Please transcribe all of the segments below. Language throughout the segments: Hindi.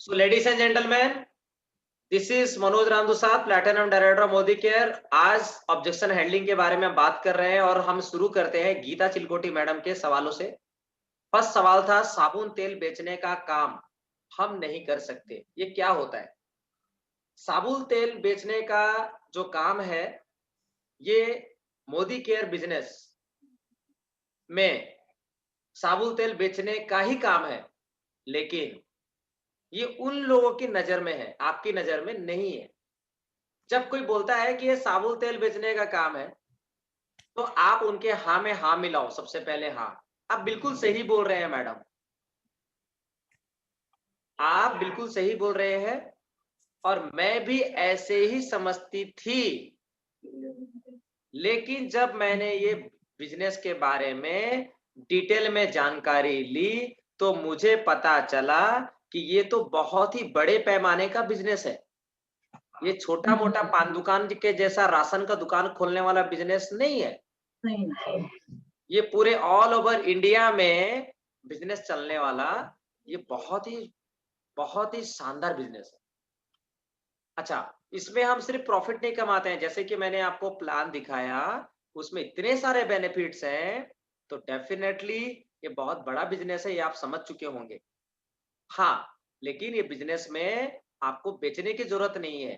So, ladies and gentlemen, this is Manoj Ramdusad, platinum director Modi care. आज ऑब्जेक्शन हैंडलिंग के बारे में बात कर रहे हैं और हम शुरू करते हैं गीता चिलकोटी मैडम के सवालों से। फर्स्ट सवाल था, साबुन तेल बेचने का काम हम नहीं कर सकते, ये क्या होता है? साबुन तेल बेचने का जो काम है, ये मोदी केयर बिजनेस में साबुन तेल बेचने का ही काम है, लेकिन ये उन लोगों की नजर में है, आपकी नजर में नहीं है। जब कोई बोलता है कि ये साबुन तेल बेचने का काम है, तो आप उनके हाँ में हाँ मिलाओ। सबसे पहले हाँ, आप बिल्कुल सही बोल रहे हैं मैडम, आप बिल्कुल सही बोल रहे हैं और मैं भी ऐसे ही समझती थी। लेकिन जब मैंने ये बिजनेस के बारे में डिटेल में जानकारी ली, तो मुझे पता चला कि ये तो बहुत ही बड़े पैमाने का बिजनेस है। ये छोटा मोटा पान दुकान के जैसा राशन का दुकान खोलने वाला बिजनेस नहीं है। ये पूरे ऑल ओवर इंडिया में बिजनेस चलने वाला ये बहुत ही शानदार बिजनेस है। अच्छा, इसमें हम सिर्फ प्रॉफिट नहीं कमाते हैं, जैसे कि मैंने आपको प्लान दिखाया, उसमें इतने सारे बेनिफिट्स हैं, तो डेफिनेटली ये बहुत बड़ा बिजनेस है, ये आप समझ चुके होंगे। हाँ, लेकिन ये बिजनेस में आपको बेचने की जरूरत नहीं है।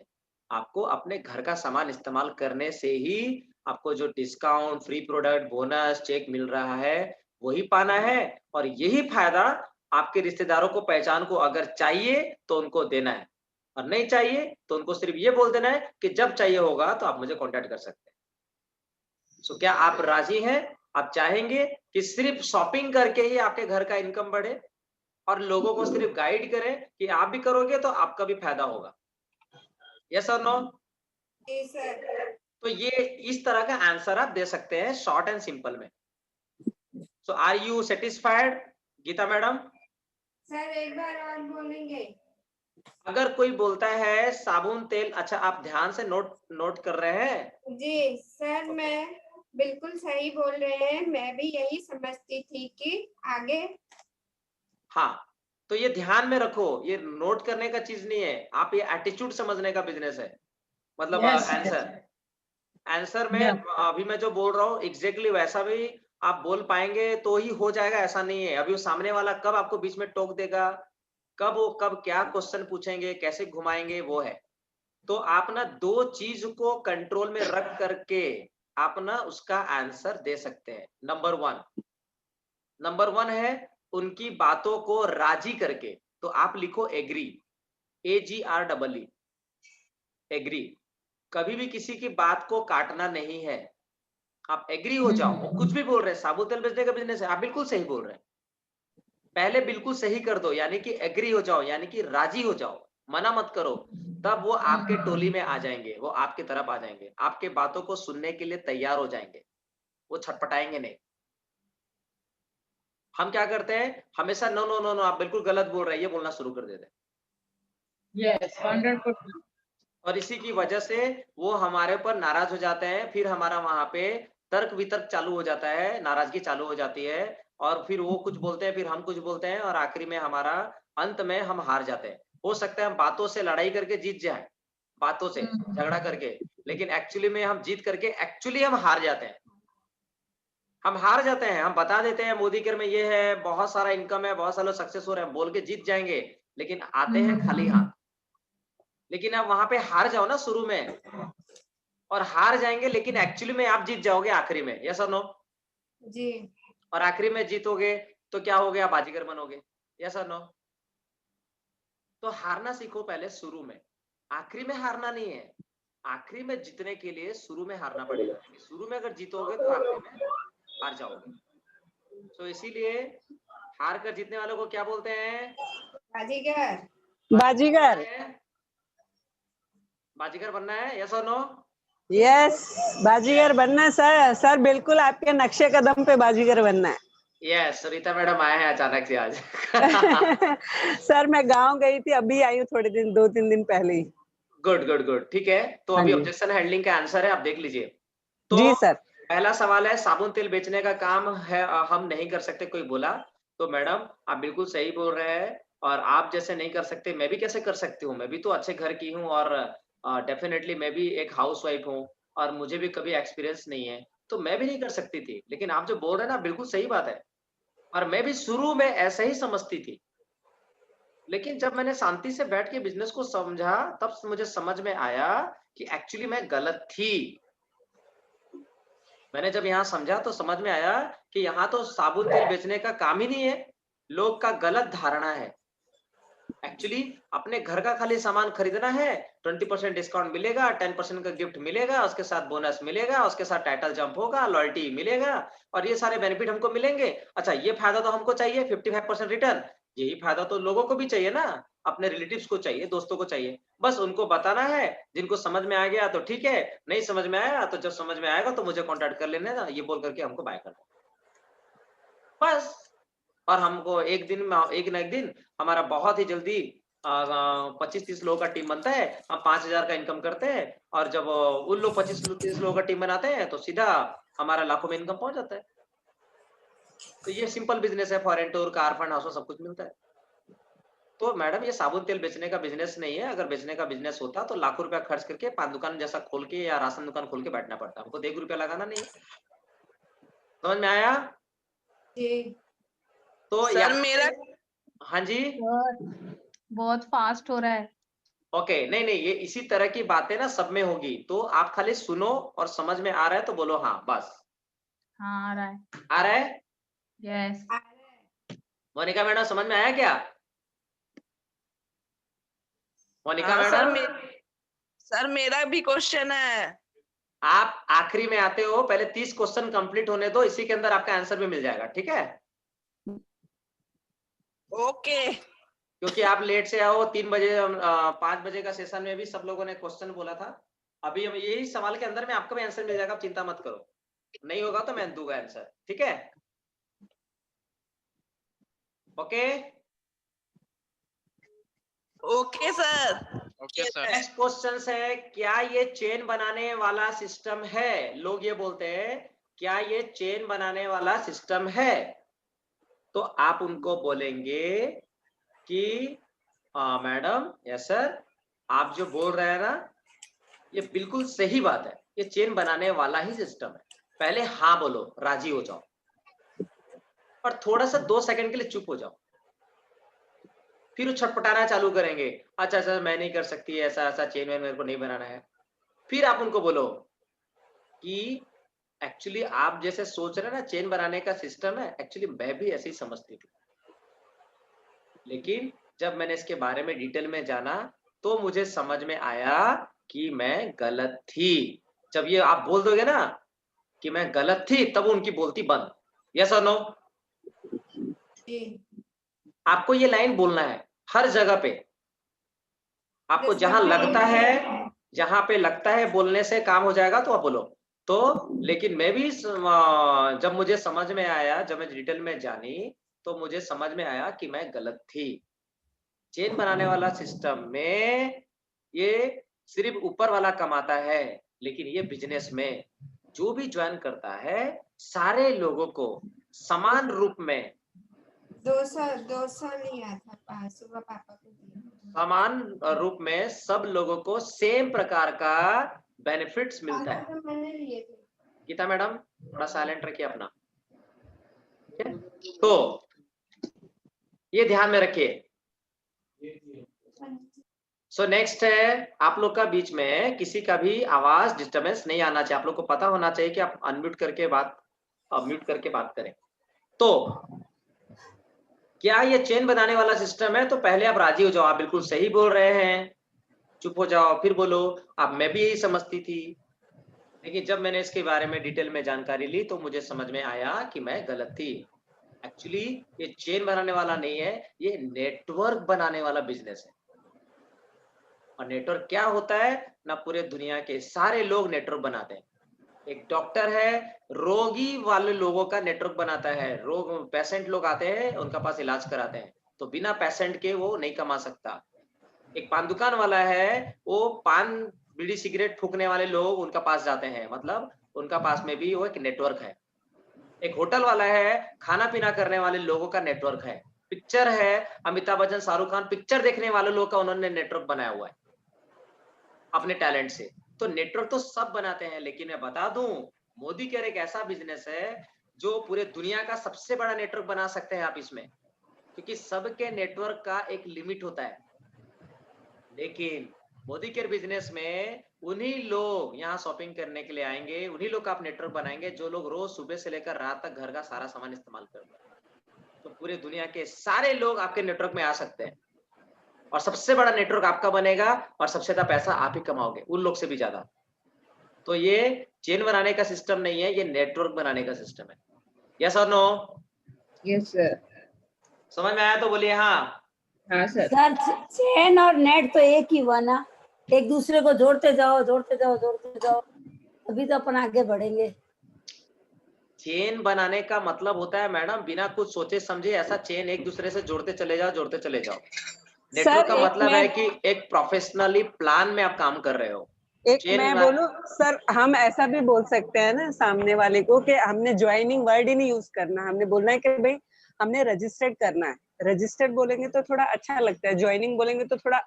आपको अपने घर का सामान इस्तेमाल करने से ही आपको जो discount, free product, bonus, cheque मिल रहा है, वही पाना है। और यही फायदा आपके रिश्तेदारों को, पहचान को अगर चाहिए तो उनको देना है, और नहीं चाहिए तो उनको सिर्फ ये बोल देना है कि जब चाहिए होगा तो आप मुझे कॉन्टैक्ट कर सकते हैं। सो क्या आप राजी हैं? आप चाहेंगे कि सिर्फ शॉपिंग करके ही आपके घर का इनकम बढ़े और लोगों को सिर्फ गाइड करें कि आप भी करोगे तो आपका भी फायदा होगा? यस और नो? जी सर। तो ये इस तरह का आंसर आप दे सकते हैं शॉर्ट एंड सिंपल में। So are you satisfied Geeta madam? Sir एक बार और बोलेंगे? अगर कोई बोलता है साबुन तेल, अच्छा आप ध्यान से नोट नोट कर रहे हैं? जी सर, मैं बिल्कुल सही बोल रहे हैं, मैं भी यही समझती थी कि आगे। हाँ, तो ये ध्यान में रखो, ये नोट करने का चीज नहीं है, आप ये एटीट्यूड समझने का बिजनेस है। मतलब आंसर आंसर में अभी मैं जो बोल रहा हूँ एग्जैक्टली वैसा भी आप बोल पाएंगे तो ही हो जाएगा, ऐसा नहीं है। अभी वो सामने वाला कब आपको बीच में टोक देगा, कब क्या क्वेश्चन पूछेंगे, कैसे घुमाएंगे, वो है। तो आप ना दो चीज को कंट्रोल में रख करके आप ना उसका आंसर दे सकते हैं। नंबर वन है उनकी बातों को राजी करके, तो आप लिखो एग्री, AGREE, एग्री। कभी भी किसी की बात को काटना नहीं है, आप एग्री हो जाओ। वो कुछ भी बोल रहे हैं, साबुन तेल बेचने का बिजनेस है, आप बिल्कुल सही बोल रहे हैं, पहले बिल्कुल सही कर दो, यानी कि एग्री हो जाओ, यानी कि राजी हो जाओ, मना मत करो। तब वो आपके टोली में आ जाएंगे, वो आपकी तरफ आ जाएंगे, आपके बातों को सुनने के लिए तैयार हो जाएंगे, वो छटपटाएंगे नहीं। हम क्या करते हैं हमेशा, नो नो नो नो, आप बिल्कुल गलत बोल रहे हैं, ये बोलना शुरू कर देते हैं। Yes, 100%. और इसी की वजह से वो हमारे ऊपर नाराज हो जाते हैं, फिर हमारा वहां पे तर्क वितर्क चालू हो जाता है, नाराजगी चालू हो जाती है, और फिर वो कुछ बोलते हैं, फिर हम कुछ बोलते हैं, और आखिरी में हमारा अंत में हम हार जाते हैं। हो सकता है हम बातों से लड़ाई करके जीत जाए, बातों से झगड़ा करके, लेकिन एक्चुअली में हम जीत करके एक्चुअली हम हार जाते हैं। हम हार जाते हैं, हम बता देते हैं मोदी केयर में ये है, बहुत सारा इनकम है, बहुत सारे लोग सक्सेस हो रहे हैं, बोल के जीत जाएंगे, लेकिन आते हैं खाली हाथ। लेकिन आप वहां पे हार जाओ ना शुरू में, और हार जाएंगे, लेकिन एक्चुअली में आप जीत जाओगे आखिरी में। यस और नो? जी। और आखिरी में जीतोगे तो क्या हो गया, बाजीगर बनोगे। यस और नो? तो हारना सीखो पहले शुरू में, आखिरी में हारना नहीं है। आखिरी में जीतने के लिए शुरू में हारना पड़ेगा, शुरू में अगर जीतोगे तो आखिरी में हार जाओगे। तो इसीलिए हार कर जीतने वालों को क्या बोलते हैं? बाजीगर। बाजीगर। बाजीगर बनना है। यस और नो? यस, बाजीगर बनना है सर। सर बिल्कुल आपके नक्शे कदम पे बाजीगर बनना है। यस, सरिता मैडम आए हैं अचानक से आज। सर मैं गांव गई थी, अभी आई हूँ, थोड़े दिन, 2-3 दिन पहले ही। गुड गुड गुड, ठीक है। तो हाँ अभी जी। ऑब्जेक्शन हैंडलिंग का आंसर है, आप देख लीजिए। तो जी सर। पहला सवाल है, साबुन तेल बेचने का काम है हम नहीं कर सकते, कोई बोला। तो मैडम आप बिल्कुल सही बोल रहे हैं, और आप जैसे नहीं कर सकते, मैं भी कैसे कर सकती हूँ? मैं भी तो अच्छे घर की हूँ और डेफ़िनेटली मैं भी एक हाउसवाइफ़ हूँ और मुझे भी कभी एक्सपीरियंस नहीं है, तो मैं भी नहीं कर सकती थी। लेकिन आप जो बोल रहे हैं ना बिल्कुल सही बात है और मैं भी शुरू में ऐसा ही समझती थी। लेकिन जब मैंने शांति से बैठ के बिज़नेस को समझा, तब मुझे समझ में आया कि एक्चुअली मैं गलत थी। मैंने जब यहाँ समझा तो समझ में आया कि यहाँ तो साबुन तेल बेचने का काम ही नहीं है, लोग का गलत धारणा है। एक्चुअली अपने घर का खाली सामान खरीदना है, 20% डिस्काउंट मिलेगा, 10% का गिफ्ट मिलेगा, उसके साथ बोनस मिलेगा, उसके साथ टाइटल जंप होगा, लॉयल्टी मिलेगा और ये सारे बेनिफिट हमको मिलेंगे। अच्छा ये फायदा तो हमको चाहिए 55% रिटर्न, यही फायदा तो लोगों को भी चाहिए ना, अपने रिलेटिव्स को चाहिए, दोस्तों को चाहिए। बस उनको बताना है, जिनको समझ में आ गया तो ठीक है, नहीं समझ में आया तो जब समझ में आएगा तो मुझे कॉन्टैक्ट कर लेना ना, ये बोल करके हमको बाय कर दो। बस। और हमको एक ना एक दिन हमारा बहुत ही जल्दी 25-30 लोगों का टीम बनता है, हम 5,000 का इनकम करते हैं और जब उन लोग 25-30 लोगों का टीम बनाते हैं तो सीधा हमारा लाखों में इनकम पहुंच जाता है। तो ये सिंपल बिजनेस है, foreign tour, car fund house सब कुछ मिलता है। तो मैडम ये साबुन तेल बेचने का बिजनेस नहीं है, अगर बेचने का बिजनेस होता तो लाखों रुपया खर्च करके पान दुकान जैसा खोल के या राशन दुकान खोल के बैठना पड़ता, हमको तो 1 रुपया लगाना नहीं है। समझ में आया? जी तो सर यहाँ मेरा हाँ जी। बहुत फास्ट हो रहा है। ओके, नहीं नहीं, ये इसी तरह की बातें ना सब में होगी, तो आप खाली सुनो और समझ में आ रहा है तो बोलो हाँ, बस। हाँ आ रहा है। आ रहा है? यस। आ रहा है। मोनिका मैडम समझ में आया क्या? मोनिका हाँ सर, मैडम, सर मेरा भी क्वेश्चन है। आप आखिरी में आते हो, पहले 30 क्वेश्चन कंप्लीट होने दो, इसी के अंदर आपका आंसर भी मिल जाएगा, ठीक है? ओके। क्योंकि आप लेट से आओ, 3 बजे 5 बजे का सेशन में भी सब लोगों ने क्वेश्चन बोला था। अभी हम यही सवाल के अंदर में आपको भी आंसर मिल जाएगा, आप चिंता मत करो। नहीं होगा तो मैं दूंगा आंसर, ठीक है? Okay? Okay sir. Okay sir. Next question है, क्या ये चेन बनाने वाला सिस्टम है? लोग ये बोलते हैं, क्या ये चेन बनाने वाला सिस्टम है? तो आप उनको बोलेंगे कि मैडम, यस सर, आप जो बोल रहे हैं ना, ये बिल्कुल सही बात है, ये चेन बनाने वाला ही सिस्टम है। पहले हाँ बोलो, राजी हो जाओ और थोड़ा सा 2 सेकंड के लिए चुप हो जाओ, फिर वो छटपटाना चालू करेंगे। अच्छा सर मैं नहीं कर सकती, ऐसा ऐसा चेन वेन मेरे को नहीं बनाना है। फिर आप उनको बोलो कि एक्चुअली आप जैसे सोच रहे हैं ना चेन बनाने का सिस्टम है, एक्चुअली मैं भी ऐसे ही समझती थी, लेकिन जब मैंने इसके बारे में डिटेल में जाना तो मुझे समझ में आया कि मैं गलत थी। जब ये आप बोल दोगे ना कि मैं गलत थी, तब उनकी बोलती बंद। यस और नो? जी आपको ये लाइन बोलना है हर जगह पे। आपको जहां लगता है, जहां पे लगता है बोलने से काम हो जाएगा तो आप बोलो। तो लेकिन मैं भी जब मुझे समझ में आया, जब मैं डिटेल में जानी तो मुझे समझ में आया कि मैं गलत थी। चेन बनाने वाला सिस्टम में ये सिर्फ ऊपर वाला कमाता है, लेकिन ये बिजनेस में जो भी ज्वाइन करता है सारे लोगों को समान रूप में, 200 लिया था सुबह पापा को दिया। समान रूप में सब लोगों को सेम प्रकार का बेनिफिट्स मिलता है। तो मैंने लिए थे। गीता मैडम थोड़ा साइलेंट रखिए अपना, ठीक है? तो ये ध्यान में रखिए। सो नेक्स्ट है, आप लोग का बीच में किसी का भी आवाज डिस्टर्बेंस नहीं आना चाहिए। आप लोग को पता होना चाहिए कि आप अनम्यूट करके बात, म्यूट करके बात करें। तो क्या ये चेन बनाने वाला सिस्टम है? तो पहले आप राजी हो जाओ, आप बिल्कुल सही बोल रहे हैं, चुप हो जाओ, फिर बोलो अब मैं भी यही समझती थी, लेकिन जब मैंने इसके बारे में डिटेल में जानकारी ली तो मुझे समझ में आया कि मैं गलत थी। एक्चुअली ये चेन बनाने वाला नहीं है, ये नेटवर्क बनाने वाला बिजनेस है। और नेटवर्क क्या होता है ना, पूरे दुनिया के सारे लोग नेटवर्क बनाते हैं। एक डॉक्टर है, रोगी वाले लोगों का नेटवर्क बनाता है। रोग पेशेंट लोग आते हैं, उनका पास इलाज कराते हैं, तो बिना पेशेंट के वो नहीं कमा सकता। एक पान दुकान वाला है, वो पान बीड़ी सिगरेट फूकने वाले लोग उनका पास जाते हैं, मतलब उनका पास में भी वो एक नेटवर्क है। एक होटल वाला है, खाना पीना करने वाले लोगों का नेटवर्क है। पिक्चर है, अमिताभ बच्चन, शाहरुख खान, पिक्चर देखने वाले लोग का उन्होंने नेटवर्क बनाया हुआ है अपने टैलेंट से। तो नेटवर्क तो सब बनाते हैं, लेकिन मैं बता दूं, मोदी केयर एक ऐसा बिजनेस है जो पूरे दुनिया का सबसे बड़ा नेटवर्क बना सकते हैं आप इसमें, क्योंकि सबके नेटवर्क का एक लिमिट होता है। लेकिन मोदी केयर बिजनेस में उन्हीं लोग यहाँ शॉपिंग करने के लिए आएंगे, उन्हीं लोग का आप नेटवर्क बनाएंगे जो लोग रोज सुबह से लेकर रात तक घर का सारा सामान इस्तेमाल करते हैं। तो पूरे दुनिया के सारे लोग आपके नेटवर्क में आ सकते हैं, और सबसे बड़ा नेटवर्क आपका बनेगा, और सबसे ज्यादा पैसा आप ही कमाओगे उन लोग से भी ज्यादा। तो ये चेन बनाने का सिस्टम नहीं है, ये नेटवर्क बनाने का सिस्टम है। यस और नो? Yes sir. समझ में आया तो बोलिए हाँ। हाँ सर। सर चेन और नेट तो एक ही हुआ ना, एक दूसरे को जोड़ते जाओ जोड़ते जाओ जोड़ते जाओ, अभी तो अपन आगे बढ़ेंगे। चेन बनाने का मतलब होता है मैडम, बिना कुछ सोचे समझे ऐसा चेन एक दूसरे से जोड़ते चले जाओ, जोड़ते चले जाओ। नेटवर्क का मतलब है कि एक प्रोफेशनली प्लान में आप काम कर रहे हो। एक मैं बोलूं सर, हम ऐसा भी बोल सकते हैं ना सामने वाले को कि हमने ज्वाइनिंग वर्ड ही नहीं यूज करना, हमने बोलना है कि भाई हमने रजिस्टर्ड करना है। रजिस्टर्ड बोलेंगे तो थोड़ा अच्छा लगता है, ज्वाइनिंग बोलेंगे तो थोड़ा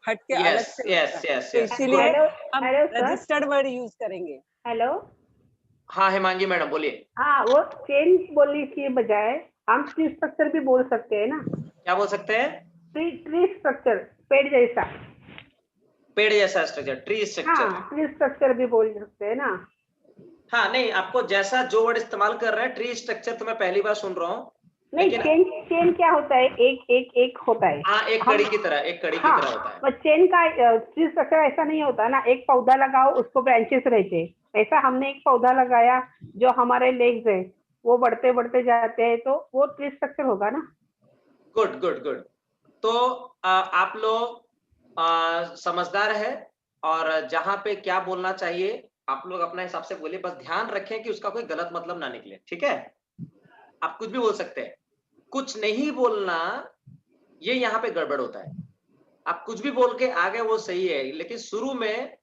हट के अलग से लगता है। तो इसीलिए हम रजिस्टर्ड वर्ड यूज करेंगे। हेलो, हाँ हिमांगी मैडम बोलिए। हाँ, वो चेन बोलने के बजाय हम ट्री स्ट्रक्चर भी बोल सकते हैं ना। क्या बोल सकते हैं? ट्री स्ट्रक्चर, पेड़ जैसा। पेड़ जैसा स्ट्रक्चर, ट्री स्ट्रक्चर। हाँ, ट्री स्ट्रक्चर भी बोल सकते हैं ना। हाँ नहीं, आपको जैसा जो वर्ड इस्तेमाल कर रहे हैं, ट्री स्ट्रक्चर तो मैं पहली बार सुन रहा हूँ। नहीं, चेन क्या होता है? एक होता है। हाँ, एक कड़ी की तरह, एक कड़ी की तरह होता है। पर चेन का ट्री स्ट्रक्चर ऐसा नहीं होता ना, एक पौधा लगाओ उसको ब्रांचेस रहते। ऐसा हमने एक पौधा लगाया, जो हमारे लेग्स है वो बढ़ते बढ़ते जाते हैं, तो वो ट्री स्ट्रक्चर होगा ना। Good good good. तो आप लोग समझदार है, और जहां पे क्या बोलना चाहिए आप लोग अपने हिसाब से बोलिए, बस ध्यान रखें कि उसका कोई गलत मतलब ना निकले, ठीक है? आप कुछ भी बोल सकते हैं, कुछ नहीं बोलना, ये यहाँ पे गड़बड़ होता है। आप कुछ भी बोल के आगे वो सही है, लेकिन शुरू में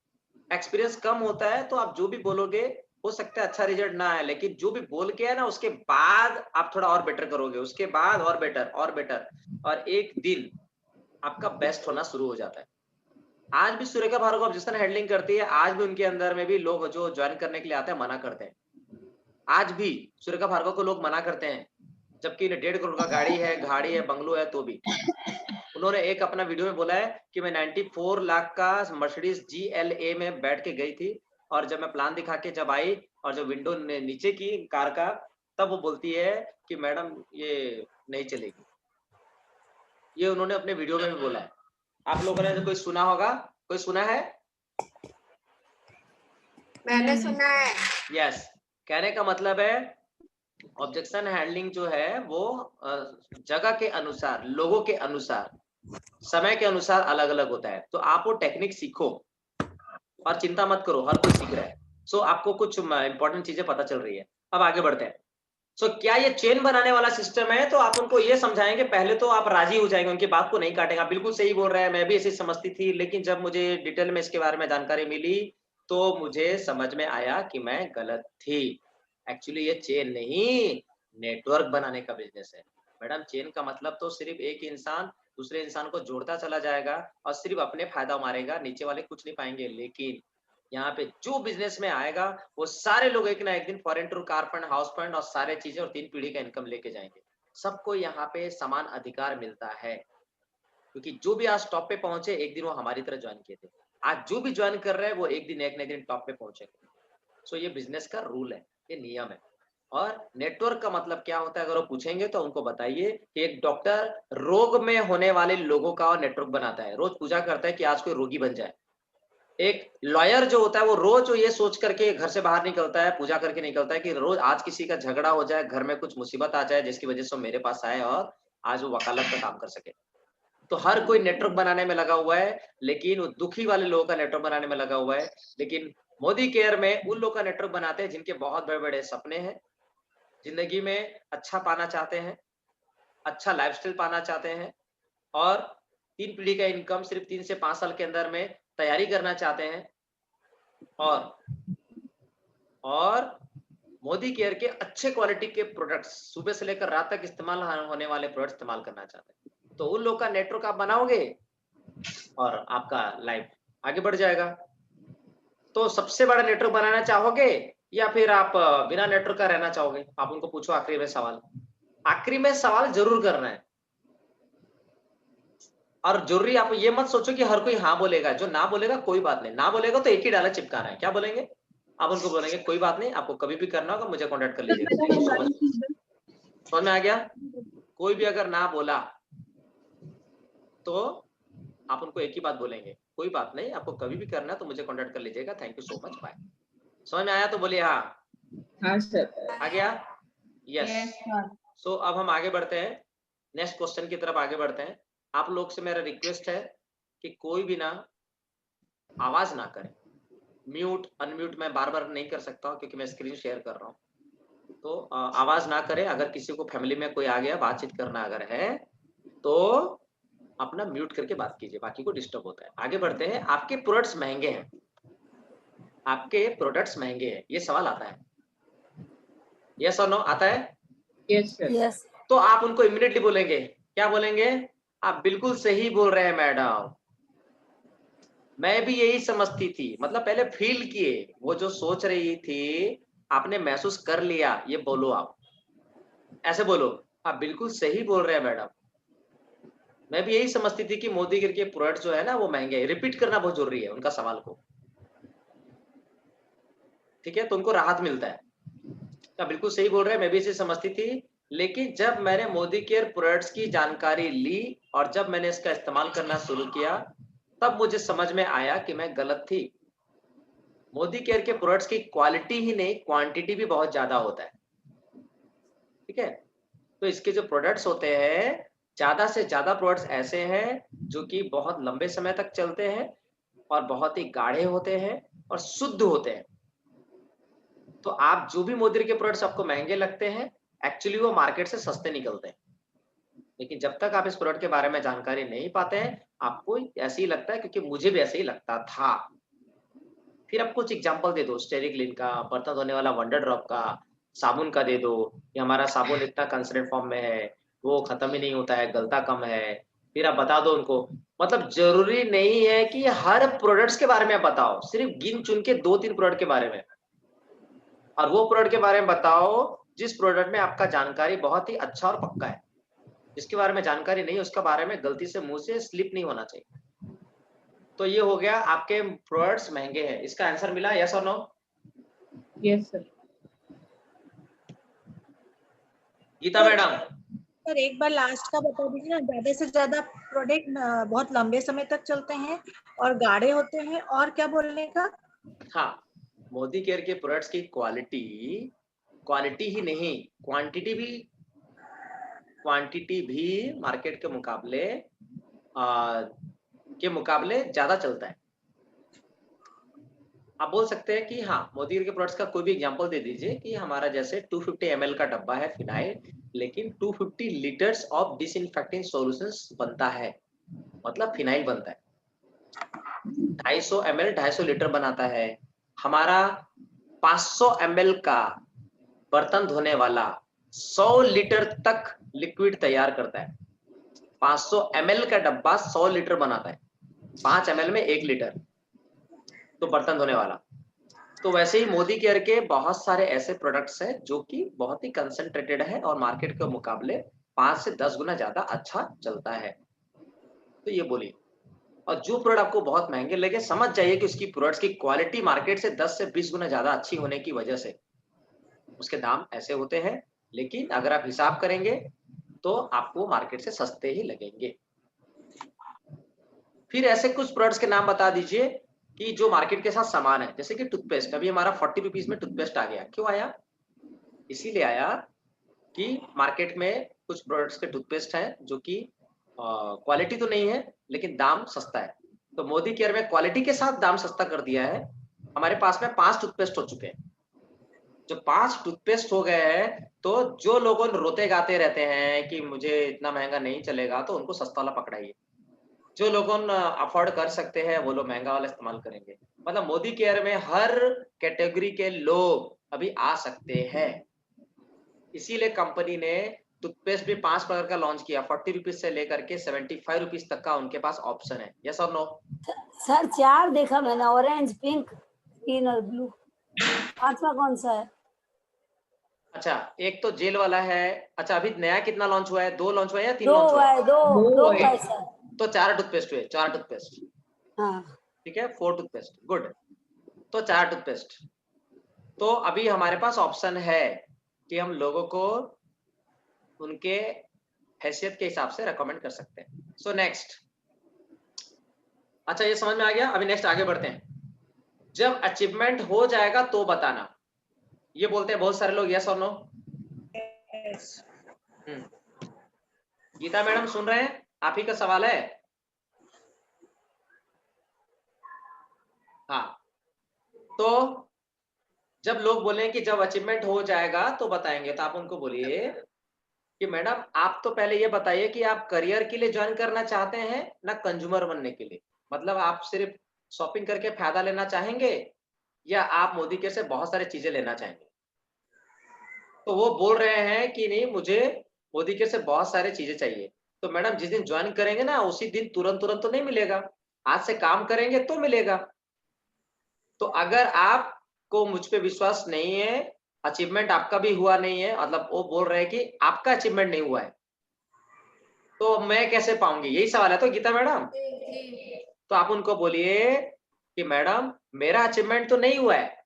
एक्सपीरियंस कम होता है, तो आप जो भी बोलोगे हो सकता है अच्छा रिजल्ट ना आए, लेकिन जो भी बोल के है ना उसके बाद आप थोड़ा और बेटर करोगे, उसके बाद और बेटर और बेटर, और एक दिन आपका बेस्ट होना शुरू हो जाता है। आज भी सुरेखा भार्गव जिस हैंडलिंग करती है, आज भी उनके अंदर में भी लोग जो ज्वाइन करने के लिए आते हैं मना करते हैं। आज भी सुरेखा भार्गव को लोग मना करते हैं, जबकि 1.5 करोड़ का गाड़ी है, बंगलो है, तो भी। उन्होंने एक अपना वीडियो में बोला है कि मैं 94 लाख का मर्सिडीज GLA में बैठ के गई थी, और जब मैं प्लान दिखा के जब आई और जब विंडो नीचे की कार का, तब वो बोलती है कि मैडम ये नहीं चलेगी। ये उन्होंने अपने वीडियो में भी बोला है। आप लोगों ने कोई सुना होगा? कोई सुना है? मैंने सुना है। यस, कहने का मतलब है ऑब्जेक्शन हैंडलिंग जो है वो जगह के अनुसार, लोगों के अनुसार, समय के अनुसार अलग अलग होता है। तो आप वो टेक्निक सीखो और चिंता मत करो, हर कोई सीख रहा है। सो आपको कुछ इंपॉर्टेंट चीजें पता चल रही है। अब आगे बढ़ते हैं। सो क्या ये चेन बनाने वाला सिस्टम है? तो आप उनको ये समझाएंगे, पहले तो आप राजी हो जाएंगे, उनकी बात को नहीं काटेंगे। आप बिल्कुल सही बोल रहे हैं, मैं भी ऐसी समझती थी, लेकिन जब मुझे डिटेल में इसके बारे में जानकारी मिली तो मुझे समझ में आया कि मैं गलत थी। एक्चुअली ये चेन नहीं, नेटवर्क बनाने का बिजनेस है। मैडम, चेन का मतलब तो सिर्फ एक इंसान दूसरे इंसान को जोड़ता चला जाएगा और सिर्फ अपने फायदा मारेगा, नीचे वाले कुछ नहीं पाएंगे। लेकिन यहाँ पे जो बिजनेस में आएगा वो सारे लोग एक ना एक दिन foreign tour, car fund, house fund और सारे चीजें और 3 पीढ़ी का इनकम लेके जाएंगे। सबको यहाँ पे समान अधिकार मिलता है, क्योंकि जो भी आज टॉप पे पहुंचे एक दिन वो हमारी तरह ज्वाइन किए थे। आज जो भी ज्वाइन कर रहे हैं वो एक दिन ना एक दिन टॉप पे पहुंचेंगे। सो ये बिजनेस का रूल है, ये नियम है। और नेटवर्क का मतलब क्या होता है अगर वो पूछेंगे तो उनको बताइए कि एक डॉक्टर रोग में होने वाले लोगों का नेटवर्क बनाता है, रोज पूजा करता है कि आज कोई रोगी बन जाए। एक लॉयर जो होता है वो रोज ये सोच करके घर से बाहर निकलता है, पूजा करके निकलता है कि रोज आज किसी का झगड़ा हो जाए, घर में कुछ मुसीबत आ जाए जिसकी वजह से मेरे पास आए और आज वो वकालत का काम कर सके। तो हर कोई नेटवर्क बनाने में लगा हुआ है, लेकिन वो दुखी वाले लोगों का नेटवर्क बनाने में लगा हुआ है। लेकिन मोदी केयर में उन लोगों का नेटवर्क बनाते हैं जिनके बहुत बड़े बड़े सपने हैं, जिंदगी में अच्छा पाना चाहते हैं, अच्छा लाइफस्टाइल पाना चाहते हैं, और 3 पीढ़ी का इनकम सिर्फ 3 से 5 साल के अंदर में तैयारी करना चाहते हैं, और मोदी केयर के अच्छे क्वालिटी के प्रोडक्ट्स सुबह से लेकर रात तक इस्तेमाल होने वाले प्रोडक्ट्स इस्तेमाल करना चाहते हैं, तो उन लोग का नेटवर्क आप बनाओगे और आपका लाइफ आगे बढ़ जाएगा। तो सबसे बड़ा नेटवर्क बनाना चाहोगे या फिर आप बिना नेटवर्क का रहना चाहोगे? आप उनको पूछो आखिरी में सवाल। आखिरी में सवाल जरूर करना है, और जरूरी आप ये मत सोचो कि हर कोई हाँ बोलेगा। जो ना बोलेगा कोई बात नहीं, ना बोलेगा तो एक ही डायलॉग चिपकाना है। क्या बोलेंगे? आप उनको बोलेंगे कोई बात नहीं, आपको कभी भी करना होगा मुझे कांटेक्ट कर लीजिएगा। समझ में आ गया? कोई भी अगर ना बोला तो आप उनको एक ही बात बोलेंगे, कोई बात नहीं, आपको कभी भी करना है तो मुझे कांटेक्ट कर लीजिएगा, thank you so much, bye. समझ में आया तो बोलिए हाँ। हाँ सर। आ गया? Yes, yes. sir. सो अब हम आगे बढ़ते हैं, नेक्स्ट क्वेश्चन की तरफ आगे बढ़ते हैं। आप लोग से मेरा रिक्वेस्ट है कि कोई भी ना आवाज ना करे। म्यूट अनम्यूट मैं बार बार नहीं कर सकता हूँ क्योंकि मैं स्क्रीन शेयर कर रहा हूँ, तो आवाज ना करे। अगर किसी को फैमिली में कोई आ गया बातचीत करना अगर है तो अपना म्यूट करके बात कीजिए, बाकी को डिस्टर्ब होता है। आगे बढ़ते हैं। आपके प्रोडक्ट्स महंगे हैं, आपके प्रोडक्ट्स महंगे हैं, ये सवाल आता है, यस और नो आता है? Yes sir. यस तो आप उनको इमीडिएटली बोलेंगे, क्या बोलेंगे? आप बिल्कुल सही बोल रहे हैं मैडम, मैं भी यही समझती थी। मतलब पहले फील किए, वो जो सोच रही थी आपने महसूस कर लिया, ये बोलो। आप ऐसे बोलो, आप बिल्कुल सही बोल रहे हैं मैडम, मैं भी यही समझती थी कि मोदी गिर के प्रोडक्ट जो है ना वो महंगे हैं। रिपीट करना बहुत जरूरी है उनका सवाल को, ठीक है? तो उनको राहत मिलता है। आप बिल्कुल सही बोल रहे हैं, मैं भी इसे समझती थी, लेकिन जब मैंने मोदी केयर प्रोडक्ट्स की जानकारी ली और जब मैंने इसका इस्तेमाल करना शुरू किया तब मुझे समझ में आया कि मैं गलत थी। मोदी केयर के प्रोडक्ट्स की क्वालिटी ही नहीं क्वांटिटी भी बहुत ज्यादा होता है, ठीक है? तो इसके जो प्रोडक्ट्स होते हैं, ज्यादा से ज्यादा प्रोडक्ट्स ऐसे हैं जो कि बहुत लंबे समय तक चलते हैं और बहुत ही गाढ़े होते हैं और शुद्ध होते हैं। तो आप जो भी मोदी के प्रोडक्ट्स आपको महंगे लगते हैं, एक्चुअली वो मार्केट से सस्ते निकलते हैं। लेकिन जब तक आप इस प्रोडक्ट के बारे में जानकारी नहीं पाते हैं, आपको ऐसे ही लगता है, क्योंकि मुझे भी ऐसे ही लगता था। फिर आप कुछ एग्जांपल दे दो, स्टेरिक्लिन का, बर्तन धोने वाला वंडर ड्रॉप का, साबुन का दे दो, कि हमारा साबुन इतना कंसंट्रेट फॉर्म में है, वो खत्म ही नहीं होता है, गलता कम है। फिर आप बता दो उनको। मतलब जरूरी नहीं है कि हर प्रोडक्ट्स के बारे में आप बताओ, सिर्फ गिन चुन के 2-3 प्रोडक्ट के बारे में, और वो प्रोडक्ट के बारे में बताओ जिस प्रोडक्ट में आपका जानकारी बहुत ही अच्छा और पक्का है। जिसके बारे में जानकारी नहीं है उसके बारे में गलती से मुंह से स्लिप नहीं होना चाहिए। तो ये हो गया, आपके प्रोडक्ट्स महंगे हैं। इसका आंसर मिला, यस और no? Yes sir. Gita madam, sir एक बार लास्ट का बता दीजिए ना। ज्यादा से ज्यादा प्रोडक्ट बहुत लंबे समय तक चलते हैं और गाढ़े होते हैं, और क्या बोलने का? हाँ, मोदी केयर के प्रोडक्ट्स की क्वालिटी ही नहीं क्वांटिटी भी मार्केट के मुकाबले ज्यादा चलता है। आप बोल सकते हैं कि हाँ, मोदी केयर के प्रोडक्ट्स का कोई भी एग्जांपल दे दीजिए कि हमारा जैसे 250 ml का डब्बा है फिनाइल, लेकिन 250 लीटर्स ऑफ डिसइंफेक्टिंग सॉल्यूशंस बनता है, मतलब फिनाइल बनता है। 250 ml 250 लीटर बनाता है। हमारा 500 ml का बर्तन धोने वाला 100 लीटर तक लिक्विड तैयार करता है। 500 ml का डब्बा 100 लीटर बनाता है, 5 ml में 1 लीटर, तो बर्तन धोने वाला। तो वैसे ही मोदी केयर के बहुत सारे ऐसे प्रोडक्ट्स हैं जो कि बहुत ही कंसंट्रेटेड है और मार्केट के मुकाबले 5 से 10 गुना ज्यादा अच्छा चलता है। तो ये बोलिए, और जो प्रोडक्ट आपको बहुत महंगे लगे, समझ जाइए कि उसकी प्रोडक्ट्स की क्वालिटी मार्केट से 10 से 20 गुना ज्यादा अच्छी होने की वजह से उसके दाम ऐसे होते हैं। लेकिन अगर आप हिसाब करेंगे तो आपको मार्केट से सस्ते ही लगेंगे। फिर ऐसे कुछ प्रोडक्ट्स के नाम बता दीजिए कि जो मार्केट के साथ समान है, जैसे कि टूथपेस्ट। अभी हमारा 40 रुपीज में टूथपेस्ट आ गया। क्यों आया? इसीलिए आया कि मार्केट में कुछ प्रोडक्ट्स के टूथपेस्ट हैं जो कि क्वालिटी तो नहीं है लेकिन दाम सस्ता है। तो मोदी केयर में क्वालिटी के साथ दाम सस्ता कर दिया है। हमारे पास में 5 टूथपेस्ट हो चुके हैं। जो 5 टूथपेस्ट हो गए हैं, तो जो लोग रोते गाते रहते हैं कि मुझे इतना महंगा नहीं चलेगा, तो उनको सस्ता वाला पकड़ाइए। जो लोग अफोर्ड कर सकते हैं वो लोग महंगा वाला इस्तेमाल करेंगे। मतलब मोदी केयर में हर कैटेगरी के लोग अभी आ सकते हैं। इसीलिए कंपनी ने टूथपेस्ट भी 5 प्रकार का लॉन्च किया, 40 रुपीज से लेकर के 75 रुपीज तक का उनके पास ऑप्शन है। यस और नो? सर 4 देखा मैंने, ऑरेंज, पिंक, ग्रीन और ब्लू। 5वां कौन सा है? अच्छा, एक तो जेल वाला है। अच्छा, अभी नया कितना लॉन्च हुआ है? 2 लॉन्च हुआ है या 3 दो लॉन्च हुआ है? है, दो है। पैसा। तो 4 टूथपेस्ट हुए, 4 टूथपेस्ट। हाँ, ठीक है, 4 टूथपेस्ट, गुड। तो 4 टूथपेस्ट। तो अभी हमारे पास ऑप्शन है कि हम लोगों को उनके हैसियत के हिसाब से रेकमेंड कर सकते हैं। सो नेक्स्ट, अच्छा ये समझ में आ गया। अभी नेक्स्ट आगे बढ़ते हैं। जब अचीवमेंट हो जाएगा तो बताना, ये बोलते हैं बहुत सारे लोग। यस और नो? गीता मैडम सुन रहे हैं? आप ही का सवाल है। हाँ, तो जब लोग बोले कि जब अचीवमेंट हो जाएगा तो बताएंगे, तो आप उनको बोलिए कि मैडम आप तो पहले ये बताइए कि आप करियर के लिए ज्वाइन करना चाहते हैं ना कंज्यूमर बनने के लिए। मतलब आप सिर्फ शॉपिंग करके फायदा लेना चाहेंगे या आप मोदी केयर से बहुत सारी चीजें लेना चाहेंगे? तो वो बोल रहे हैं कि नहीं, मुझे मोदी केयर से बहुत सारी चीजें चाहिए। तो मैडम जिस दिन ज्वाइन करेंगे ना उसी दिन तुरंत तो नहीं मिलेगा, आज से काम करेंगे तो मिलेगा। तो अगर आपको मुझ पे विश्वास नहीं है, अचीवमेंट आपका भी हुआ नहीं है, मतलब वो बोल रहे हैं कि आपका अचीवमेंट नहीं हुआ है, तो मैं कैसे पाऊंगी? यही सवाल है तो गीता मैडम। तो आप उनको बोलिए कि मैडम मेरा अचीवमेंट तो नहीं हुआ है,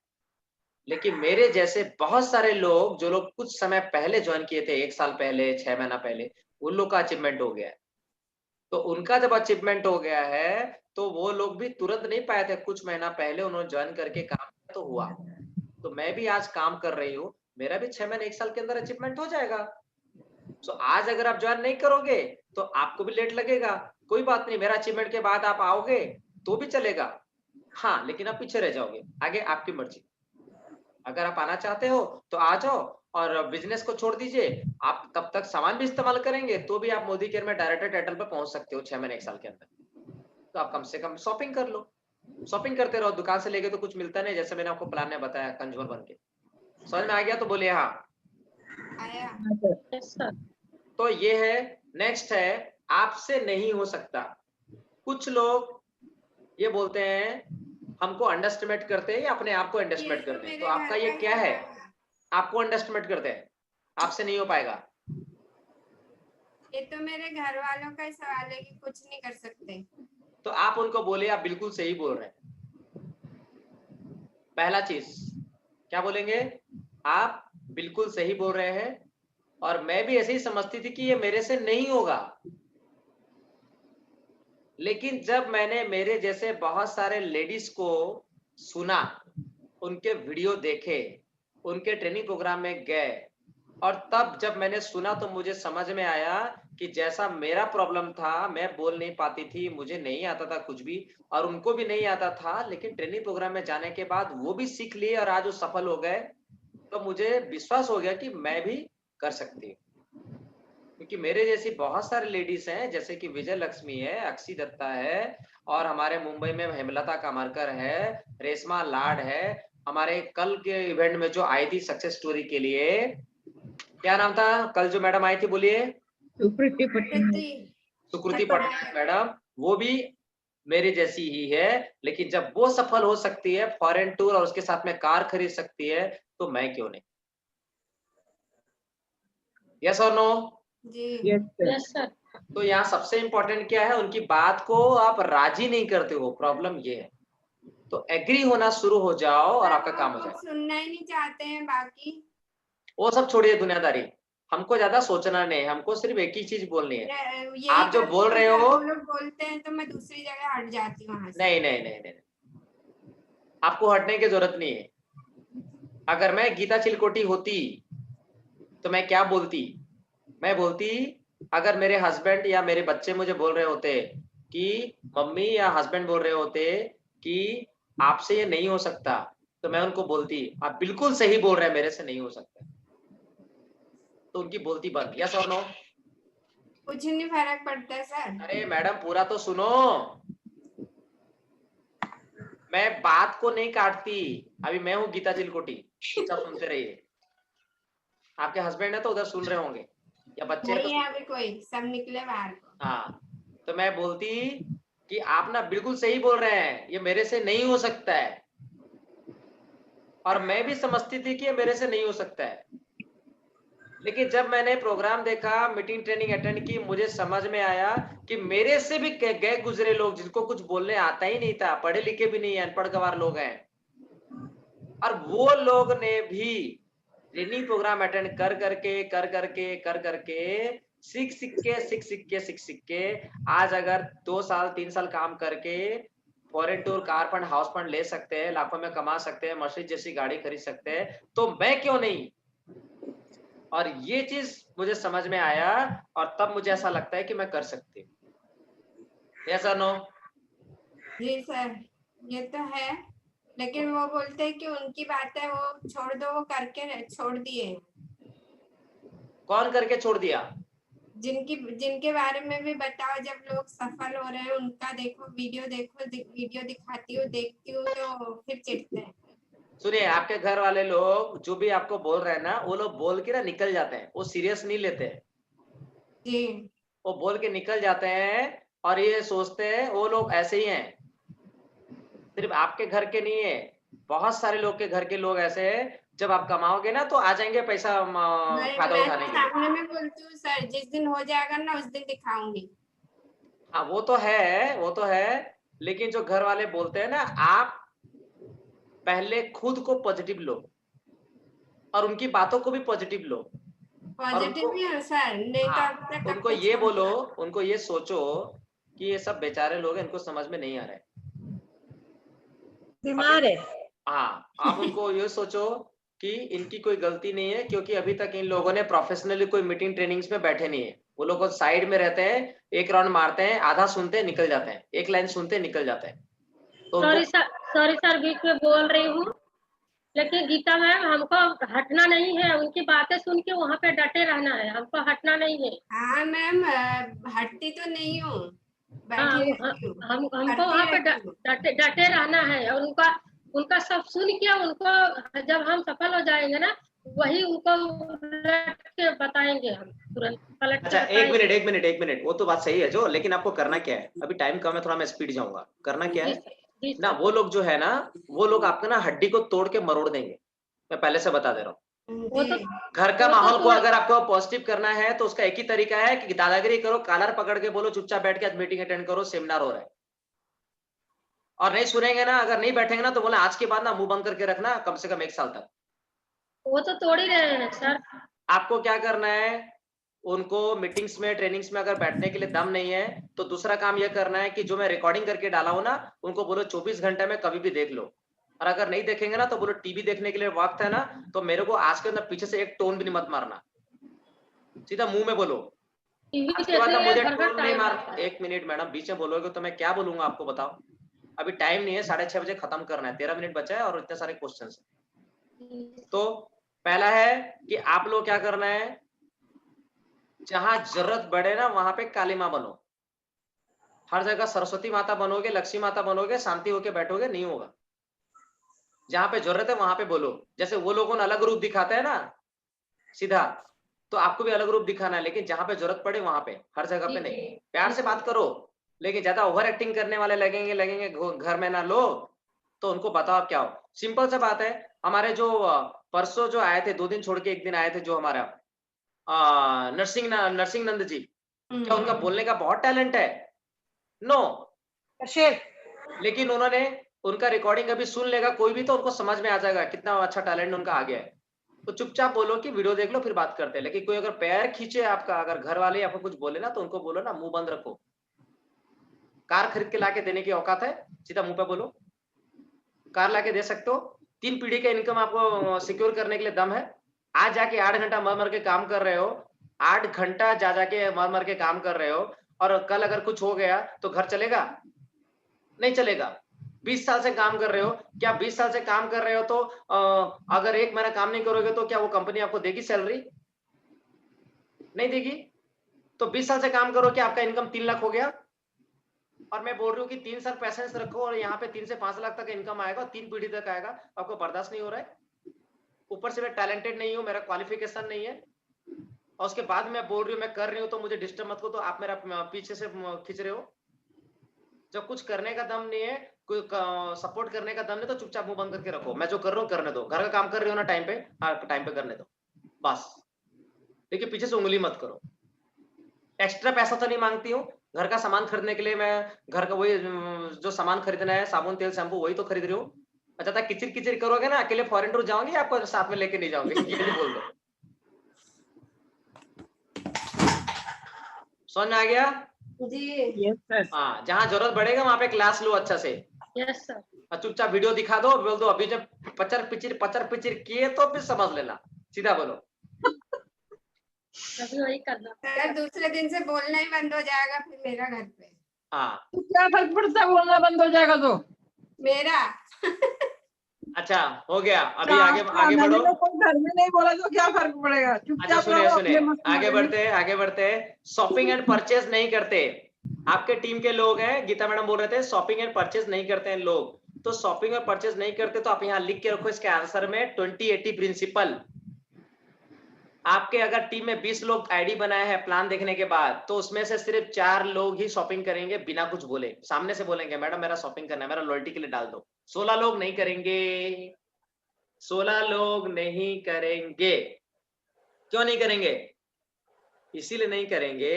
लेकिन मेरे जैसे बहुत सारे लोग जो लोग कुछ समय पहले ज्वाइन किए थे, 1 साल पहले, 6 महीना पहले, उन लोग का अचीवमेंट हो गया है। तो उनका जब अचीवमेंट हो गया है तो वो लोग भी तुरंत नहीं पाए थे, कुछ महीना पहले उन्होंने ज्वाइन करके काम किया तो हुआ। तो मैं भी आज काम कर रही हूँ, मेरा भी 6 महीने 1 साल के अंदर अचीवमेंट हो जाएगा। तो आज अगर आप ज्वाइन नहीं करोगे तो आपको भी लेट लगेगा, कोई बात नहीं, मेरा अचीवमेंट के बाद आप आओगे तो भी चलेगा। हाँ, लेकिन आप पीछे रह जाओगे, आगे आपकी मर्जी। अगर आप आना चाहते हो तो आ जाओ और बिजनेस को छोड़ दीजिए। आप तब तक सामान भी इस्तेमाल करेंगे तो भी आप मोदी केयर में डायरेक्टर टाइटल पर पहुंच सकते हो 6 महीने 1 साल के अंदर। तो आप कम से कम शॉपिंग कर लो, शॉपिंग करते रहो, दुकान से लेके तो कुछ मिलता नहीं, जैसे मैंने आपको प्लान में बताया कंज्यूमर बन के। समझ में आ गया तो बोलिए हाँ। आया। तो ये है। नेक्स्ट है, आपसे नहीं हो सकता। कुछ लोग ये बोलते हैं हमको अंडरएस्टिमेट करते हैं या अपने आप को अंडरएस्टिमेट करते हैं। तो आपका ये क्या है? आपको अंडरएस्टिमेट करते हैं, आपसे नहीं हो पाएगा। ये तो मेरे घर वालों का सवाल है कि कुछ नहीं कर सकते। तो आप उनको बोलिए आप बिल्कुल सही बोल रहे हैं। पहला चीज क्या बोलेंगे? आप बिल्कुल सही बोल रहे हैं और मैं भी ऐसे ही समझती थी कि ये मेरे से नहीं होगा, लेकिन जब मैंने मेरे जैसे बहुत सारे लेडीज को सुना, उनके वीडियो देखे, उनके ट्रेनिंग प्रोग्राम में गए और तब जब मैंने सुना तो मुझे समझ में आया कि जैसा मेरा प्रॉब्लम था, मैं बोल नहीं पाती थी, मुझे नहीं आता था कुछ भी और उनको भी नहीं आता था, लेकिन ट्रेनिंग प्रोग्राम में जाने के बाद वो भी सीख लिए और आज वो सफल हो गए। तो मुझे विश्वास हो गया कि मैं भी कर सकती हूँ, क्योंकि मेरे जैसी बहुत सारे लेडीज हैं, जैसे कि विजय लक्ष्मी है, अक्षी दत्ता है और हमारे मुंबई में हेमलता कामरकर है, रेशमा लाड है। हमारे कल के इवेंट में जो आई थी सक्सेस स्टोरी के लिए, क्या नाम था कल जो मैडम आई थी, बोलिए? सुकृति पटनायक। सुकृति पटनायक मैडम, वो भी मेरी जैसी ही है, लेकिन जब वो सफल हो सकती है, फॉरेन टूर और उसके साथ में कार खरीद सकती है, तो मैं क्यों नहीं? यस और नो? जी। Yes sir. तो यहाँ सबसे इंपॉर्टेंट क्या है? उनकी बात को आप राजी नहीं करते हो, प्रॉब्लम ये है। तो एग्री होना शुरू हो जाओ और आपका काम हो जाएगा। सुनना ही नहीं चाहते हैं, बाकी वो सब छोड़िए दुनियादारी, हमको ज्यादा सोचना नहीं, हमको सिर्फ एक ही चीज बोलनी है। यही आप जो करती बोल हूँ रहे सर, हो, वो लोग बोलते हैं तो मैं दूसरी जगह हट जाती हूँ वहां से। नहीं नहीं नहीं नहीं, आपको हटने की जरूरत नहीं है। अगर मैं गीता चिलकोटी होती तो मैं क्या बोलती? मैं बोलती, अगर मेरे हस्बैंड या मेरे बच्चे मुझे बोल रहे होते कि मम्मी या हस्बैंड बोल रहे होते कि आपसे ये नहीं हो सकता, तो मैं उनको बोलती आप बिल्कुल सही बोल रहे हैं, मेरे से नहीं हो सकता। तो उनकी बोलती बंद। यस और नो? कुछ नहीं फर्क पड़ता है सर। अरे मैडम पूरा तो सुनो, मैं बात को नहीं काटती। अभी मैं हूँ गीता चिलकोटी, सब सुनते रहिए। आपके हस्बैंड है तो उधर सुन रहे होंगे, या बच्चे हैं तो नहीं है अभी कोई, सब निकले बाहर को। हाँ, तो मैं बोलती कि आप ना बिल्कुल सही बोल रहे हैं, ये मेरे से नहीं हो सकता है, और मैं भी समझती थी कि ये मेरे से नहीं हो सकता है। लेकिन जब मैंने प्रोग्राम देखा, मीटिंग ट्रेनिंग अटेंड की, मुझे समझ में आया कि मेरे से भी गए गुजरे लोग, जिनको कुछ बोलने आता ही नहीं था, पढ़े लिखे भी नहीं है, अनपढ़ गवार लोग हैं, और वो लोग ने भी ट्रेनिंग प्रोग्राम अटेंड कर करके सीख के आज अगर 2 साल 3 साल काम करके foreign tour, car fund, house fund ले सकते हैं, लाखों में कमा सकते हैं, मर्सिडीज जैसी गाड़ी खरीद सकते हैं, तो मैं क्यों नहीं। और ये चीज मुझे समझ में आया, और तब मुझे ऐसा लगता है कि मैं कर सकती हूँ। यस और नो? जी सर, ये तो है, लेकिन वो बोलते हैं कि उनकी बातें वो छोड़ दो, वो करके छोड़ दिए। कौन करके छोड़ दिया? जिनके बारे में भी बताओ, जब लोग सफल हो रहे हैं उनका देखो, वीडियो दिखाती हूँ, देखती हूँ तो फिर चिढ़ते हैं। सुनिए, आपके घर वाले लोग जो भी आपको बोल रहे हैं ना, वो लोग बोल के ना निकल जाते हैं, वो सीरियस नहीं लेते हैं। जी, वो बोल के निकल जाते हैं और ये सोचते हैं वो लोग ऐसे ही हैं। सिर्फ आपके घर के नहीं है, बहुत सारे लोग के घर के लोग ऐसे हैं, जब आप कमाओगे ना तो आ जाएंगे पैसा फायदा मैं उठाने तो के लिए। सामने में बोलती हूँ सर, जिस दिन हो जाएगा ना उस दिन दिखाऊंगी। हाँ, वो तो है, लेकिन जो घर वाले बोलते हैं ना, आप पहले खुद को पॉजिटिव लो और उनकी बातों को भी पॉजिटिव लो, और पॉजिटिव ही है सर, नहीं तो हाँ, अब तक कब उनको तक ये बोलो, छोड़ता। उनको ये सोचो कि ये सब बेचारे लोग हैं, इनको समझ में नहीं आ रहा है। बीमार है। हाँ, आप उनको ये सोचो कि इनकी कोई गलती नहीं है, क्योंकि अभी तक इन लोगों ने प्रोफेशनली कोई मीटिंग ट्रेनिंग्स में बैठे नहीं है। वो लोग साइड में रहते हैं, एक राउंड मारते हैं, आधा सुनते हैं, निकल जाते हैं, एक लाइन सुनते हैं, निकल जाते हैं। तो सॉरी सर बीच में बोल रही हूँ, लेकिन गीता मैम हमको हटना नहीं है, उनकी बातें सुन के वहाँ पे डटे रहना है, हमको हटना नहीं है। हाँ मैम, हटती तो नहीं हूँ, हाँ, बैठी रहती हूँ, हमको करती वहाँ पे रहती हूँ। डटे रहना है, और उनका सब सुन के उनको जब हम सफल हो जाएंगे ना, वही उनको उलट के बताएंगे, हम तुरंत पलट के अच्छा, एक बताएंगे। मिनट, वो तो बात सही है जो, लेकिन आपको करना क्या है, अभी टाइम कम है, थोड़ा मैं स्पीड जाऊंगा। करना क्या जी है सर, जी ना, सर। वो लोग जो है ना, वो लोग आपका ना हड्डी को तोड़ के मरोड़ देंगे, मैं पहले से बता दे रहा हूँ। वो तो घर का वो माहौल को तो अगर आपको पॉजिटिव करना है तो उसका एक ही तरीका है कि दादागिरी करो, कॉलर पकड़ के बोलो चुपचाप बैठ के आज मीटिंग अटेंड करो, सेमिनार हो रहा है, और नहीं सुनेंगे ना, अगर नहीं बैठेंगे ना, तो बोला आज के बाद ना मुंह बंद करके रखना कम से कम 1 साल तक। वो तो तोड़ ही रहे हैं सर। आपको क्या करना है, उनको मीटिंग्स में, ट्रेनिंग्स में अगर बैठने के लिए दम नहीं है, तो दूसरा काम यह करना है कि जो मैं रिकॉर्डिंग करके डाला हूं ना, उनको बोलो 24 घंटे में कभी भी देख लो, और अगर नहीं देखेंगे ना तो बोलो टीवी देखने के लिए वक्त है ना, तो मेरे को आज के अंदर पीछे से एक टोन भी नहीं मत मारना, सीधा मुंह में बोलो। टीवी आज के बाद ना देखने मुझे में भर टोन नहीं टाइम मार। लगता है। 1 मिनट मैडम, बीच में बोलोगे तो मैं क्या बोलूंगा आपको, बताओ। अभी टाइम नहीं है, 6:30 बजे खत्म करना है, 13 मिनट बचा है और इतने सारे क्वेश्चन है। तो पहला है कि आप लोग क्या करना है, जहां जरूरत पड़े ना वहां पे काली माँ बनो, हर जगह सरस्वती माता बनोगे, लक्ष्मी माता बनोगे, शांति होके बैठोगे, नहीं होगा। जहां पे जरूरत है वहां पे बोलो, जैसे वो लोगों ने अलग रूप दिखाते हैं ना सीधा, तो आपको भी अलग रूप दिखाना है, लेकिन जहां पे जरूरत पड़े वहां पे, हर जगह पे नहीं। प्यार से बात करो, लेकिन ज्यादा ओवर एक्टिंग करने वाले लगेंगे घर में ना लोग, तो उनको बताओ आप क्या हो। सिंपल सा बात है, हमारे जो परसों जो आए थे, 2 दिन छोड़ के 1 दिन आए थे, जो हमारा नरसिंह नंद जी, क्या उनका बोलने का बहुत टैलेंट है? नो, लेकिन उन्होंने, उनका रिकॉर्डिंग अभी सुन लेगा कोई भी तो उनको समझ में आ जाएगा कितना अच्छा टैलेंट उनका आ गया है। तो चुपचाप बोलो कि वीडियो देख लो फिर बात करते हैं, लेकिन कोई अगर पैर खींचे आपका, अगर घर वाले आपको कुछ बोले ना, तो उनको बोलो ना मुंह बंद रखो। कार खरीद के लाके देने की औकात है, सीधा मुंह पे बोलो। कार लाके दे सकते हो, 3 पीढ़ी का इनकम आपको सिक्योर करने के लिए दम है। आज जाके 8 घंटा मर के काम कर रहे हो, 8 घंटा जाके मर के काम कर रहे हो, और कल अगर कुछ हो गया तो घर चलेगा? नहीं चलेगा। 20 साल से काम कर रहे हो, क्या 20 साल से काम कर रहे हो तो अगर 1 महीना काम नहीं करोगे तो क्या वो कंपनी आपको देगी सैलरी? नहीं देगी। तो 20 साल से काम करो, क्या आपका इनकम 3 लाख हो गया? और मैं बोल रही हूँ कि 3 साल पैसेंस रखो और यहाँ पे 3 से 5 लाख तक इनकम आएगा, 3 पीढ़ी तक आएगा, आपको बर्दाश्त नहीं हो रहा है? ऊपर से मैं टैलेंटेड नहीं हूँ, मेरा क्वालिफिकेशन नहीं है, और उसके बाद मैं बोल रही हूँ, मैं कर रही हूँ, तो मुझे डिस्टर्ब मत करो, तो आप मेरा पीछे से खींच रहे हो। जब कुछ करने का दम नहीं है, कोई सपोर्ट करने का दम नहीं, तो चुपचाप मुंह बंद करके रखो। मैं जो कर रहा हूँ करने दो, घर का काम कर रही हो ना टाइम पे, हाँ टाइम पे करने दो बस। देखिए पीछे से उंगली मत करो। एक्स्ट्रा पैसा तो नहीं मांगती हूँ, घर का सामान खरीदने के लिए मैं घर का वही जो सामान खरीदना है, साबुन तेल शैम्पू, वही तो खरीद रही हूँ। अच्छा था किचिर किचिर करोगे ना, अकेले फॉरेन टूर जाओगे, आपको साथ में लेके नहीं जाओगे, ये भी बोल दो। समझ में आ गया जी। Yes sir. हाँ, जहाँ जरूरत पड़ेगा वहां पे क्लास लो अच्छा से, यस सर। और चुपचाप वीडियो दिखा दो, बोल दो अभी जब पचर पिचिर किए तो फिर समझ लेना, सीधा बोलो। अभी वही करना। सर दूसरे दिन से बोलना ही बंद हो जाएगा फिर मेरा घर पे। हाँ तो क्या फर्क पड़ता है, बोलना बंद हो जाएगा तो? मेरा अच्छा हो गया, अभी अच्छा, आगे आपका आगे मैंने बढ़ो। तो कोई घर में नहीं बोला तो क्या फर्क पड़ेगा, अच्छा चुपचाप सुनिए रहो सुनिए, अपने मस्त आगे मजे में। बढ़ते हैं आगे बढ़ते हैं। शॉपिंग एंड परचेज नहीं करते, आपके टीम के लोग हैं, गीता मैडम बोल रहे थे शॉपिंग एंड परचेज नहीं करते हैं लोग, तो शॉपिंग और परचेज नहीं करते, तो आप यहाँ लिख के रखो इसके आंसर में 20-80 प्रिंसिपल। आपके अगर टीम में 20 लोग आईडी बनाए हैं प्लान देखने के बाद, तो उसमें से सिर्फ 4 लोग ही शॉपिंग करेंगे बिना कुछ बोले, सामने से बोलेंगे मैडम मेरा शॉपिंग करना है, मेरा लॉयल्टी के लिए डाल दो। 16 लोग नहीं करेंगे, 16 लोग नहीं करेंगे। क्यों नहीं करेंगे? इसीलिए नहीं करेंगे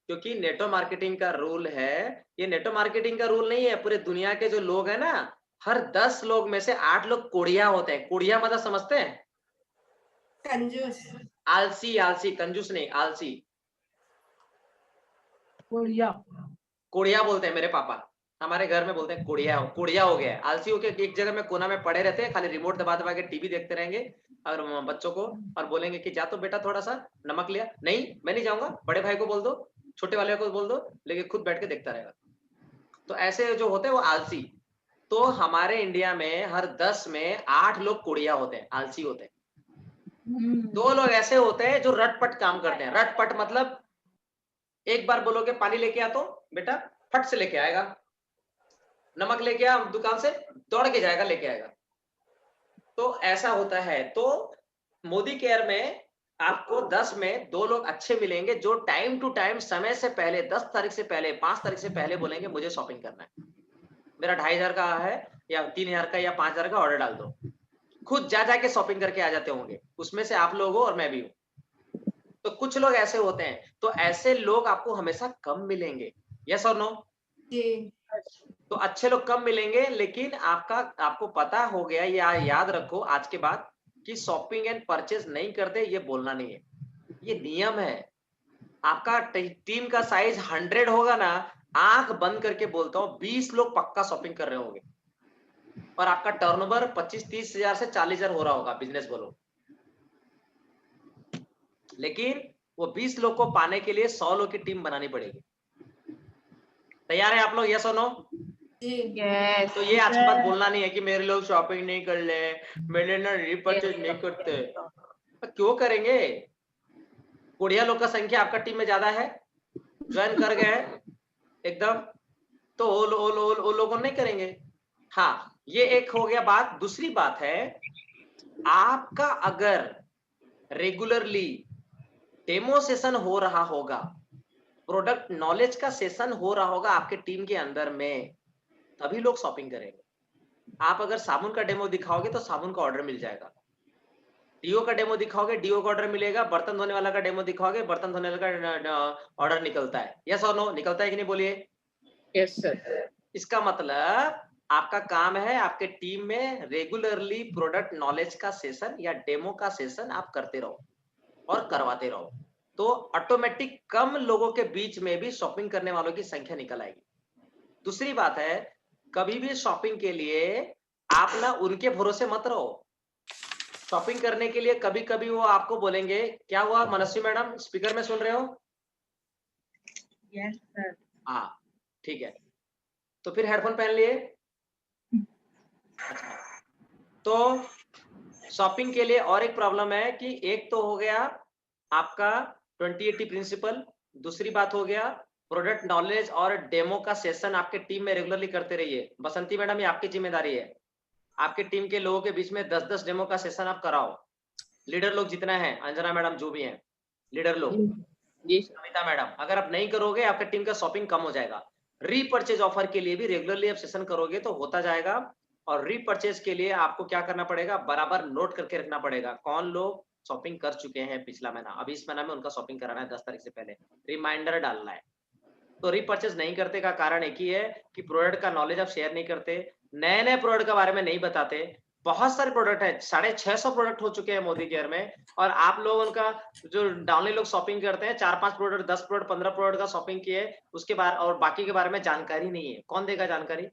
क्योंकि नेटो मार्केटिंग का रूल है, ये नेटो मार्केटिंग का रूल नहीं है, पूरे दुनिया के जो लोग हैं ना, हर 10 लोग में से 8 लोग कोढ़िया होते हैं। कोढ़िया मतलब समझते हैं? कंजूस। आलसी, आलसी, कंजूस नहीं, आलसी। कोढ़िया बोलते हैं मेरे पापा, हमारे घर में बोलते हैं कोढ़िया हो गया है। आलसी होके एक जगह में कोना में पड़े रहते हैं, खाली रिमोट दबा दबा के टीवी देखते रहेंगे, और बच्चों को और बोलेंगे कि जा तो बेटा थोड़ा सा नमक लिया, नहीं मैं नहीं जाऊंगा, बड़े भाई को बोल दो, छोटे वाले को बोल दो, लेकिन खुद बैठ के देखता रहेगा। तो ऐसे जो होते हैं वो आलसी। तो हमारे इंडिया में हर 10 में 8 लोग कोढ़िया होते हैं, आलसी होते हैं। 2 लोग ऐसे होते हैं जो रटपट काम करते हैं। रटपट मतलब एक बार बोलोगे पानी लेके आ, तो बेटा फट से लेके आएगा, नमक लेके आ दुकान से, दौड़ के जाएगा लेके आएगा। तो ऐसा होता है। तो मोदी केयर में आपको 10 में 2 लोग अच्छे मिलेंगे जो टाइम टू टाइम समय से पहले 10 तारीख से पहले 5 तारीख से पहले बोलेंगे मुझे शॉपिंग करना है, मेरा 2500 का है या 3000 का या 5000 का ऑर्डर डाल दो। खुद जा जाके शॉपिंग करके आ जाते होंगे, उसमें से आप लोग हो और मैं भी हूँ। तो कुछ लोग ऐसे होते हैं, तो ऐसे लोग आपको हमेशा कम मिलेंगे। यस और नो? जी। तो अच्छे लोग कम मिलेंगे, लेकिन आपको पता हो गया, या याद रखो आज के बाद कि शॉपिंग एंड परचेज नहीं करते, ये बोलना नहीं है, ये नियम है। आपका टीम का साइज 100 होगा ना, आंख बंद करके बोलता हूँ 20 लोग पक्का शॉपिंग कर रहे होंगे, और आपका टर्नओवर 25-30 हजार से 40 हजार हो रहा होगा, बिजनेस बोलो। लेकिन वो 20 लोग को पाने के लिए 100 लोग की टीम बनानी पड़ेगी। तैयार है आप लोग? यस और नो? Yes, तो ये आज के बाद बोलना नहीं है कि मेरे लोग शॉपिंग नहीं कर ले, मेरे ना रिपर्चेज नहीं करते। तो क्यों करेंगे? कोढ़िया लोग का संख्या आपका टीम में ज्यादा है, ज्वाइन कर गए एकदम, तो वो लोगों नहीं करेंगे। हाँ, ये एक हो गया बात। दूसरी बात है, आपका अगर रेगुलरली डेमो सेशन हो रहा होगा, प्रोडक्ट नॉलेज का सेशन हो रहा होगा आपके टीम के अंदर में, तभी लोग शॉपिंग करेंगे। आप अगर साबुन का डेमो दिखाओगे तो साबुन का ऑर्डर मिल जाएगा, डीओ का डेमो दिखाओगे डीओ का ऑर्डर मिलेगा, बर्तन धोने वाला का डेमो दिखाओगे बर्तन धोने वाला का ऑर्डर निकलता है। यस और नो? निकलता है कि नहीं बोलिए? yes sir. इसका मतलब आपका काम है आपके टीम में रेगुलरली प्रोडक्ट नॉलेज का सेशन या डेमो का सेशन आप करते रहो और करवाते रहो, तो ऑटोमेटिक कम लोगों के बीच में भी शॉपिंग करने वालों की संख्या निकल आएगी। दूसरी बात है, कभी भी शॉपिंग के लिए आप ना उनके भरोसे मत रहो। शॉपिंग करने के लिए कभी कभी वो आपको बोलेंगे, क्या हुआ मनस्वी मैडम, स्पीकर में सुन रहे हो? Yes sir. हाँ ठीक है, तो फिर हेडफोन पहन लिए। अच्छा, तो शॉपिंग के लिए और एक प्रॉब्लम है कि एक तो हो गया आपका 20-80 प्रिंसिपल, दूसरी बात हो गया प्रोडक्ट नॉलेज और डेमो का सेशन आपके टीम में रेगुलरली करते रहिए। बसंती मैडम, ये आपकी जिम्मेदारी है, आपके टीम के लोगों के बीच में 10-10 डेमो का सेशन आप कराओ, लीडर लोग जितना है, अंजना मैडम जो भी हैं, लीडर लोग, जी सर। कविता मैडम, अगर आप नहीं करोगे आपका टीम का शॉपिंग कम हो जाएगा। रीपर्चेज ऑफर के लिए भी रेगुलरली आप सेशन करोगे तो होता जाएगा। और रीपर्चेज के लिए आपको क्या करना पड़ेगा, बराबर नोट करके रखना पड़ेगा कौन लोग शॉपिंग कर चुके हैं पिछला महीना, अभी इस महीना में उनका शॉपिंग कराना है 10 तारीख से पहले, रिमाइंडर डालना है। तो रीपर्चेज नहीं करते का कारण एक ही है कि प्रोडक्ट का नॉलेज आप शेयर नहीं करते, नए नए प्रोडक्ट के बारे में नहीं बताते। बहुत सारे प्रोडक्ट है, 650 प्रोडक्ट हो चुके हैं मोदी केयर में, और आप लोग उनका जो डाउनलाइन लोग शॉपिंग करते हैं 4-5 प्रोडक्ट, 10 प्रोडक्ट, 15 प्रोडक्ट का शॉपिंग किए, उसके बाद और बाकी के बारे में जानकारी नहीं है। कौन देगा जानकारी?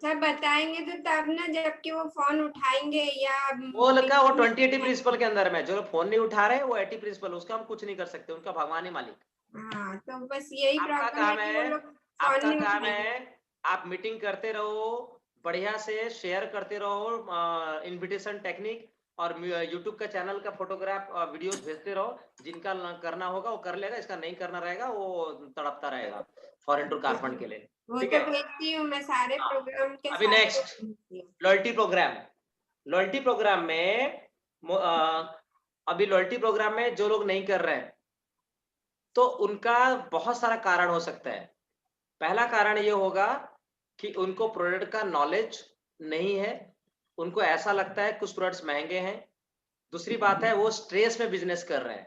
सर बताएंगे तो तब ना, जबकि वो फोन उठाएंगे या वो लगा वो 20-80 प्रिंसिपल के अंदर में, जो लोग फोन नहीं उठा रहे वो 80 प्रिंसिपल, उसका हम कुछ नहीं कर सकते, उनका भगवान ही मालिक। हाँ, तो बस यही आपका प्रॉब्लम है काम कि वो है, लोग फोन आपका नहीं काम उठाएंगे। है आप मीटिंग करते रहो, बढ़िया से शेयर करते रहो इनविटेशन टेक्निक, और यूट्यूब का चैनल का फोटोग्राफ वीडियोस भेजते रहो। जिनका करना होगा वो कर लेगा, इसका नहीं करना रहेगा वो तड़पता रहेगा फॉरेन टूर कारफंड के लिए। वो ठीक तो है, भेजती हूँ मैं सारे हाँ। प्रोग्राम के अभी साथ नेक्स्ट भेजती हूँ। लॉयल्टी प्रोग्राम में अभी लॉयल्टी प्रोग्राम में जो लोग नहीं कर रहे हैं तो उनका बहुत सारा कारण हो सकता है। पहला कारण ये होगा कि उनको प्रोडक्ट का नॉलेज नहीं है, उनको ऐसा लगता है कुछ प्रोडक्ट्स महंगे हैं। दूसरी बात है वो स्ट्रेस में बिजनेस कर रहे हैं,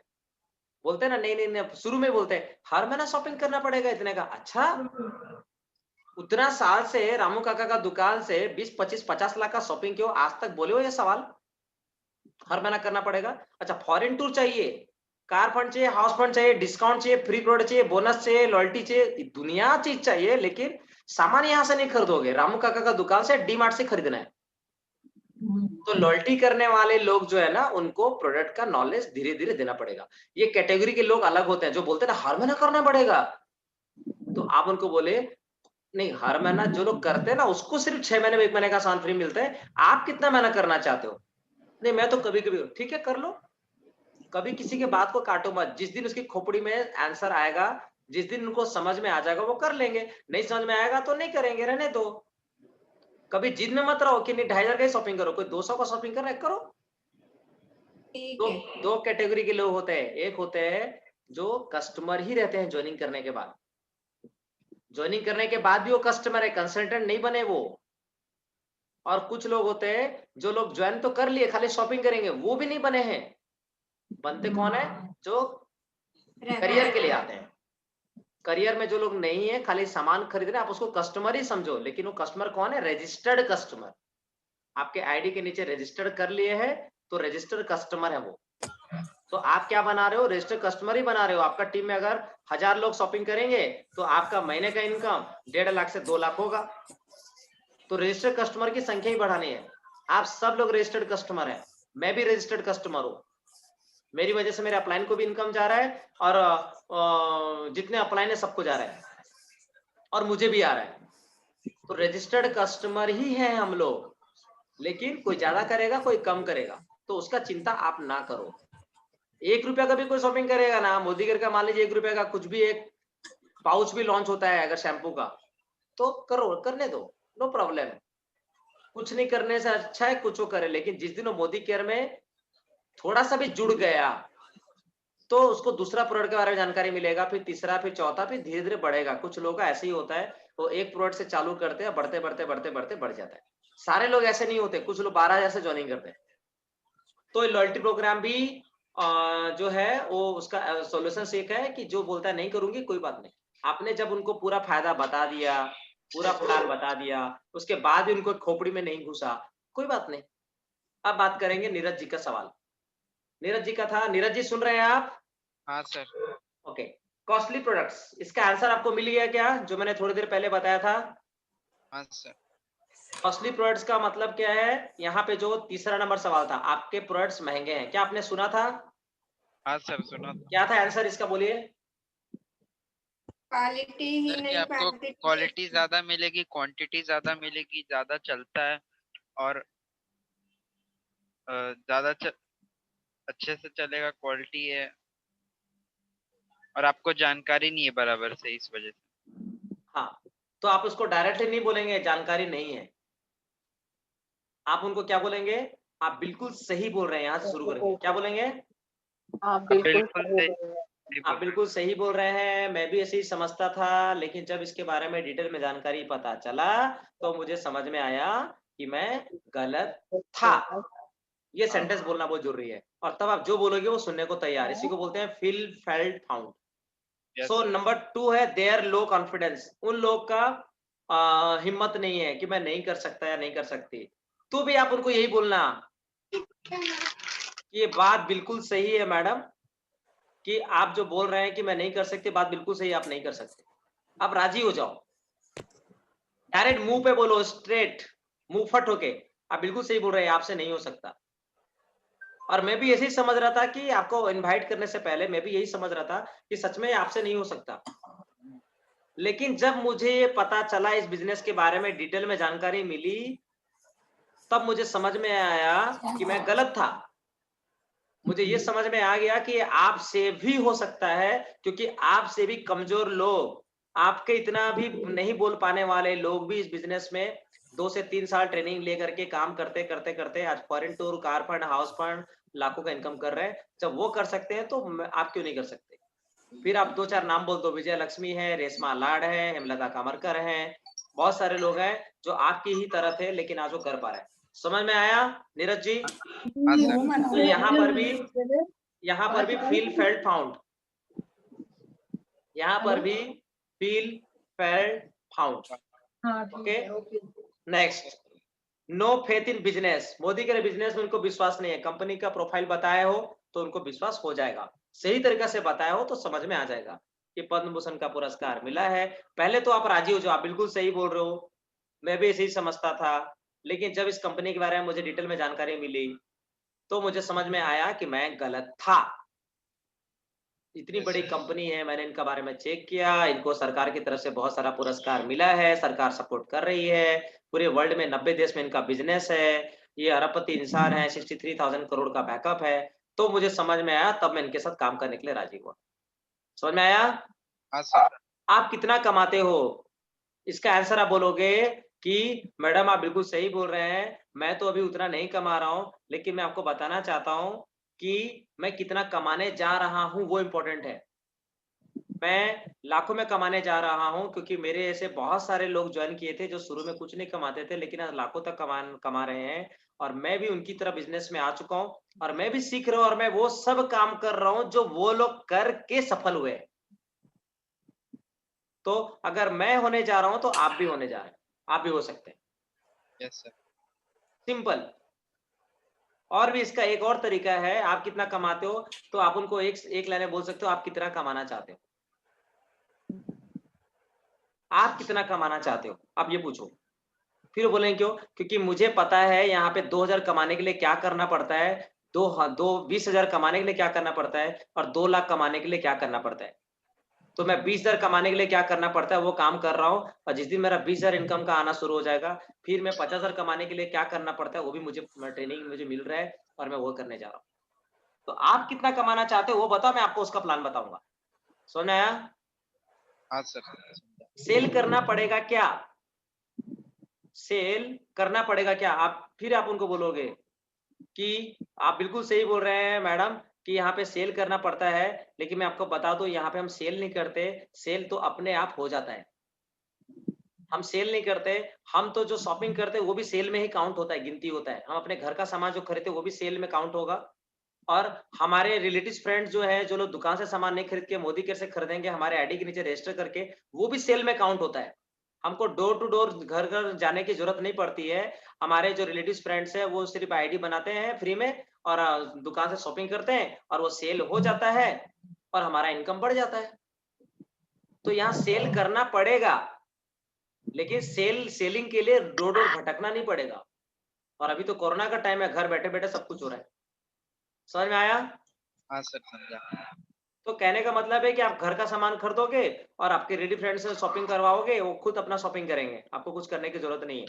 बोलते हैं ना नहीं नहीं नहीं, शुरू में बोलते हैं हर महीना शॉपिंग करना पड़ेगा इतने का। अच्छा, उतना साल से रामू काका का दुकान से 20, 25, 50 लाख का शॉपिंग क्यों, आज तक बोले हो ये सवाल? हर महीना करना पड़ेगा। अच्छा, फॉरेन टूर चाहिए, कार फंड चाहिए, हाउस फंड चाहिए, डिस्काउंट चाहिए, फ्री प्रोडक्ट चाहिए, बोनस चाहिए, लॉयल्टी चाहिए, दुनिया चीज चाहिए, लेकिन सामान यहाँ से नहीं खरीदोगे, रामू काका का दुकान से, डी मार्ट से खरीदना है। तो लॉयल्टी करने वाले लोग जो है ना, उनको प्रोडक्ट का नॉलेज धीरे धीरे देना पड़ेगा। ये कैटेगरी के लोग अलग होते हैं, जो बोलते हैं ना हर महीना करना पड़ेगा, तो आप उनको बोले नहीं, हर महीना जो लोग करते हैं ना उसको सिर्फ 6 महीने में 1 महीने का सामान फ्री मिलता है। आप कितना महीना करना चाहते हो? नहीं मैं तो कभी कभी, ठीक है कर लो, कभी किसी के बात को काटो मत। जिस दिन उसकी खोपड़ी में आंसर आएगा, जिस दिन उनको समझ में आ जाएगा वो कर लेंगे, नहीं समझ में आएगा तो नहीं करेंगे, रहने दो। कभी जिद में मत रहो कि नहीं 2,500 का शॉपिंग करो, कोई 200 का शॉपिंग कर रहा है करो। दो कैटेगरी के लोग होते हैं, एक होते हैं जो कस्टमर ही रहते हैं ज्वाइनिंग करने के बाद, ज्वाइनिंग करने के बाद भी वो कस्टमर है, कंसल्टेंट नहीं बने वो। और कुछ लोग होते हैं जो लोग ज्वाइन तो कर लिए, खाली शॉपिंग करेंगे, वो भी नहीं बने हैं। बनते कौन है? जो करियर के लिए आते हैं। करियर में जो लोग नहीं है, खाली सामान खरीद रहे हैं, आप उसको कस्टमर ही समझो, लेकिन वो कस्टमर कौन है? Registered customer. आपके आईडी के नीचे रजिस्टर्ड कर लिए है तो रजिस्टर्ड कस्टमर है वो। तो आप क्या बना रहे हो? रजिस्टर्ड कस्टमर ही बना रहे हो। आपका टीम में अगर 1000 लोग शॉपिंग करेंगे तो आपका महीने का इनकम 1.5 लाख से 2 लाख होगा। तो रजिस्टर्ड कस्टमर की संख्या ही बढ़ानी है। आप सब लोग रजिस्टर्ड कस्टमर हैं, मैं भी रजिस्टर्ड कस्टमर हूँ। मेरी वजह से मेरे अपलाइन को भी इनकम जा रहा है, और जितने अपलाइन है सबको जा रहा है, और मुझे भी आ रहा है। तो रजिस्टर्ड कस्टमर ही हैं हम लोग, लेकिन कोई ज्यादा करेगा कोई कम करेगा, तो उसका चिंता आप ना करो। 1 रुपया का भी कोई शॉपिंग करेगा ना, मोदी केयर का मान लीजिए 1 रुपया का कुछ भी एक पाउच भी लॉन्च होता है अगर शैम्पू का, तो करो, करने दो, नो प्रॉब्लम। कुछ नहीं करने से अच्छा है कुछ वो करे, लेकिन जिस दिन वो मोदी केयर में थोड़ा सा भी जुड़ गया तो उसको दूसरा प्रोडक्ट के बारे में जानकारी मिलेगा, फिर तीसरा, फिर चौथा, फिर धीरे धीरे बढ़ेगा। कुछ लोगों का ऐसे ही होता है, वो एक प्रोडक्ट से चालू करते हैं, बढ़ते बढ़ते बढ़ते बढ़ते बढ़ जाता है। सारे लोग ऐसे नहीं होते, कुछ लोग 12 से ज्वाइनिंग करते हैं। तो लॉयल्टी प्रोग्राम भी जो है वो उसका सॉल्यूशन एक है कि जो बोलता है नहीं करूंगी, कोई बात नहीं। आपने जब उनको पूरा फायदा बता दिया, पूरा प्लान बता दिया, उसके बाद भी उनको खोपड़ी में नहीं घुसा, कोई बात नहीं। अब बात करेंगे नीरज जी का सवाल। नीरज जी का था, नीरज जी सुन रहे हैं आप? हाँ सर। ओके, कॉस्टली प्रोडक्ट्स, इसका आंसर आपको मिल गया क्या, जो मैंने थोड़ी देर पहले बताया था? हाँ सर। कॉस्टली प्रोडक्ट्स का मतलब क्या है? यहाँ पे जो तीसरा नंबर सवाल था, आपके प्रोडक्ट्स महंगे हैं, क्या आपने सुना था? हाँ सर सुना था। क्या था आंसर इसका, बोलिए। क्वालिटी ही सर कि नहीं, आपको क्वालिटी ज्यादा मिलेगी, क्वांटिटी ज्यादा मिलेगी, ज्यादा चलता है और ज्यादा अच्छे से चलेगा, क्वालिटी है, और आपको जानकारी नहीं है बराबर से, इस वजह से। हाँ, तो आप उसको डायरेक्टली नहीं बोलेंगे जानकारी नहीं है, आप उनको क्या बोलेंगे? आप बिल्कुल सही बोल रहे हैं, यहाँ से शुरू करेंगे। क्या बोलेंगे? बिल्कुल सही आप बिल्कुल सही बोल रहे हैं, मैं भी ऐसे ही समझता था, लेकिन जब इसके बारे में डिटेल में जानकारी पता चला तो मुझे समझ में आया कि मैं गलत था। ये सेंटेंस बोलना बहुत जरूरी है, और तब आप जो बोलोगे वो सुनने को तैयार। इसी को बोलते हैं feel, felt, found. So number 2 है देयर लो कॉन्फिडेंस। उन लोग का हिम्मत नहीं है कि मैं नहीं कर सकता या नहीं कर सकती। तो भी आप उनको यही बोलना, ये बात बिल्कुल सही है मैडम, कि आप जो बोल रहे हैं कि मैं नहीं कर सकती, बात बिल्कुल सही, आप नहीं कर सकते। आप राजी हो जाओ, डायरेक्ट मुंह पे बोलो, स्ट्रेट मुंह फट होके, आप बिल्कुल सही बोल रहे हैं, आपसे नहीं हो सकता। और मैं भी ऐसे ही समझ रहा था कि आपको इनवाइट करने से पहले मैं भी यही समझ रहा था कि सच में आपसे नहीं हो सकता। लेकिन जब मुझे ये पता चला, इस बिजनेस के बारे में डिटेल में जानकारी मिली, तब मुझे समझ में आया कि मैं गलत था। मुझे ये समझ में आ गया कि आपसे भी हो सकता है, क्योंकि आपसे भी कमजोर लोग, आपके इतना भी नहीं बोल पाने वाले लोग भी इस बिजनेस में 2 से 3 साल ट्रेनिंग लेकर के काम करते करते करते आज foreign tour, car fund, house fund, लाखों का इनकम कर रहे हैं। जब वो कर सकते हैं तो आप क्यों नहीं कर सकते? फिर आप 2-4 नाम बोल दो, विजय लक्ष्मी है, रेशमा लाड है, हेमलता कामरकर है, बहुत सारे लोग हैं जो आपकी ही तरह थे लेकिन आज वो कर पा रहे हैं। समझ में आया नीरज जी? तो यहाँ पर भी फील, फेल्ट, फाउंड, यहाँ पर भी feel, felt, found. Okay, next, no faith in business. Modi के बिजनेस में उनको विश्वास नहीं है। कंपनी का प्रोफाइल बताया हो तो उनको विश्वास हो जाएगा, सही तरीका से बताया हो तो समझ में आ जाएगा कि पद्म भूषण का पुरस्कार मिला है। पहले तो आप राजी हो जाओ, आप बिल्कुल सही बोल रहे हो, मैं भी ऐसे ही समझता था, लेकिन जब इस कंपनी के बारे में मुझे डिटेल में जानकारी मिली तो मुझे समझ में आया कि मैं गलत था। इतनी बड़ी कंपनी है, मैंने इनका बारे में चेक किया, इनको सरकार की तरफ से बहुत सारा पुरस्कार मिला है, सरकार सपोर्ट कर रही है, पूरे वर्ल्ड में 90 देश में इनका बिजनेस है, ये अरबपति इंसान है, 63,000 करोड़ का बैकअप है। तो मुझे समझ में आया, तब मैं इनके साथ काम करने के लिए राजी हुआ। समझ में आया? हाँ सर। आप कितना कमाते हो, इसका आंसर आप बोलोगे कि मैडम आप बिल्कुल सही बोल रहे हैं, मैं तो अभी उतना नहीं कमा रहा हूँ, लेकिन मैं आपको बताना चाहता हूँ कि मैं कितना कमाने जा रहा हूँ, वो इम्पोर्टेंट है। मैं लाखों में कमाने जा रहा हूँ, क्योंकि मेरे ऐसे बहुत सारे लोग ज्वाइन किए थे जो शुरू में कुछ नहीं कमाते थे, लेकिन आज लाखों तक कमा रहे हैं, और मैं भी उनकी तरह बिजनेस में आ चुका हूँ, और मैं भी सीख रहा हूँ, और मैं वो सब काम कर रहा हूँ जो वो लोग करके सफल हुए। तो अगर मैं होने जा रहा हूँ तो आप भी होने जा रहे हैं, आप भी हो सकते हैं। Yes sir. सिंपल। और भी इसका एक और तरीका है, आप कितना कमाते हो तो आप उनको एक लाइन में बोल सकते हो, आप कितना कमाना चाहते हो, आप कितना कमाना चाहते हो, आप ये पूछो। फिर बोलेंगे क्यों? क्योंकि मुझे पता है यहाँ पे 2000 कमाने के लिए क्या करना पड़ता है, 20,000 कमाने के लिए क्या करना पड़ता है, और 2 लाख कमाने के लिए क्या करना पड़ता है। तो मैं 20,000 कमाने के लिए क्या करना पड़ता है वो काम कर रहा हूँ, और जिस दिन मेरा 20,000 इनकम का आना शुरू हो जाएगा, फिर मैं 50,000 कमाने के लिए क्या करना पड़ता है वो भी मुझे ट्रेनिंग मुझे मिल रहा है, और मैं वो करने जा रहा हूँ। तो आप कितना कमाना चाहते हो वो बताओ, मैं आपको उसका प्लान बताऊंगा। समझ में आया? हाँ सर। सेल करना पड़ेगा क्या, सेल करना पड़ेगा क्या? फिर आप उनको बोलोगे कि आप बिल्कुल सही बोल रहे हैं मैडम कि यहाँ पे सेल करना पड़ता है, लेकिन मैं आपको बता दूं यहाँ पे हम सेल नहीं करते, सेल तो अपने आप हो जाता है। हम सेल नहीं करते, हम तो जो शॉपिंग करते हैं वो भी सेल में ही काउंट होता है, गिनती होता है। हम अपने घर का सामान जो खरीदते वो भी सेल में काउंट होगा, और हमारे रिलेटिव्स फ्रेंड्स जो है, जो लोग दुकान से सामान नहीं खरीद के मोदी केयर से खरीदेंगे हमारे आईडी के नीचे रजिस्टर करके, वो भी सेल में काउंट होता है। हमको डोर टू डोर, घर घर जाने की जरूरत नहीं पड़ती है। हमारे जो रिलेटिव्स फ्रेंड्स है वो सिर्फ आईडी बनाते हैं फ्री में, और दुकान से शॉपिंग करते हैं, और वो सेल हो जाता है, और हमारा इनकम बढ़ जाता है। तो यहाँ सेल करना पड़ेगा, लेकिन सेलिंग के लिए डोर डोर भटकना नहीं पड़ेगा। और अभी तो कोरोना का टाइम है, घर बैठे बैठे सब कुछ हो रहा है। समझ में आया? हाँ सर, समझा। तो कहने का मतलब है कि आप घर का सामान खरीदोगे और आपके रेडी फ्रेंड से शॉपिंग करवाओगे, वो खुद अपना शॉपिंग करेंगे, आपको कुछ करने की जरूरत नहीं है,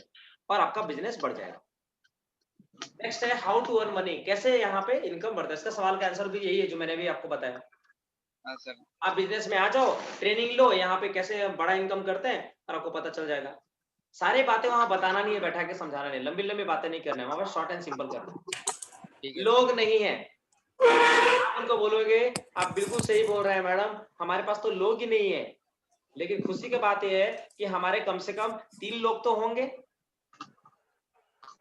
और आपका बिजनेस बढ़ जाएगा। नेक्स्ट है हाउ टू अर्न मनी, कैसे यहाँ पे इनकम बढ़ता है। इसका सवाल का आंसर भी यही है जो मैंने भी आपको बताया। हाँ सर। आप बिजनेस में आ जाओ, ट्रेनिंग लो, यहाँ पे कैसे बड़ा इनकम करते हैं, और आपको पता चल जाएगा। सारे बातें वहां बताना नहीं है, बैठा के समझाना नहीं, लंबी लंबी बातें नहीं करना है, वहां पर शॉर्ट एंड सिंपल करना है। लोग नहीं है, आप उनको बोलोगे आप बिल्कुल सही बोल रहे हैं मैडम, हमारे पास तो लोग ही नहीं है, लेकिन खुशी की बात यह है कि हमारे कम से कम 3 लोग तो होंगे,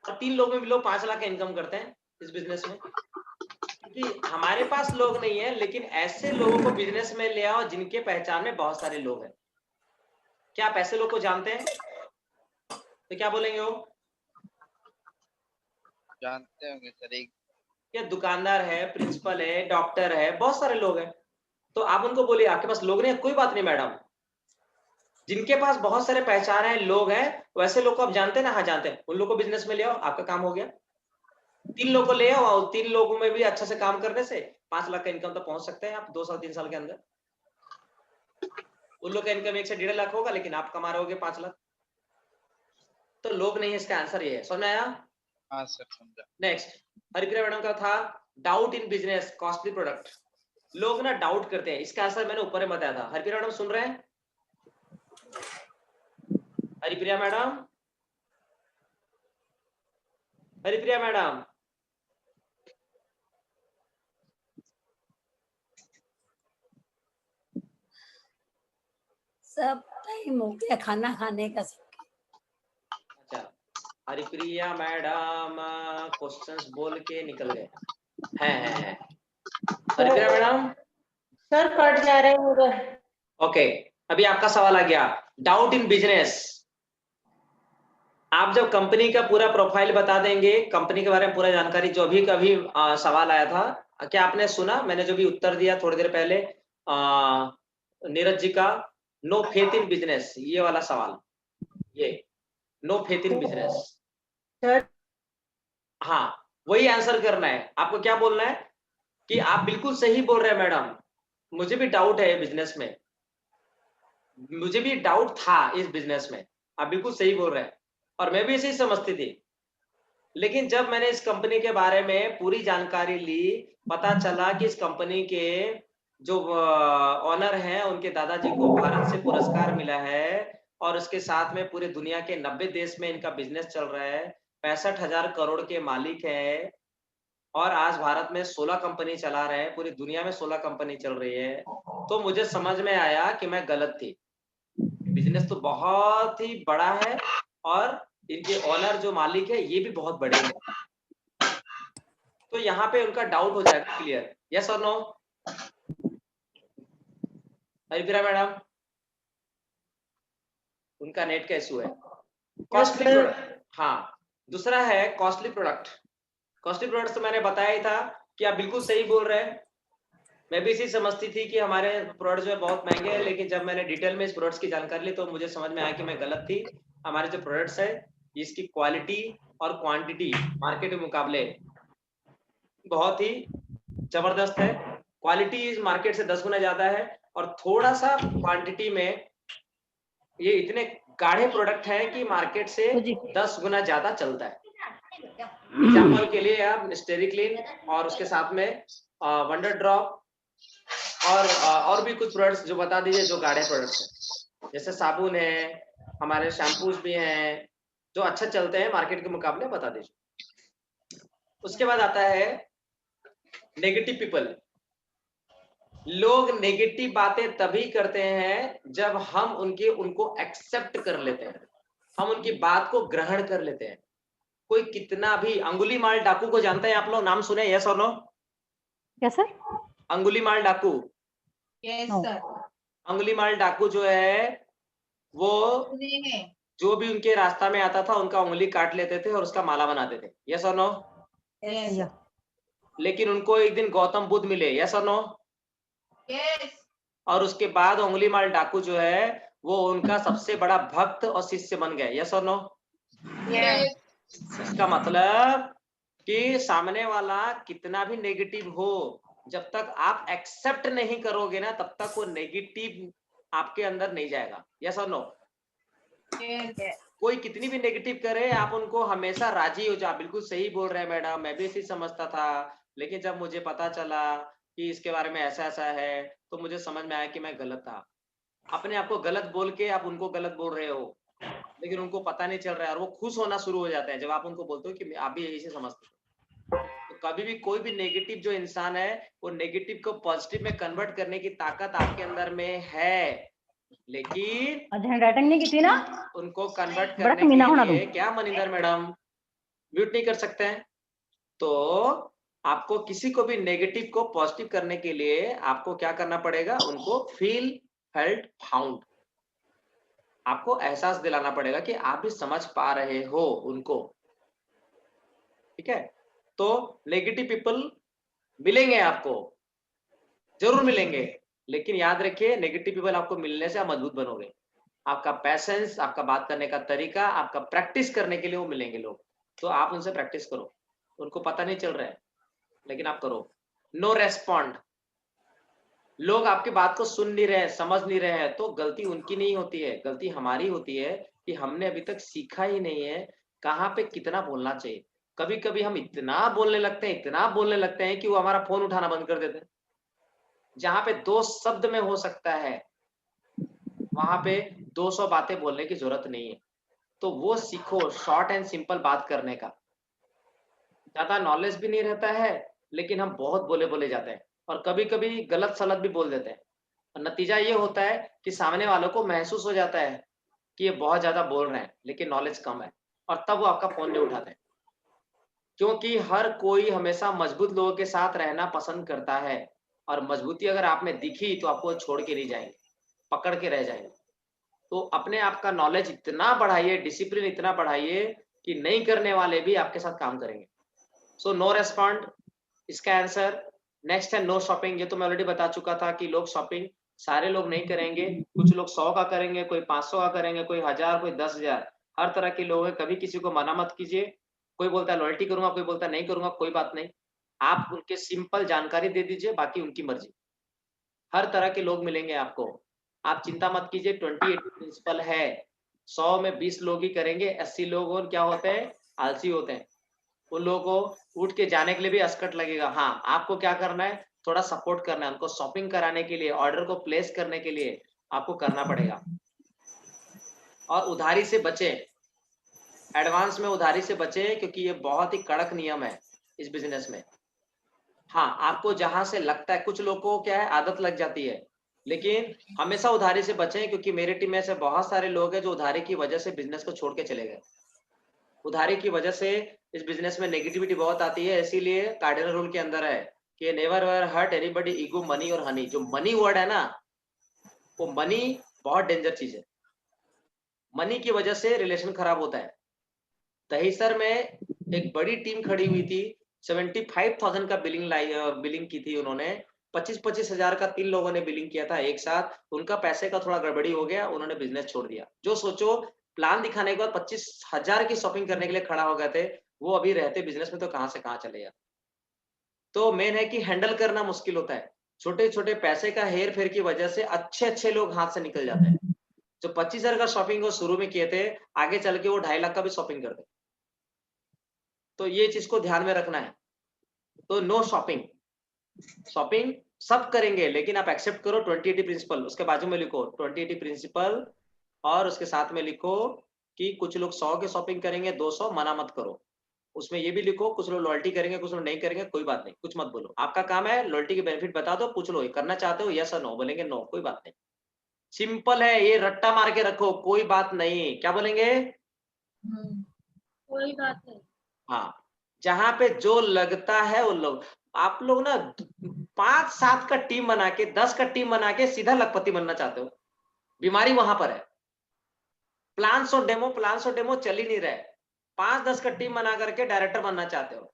और 3 लोग में भी लोग 5 लाख का इनकम करते हैं इस बिजनेस में। क्योंकि हमारे पास लोग नहीं है, लेकिन ऐसे लोगों को बिजनेस में ले आओ जिनके पहचान में बहुत सारे लोग हैं। क्या आप ऐसे लोग को जानते हैं? तो क्या बोलेंगे वो? जानते होंगे सर, एक क्या दुकानदार है, प्रिंसिपल है, डॉक्टर है, बहुत सारे लोग हैं। तो आप उनको बोलिए आपके पास लोग नहीं है, कोई बात नहीं मैडम, जिनके पास बहुत सारे पहचान है, लोग हैं, वैसे लोग को आप जानते हैं ना? हाँ जानते हैं, उन लोग को बिजनेस में ले आओ, आपका काम हो गया। 3 लोग को ले आओ और 3 लोगों में भी अच्छा से काम करने से 5 लाख का इनकम तो पहुंच सकते हैं आप 2 साल 3 साल के अंदर। उन लोग का इनकम 1 से 1.5 लाख होगा, लेकिन आप कमा रहे होगे 5 लाख। तो लोग नहीं है, इसका आंसर ये है। समझ में आया? हाँ सर समझा। नेक्स्ट हरिप्रिया मैडम का था doubt in business costly product. लोग ना डाउट करते हैं, इसका आंसर मैंने ऊपर में बताया था। हरिप्रिया मैडम सुन रहे हैं? हरिप्रिया मैडम, हरिप्रिया मैडम, सब टाइम हो गया खाना खाने का। अच्छा हरिप्रिया मैडम क्वेश्चंस बोल के निकल गए हैं। हरिप्रिया मैडम सर कट जा रहे हैं उधर। ओके, अभी आपका सवाल आ गया डाउट इन बिजनेस। आप जब कंपनी का पूरा प्रोफाइल बता देंगे, कंपनी के बारे में पूरा जानकारी, जो भी कभी सवाल आया था, क्या आपने सुना? मैंने जो भी उत्तर दिया थोड़ी देर पहले नीरज जी का, नो फेथ इन बिजनेस, ये वाला सवाल, ये नो फेथ इन बिजनेस। हाँ वही आंसर करना है आपको। क्या बोलना है कि आप बिल्कुल सही बोल रहे हैं मैडम, मुझे भी डाउट है बिजनेस में, मुझे भी डाउट था इस बिजनेस में, आप बिल्कुल सही बोल रहे हैं, और मैं भी ऐसे ही समझती थी, लेकिन जब मैंने इस कंपनी के बारे में पूरी जानकारी ली, पता चला कि इस कंपनी के जो ऑनर हैं उनके दादाजी को भारत से पुरस्कार मिला है, और उसके साथ में पूरे दुनिया के 90 देश में इनका बिजनेस चल रहा है, 65,000 करोड़ के मालिक है, और आज भारत में 16 कंपनी चला रहे हैं, पूरी दुनिया में 16 कंपनी चल रही है। तो मुझे समझ में आया कि मैं गलत थी, बिजनेस तो बहुत ही बड़ा है, और इनके ऑनर जो मालिक है ये भी बहुत बड़े हैं। तो यहाँ पे उनका डाउट हो जाएगा क्लियर। यस और नो? हरिप्रिया मैडम, उनका नेट का इशू है। कॉस्टली प्रोडक्ट, हाँ दूसरा है कॉस्टली प्रोडक्ट। कॉस्टली प्रोडक्ट तो मैंने बताया ही था कि आप बिल्कुल सही बोल रहे हैं, मैं भी इसी समझती थी कि हमारे प्रोडक्ट जो है बहुत महंगे हैं, लेकिन जब मैंने डिटेल में इस प्रोडक्ट्स की जानकारी ली तो मुझे समझ में आया कि मैं गलत थी। हमारे जो प्रोडक्ट्स है इसकी क्वालिटी और क्वांटिटी मार्केट के मुकाबले बहुत ही जबरदस्त है। क्वालिटी इस मार्केट से 10 गुना ज्यादा है, और थोड़ा सा क्वांटिटी में ये इतने गाढ़े प्रोडक्ट है कि मार्केट से 10 गुना ज्यादा चलता है। एग्जाम्पल के लिए आप स्टेरिक्लीन और उसके साथ में वंडर ड्रॉप और भी कुछ प्रोडक्ट्स जो बता दीजिए जो गाढ़े प्रोडक्ट्स हैं, जैसे साबुन है, हमारे शैम्पूज भी हैं जो अच्छा चलते हैं मार्केट के मुकाबले, बता दीजिए। उसके बाद आता है नेगेटिव पीपल। लोग नेगेटिव बातें तभी करते हैं जब हम उनको एक्सेप्ट कर लेते हैं, हम उनकी बात को ग्रहण कर लेते हैं। कोई कितना भी, अंगुली माल डाकू को जानते हैं आप लोग? नाम सुने? यस और नो? क्या सर? अंगुली माल डाकू। Yes sir. अंगुली माल डाकू जो है वो जो भी उनके रास्ता में आता था उनका उंगली काट लेते थे और उसका माला बनाते थे। यस और नो? यस। लेकिन उनको एक दिन गौतम बुद्ध मिले। यस और नो? यस। और उसके बाद उंगली माल डाकू जो है वो उनका सबसे बड़ा भक्त और शिष्य बन गए। यस और नो? यस। इसका मतलब कि सामने वाला कितना भी नेगेटिव हो, जब तक आप एक्सेप्ट नहीं करोगे ना तब तक वो नेगेटिव आपके अंदर नहीं जाएगा। यस और नो? कोई कितनी भी नेगेटिव करे आप उनको हमेशा राजी हो जाओ, बिल्कुल सही बोल रहे हैं मैडम, मैं भी ऐसे समझता था, लेकिन जब मुझे पता चला कि इसके बारे में ऐसा ऐसा है तो मुझे समझ में आया कि मैं गलत था। अपने आप को गलत बोल के आप उनको गलत बोल रहे हो। लेकिन उनको पता नहीं चल रहा है और वो खुश होना शुरू हो जाते हैं जब आप उनको बोलते हो कि आप भी यही से समझते हो। तो कभी भी कोई भी नेगेटिव जो इंसान है वो नेगेटिव को पॉजिटिव में कन्वर्ट करने की ताकत आपके अंदर में है, लेकिन हैंडराइटिंग नहीं की थी ना, उनको कन्वर्ट बड़ा करने कमीना के होना लिए तुम। क्या मनिंदर मैडम म्यूट नहीं कर सकते हैं? तो आपको किसी को भी नेगेटिव को पॉजिटिव करने के लिए आपको क्या करना पड़ेगा? उनको फील, फेल्ट, फाउंड, आपको एहसास दिलाना पड़ेगा कि आप भी समझ पा रहे हो उनको। ठीक है? तो नेगेटिव पीपल मिलेंगे आपको, जरूर मिलेंगे, लेकिन याद रखिए नेगेटिव पीपल आपको मिलने से आप मजबूत बनोगे। आपका पैशंस, आपका बात करने का तरीका, आपका प्रैक्टिस करने के लिए वो मिलेंगे लोग। तो आप उनसे प्रैक्टिस करो। उनको पता नहीं चल रहा है, लेकिन आप करो। नो रेस्पॉन्ड, लोग आपकी बात को सुन नहीं रहे, समझ नहीं रहे हैं, तो गलती उनकी नहीं होती है, गलती हमारी होती है कि हमने अभी तक सीखा ही नहीं है कहाँ पे कितना बोलना चाहिए। कभी-कभी हम इतना बोलने लगते हैं, इतना बोलने लगते हैं कि वो हमारा फ़ोन उठाना बंद कर देते हैं। जहाँ पे 2 शब्द में हो सकता है, वहाँ पे 200 बातें बोलने की ज़रूरत नहीं है। तो वो सीखो शॉर्ट एंड सिंपल बात करने का। ज़्यादा नॉलेज भी नहीं रहता है, लेकिन हम बहुत बोले-बोले जाते हैं और कभी-कभी गलत-सलत भी बोल देते हैं। और नतीजा ये होता है कि सामने वालों को महसूस हो जाता है कि ये बहुत ज़्यादा बोल रहे हैं, लेकिन नॉलेज कम है और तब वो आपका फ़ोन नहीं उठाते हैं। क्योंकि हर कोई हमेशा मजबूत लोगों के साथ रहना पसंद करता है और मजबूती अगर आप में दिखी तो आपको छोड़ के नहीं जाएँगे, पकड़ के रह जाएँगे। तो अपने आप का नॉलेज इतना बढ़ाइए, डिसिप्लिन इतना बढ़ाइए कि नहीं करने वाले भी आपके साथ काम करेंगे। सो नो रिस्पॉन्ड इसका आंसर। नेक्स्ट है नो शॉपिंग। ये तो मैं ऑलरेडी बता चुका था कि लोग शॉपिंग सारे लोग नहीं करेंगे, कुछ लोग 100 का करेंगे, कोई 500 का करेंगे, कोई 1000, कोई 10,000। हर तरह के लोग हैं, कभी किसी को मना मत कीजिए। कोई बोलता है लॉयल्टी करूँगा, कोई बोलता है नहीं करूँगा, कोई बात नहीं। आप उनके सिंपल जानकारी दे दीजिए, बाकी उनकी मर्ज़ी। हर तरह के लोग मिलेंगे आपको। आप चिंता मत कीजिए, 20-80 प्रिंसिपल है। 100 में 20 लोग ही करेंगे, 80 लोग और क्या होते हैं? आलसी होते हैं। उन लोगों को उठ के जाने के लिए भी असकत लगेगा। हाँ, आपको क्या करना है? थोड़ा सपोर्ट करना है, उनको शॉपिंग कराने के लिए, ऑर्डर को प्लेस करने के लिए आपको करना पड़ेगा। और उधारी से बचें, एडवांस में उधारी से बचें क्योंकि ये बहुत ही कड़क नियम है इस बिज़नेस में। हाँ, आपको जहाँ से लगता है, कुछ लोगों को क्या है आदत लग जाती है, लेकिन हमेशा उधारी से बचें क्योंकि मेरी टीम में ऐसे बहुत सारे लोग हैं जो उधारी की वजह से बिज़नेस को छोड़ के चले गए। उधारी की वजह से इस बिज़नेस में नेगेटिविटी बहुत आती है, इसीलिए कार्डिनल रूल के अंदर है कि never ever hurt anybody ego, money और हनी। जो मनी वर्ड है ना, वो मनी बहुत डेंजर चीज़ है। मनी की वजह से रिलेशन खराब होता है। दहिसर में एक बड़ी टीम खड़ी हुई थी, 75,000 का बिलिंग की थी उन्होंने। 25-25 हज़ार का 3 लोगों ने बिलिंग किया था एक साथ। उनका पैसे का थोड़ा गड़बड़ी हो गया, उन्होंने बिज़नेस छोड़ दिया। जो सोचो प्लान दिखाने के बाद 25,000 की शॉपिंग करने के लिए खड़ा हो गए थे, वो अभी रहते बिज़नेस में तो कहाँ से कहाँ चले जाते। तो मेन है कि हैंडल करना मुश्किल होता है। छोटे-छोटे पैसे का हेर-फेर की वजह से अच्छे-अच्छे लोग हाथ से निकल जाते हैं। जो 25,000 का शॉपिंग वो शुरू में किए थे, आगे चल के वो 2.5 लाख का भी शॉपिंग करते हैं। तो ये चीज़ को ध्यान में रखना है। तो नो शॉपिंग। शॉपिंग सब करेंगे, लेकिन आप एक्सेप्ट करो 20-80 प्रिंसिपल। उसके बाजू में लिखो 20-80 प्रिंसिपल और उसके साथ में लिखो कि कुछ लोग 100 की शॉपिंग करेंगे, 200 मना मत करो। उसमें ये भी लिखो कुछ लोग लॉयल्टी करेंगे, कुछ लोग नहीं करेंगे, कोई बात नहीं, कुछ मत बोलो। आपका काम है लॉयल्टी के बेनिफिट बता दो, पूछ लो ये करना चाहते हो यस और नो, बोलेंगे नो, कोई बात नहीं। सिंपल है, ये रट्टा मार के रखो, कोई बात नहीं। क्या बोलेंगे? कोई बात नहीं। हाँ, जहाँ पे जो लगता है वो लोग, आप लोग ना 5-7 का टीम बना के 10 का टीम बना के सीधा लखपति बनना चाहते हो। बीमारी वहां पर है। प्लान्स और डेमो चल ही नहीं रहे। 5-10 का टीम बना करके डायरेक्टर बनना चाहते हो,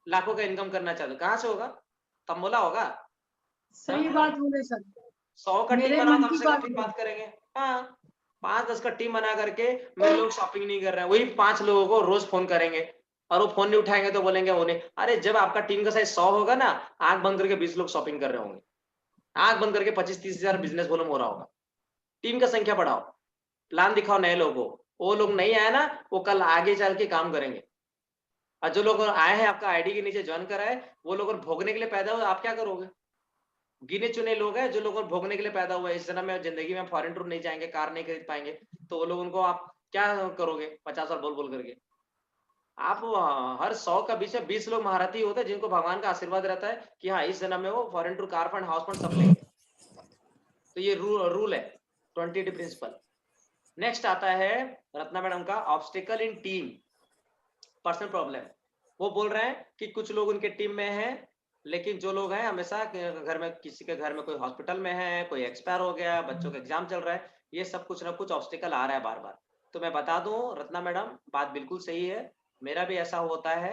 लाखों का इनकम करना चाहते हो, कहाँ से होगा? तंबोला होगा? सही बात बोले सर। 100 का टीम मेरे बनाओ, मन कम की से कम बात फिर है। बात करेंगे। हाँ, 5-10 का टीम बना करके मेरे लोग शॉपिंग नहीं कर रहे हैं, वही 5 लोगों को रोज फोन करेंगे और वो फोन नहीं उठाएंगे तो बोलेंगे उन्हें। अरे जब आपका टीम का साइज 100 होगा ना, आंख बंद करके 20 लोग शॉपिंग कर रहे होंगे, आंख बंद करके 25-30 हजार बिजनेस वॉल्यूम हो रहा होगा। टीम का संख्या बढ़ाओ, प्लान दिखाओ नए लोगों को। वो लोग नहीं आए ना, वो कल आगे चल के काम करेंगे। और जो लोग आए हैं आपका आईडी के नीचे ज्वाइन कराए, वो लोग भोगने के लिए पैदा हुए, आप क्या करोगे? गिने चुने लोग हैं जो लोग भोगने के लिए पैदा हुए। इस जन्म में जिंदगी में फॉरेन टूर नहीं जाएंगे, कार नहीं खरीद पाएंगे, तो वो लोग उनको आप क्या करोगे 50 साल बोल बोल करके? आप हर 100 का बीच में 20 लोग महारथी होते हैं जिनको भगवान का आशीर्वाद रहता है कि हाँ इस जन्म में वो foreign tour, car fund, house fund सब लेंगे। तो ये रूल है 20 प्रिंसिपल। नेक्स्ट आता है रत्ना मैडम का ऑब्स्टिकल इन टीम पर्सनल प्रॉब्लम। वो बोल रहे हैं कि कुछ लोग उनके टीम में हैं, लेकिन जो लोग हैं हमेशा घर में, किसी के घर में कोई हॉस्पिटल में है, कोई एक्सपायर हो गया, बच्चों का एग्जाम चल रहा है, ये सब कुछ ना कुछ ऑब्स्टिकल आ रहा है बार बार। तो मैं बता दूं रत्ना मैडम, बात बिल्कुल सही है, मेरा भी ऐसा होता है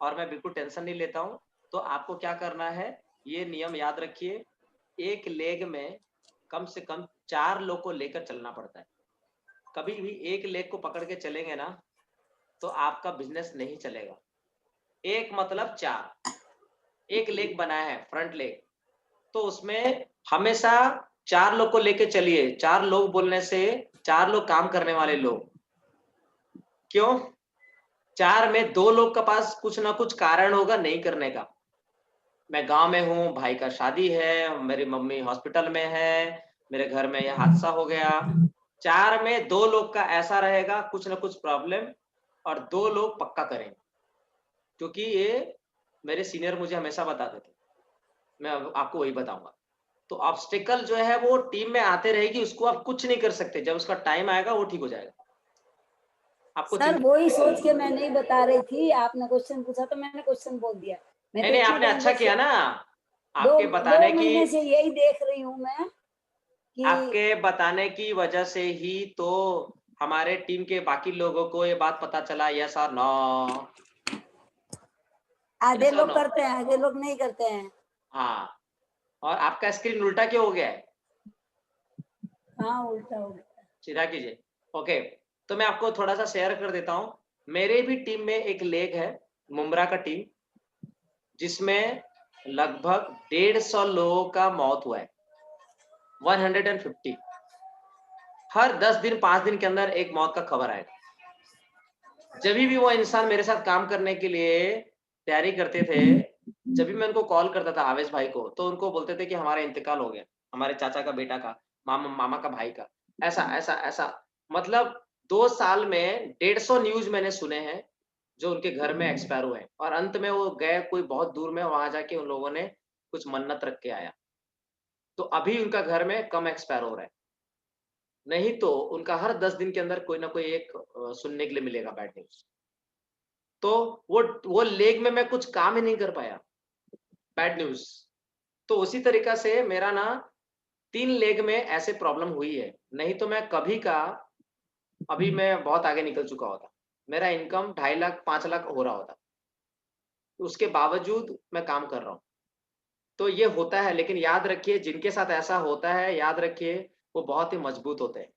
और मैं बिल्कुल टेंशन नहीं लेता हूँ। तो आपको क्या करना है, ये नियम याद रखिए, एक लेग में कम से कम 4 लोग को लेकर चलना पड़ता है। कभी भी एक लेग को पकड़ के चलेंगे ना तो आपका बिजनेस नहीं चलेगा। एक मतलब 4, एक लेग बनाया है फ्रंट लेग, तो उसमें हमेशा 4 लोग को लेके चलिए। 4 लोग बोलने से 4 लोग काम करने वाले लोग, क्यों? 4 में 2 लोग के पास कुछ ना कुछ कारण होगा नहीं करने का। मैं गांव में हूँ, भाई का शादी है, मेरी मम्मी हॉस्पिटल में है, मेरे घर में यह हादसा हो गया। 4 में 2 लोग का ऐसा रहेगा कुछ ना कुछ प्रॉब्लम, और 2 लोग पक्का करेंगे, क्योंकि ये मेरे सीनियर मुझे हमेशा बताते थे, मैं आपको वही बताऊंगा। तो ऑब्स्टिकल जो है वो टीम में आते रहेगी, उसको आप कुछ नहीं कर सकते, जब उसका टाइम आएगा वो ठीक हो जाएगा। आपको सर वही सोच के मैं नहीं बता रही थी, आपने क्वेश्चन पूछा तो मैंने क्वेश्चन बोल दिया। मैं नहीं, आपने अच्छा किया ना, आपके बताने 2 महीने से यही देख रही हूँ मैं कि आपके बताने की वजह से ही तो हमारे टीम के बाकी लोगों को ये बात पता चला। यस और नो? आधे लोग करते हैं, आधे लोग नहीं करते हैं। हाँ, और आपका स्क्रीन उल्टा क्यों हो गया है? हाँ उल्टा हो गया। सीधा कीजिए। ओके, तो मैं आपको थोड़ा सा शेयर कर देता हूँ। मेरे भी टीम में एक लेग है, मुमरा का टीम, जिसमें लगभग 150 लोगों का मौत हुआ है। 150। हर 10 दिन 5 दिन के अंदर एक मौत का खबर आएगा। जब भी वो इंसान मेरे साथ काम करने के लिए तैयारी करते थे, जब भी मैं उनको कॉल करता था आवेश भाई को, तो उनको बोलते थे कि हमारा इंतकाल हो गया, हमारे चाचा का बेटा का, मामा का भाई का, ऐसा ऐसा ऐसा। मतलब 2 साल में 150 न्यूज मैंने सुने हैं जो उनके घर में एक्सपायर हुए हैं, और अंत में वो गए कोई बहुत दूर में, वहां जाके उन लोगों ने कुछ मन्नत रख के आया, तो अभी उनका घर में कम एक्सपायर हो रहा है। नहीं तो उनका हर 10 दिन के अंदर कोई ना कोई एक सुनने के लिए मिलेगा बैड न्यूज। तो वो लेग में मैं कुछ काम ही नहीं कर पाया, बैड न्यूज। तो उसी तरीका से मेरा ना 3 लेग में ऐसे प्रॉब्लम हुई है, नहीं तो मैं कभी का अभी मैं बहुत आगे निकल चुका होता। मेरा इनकम 2.5 लाख 5 लाख हो रहा होता, उसके बावजूद मैं काम कर रहा हूँ। तो ये होता है, लेकिन याद रखिए जिनके साथ ऐसा होता है, याद रखिए वो बहुत ही मजबूत होते हैं।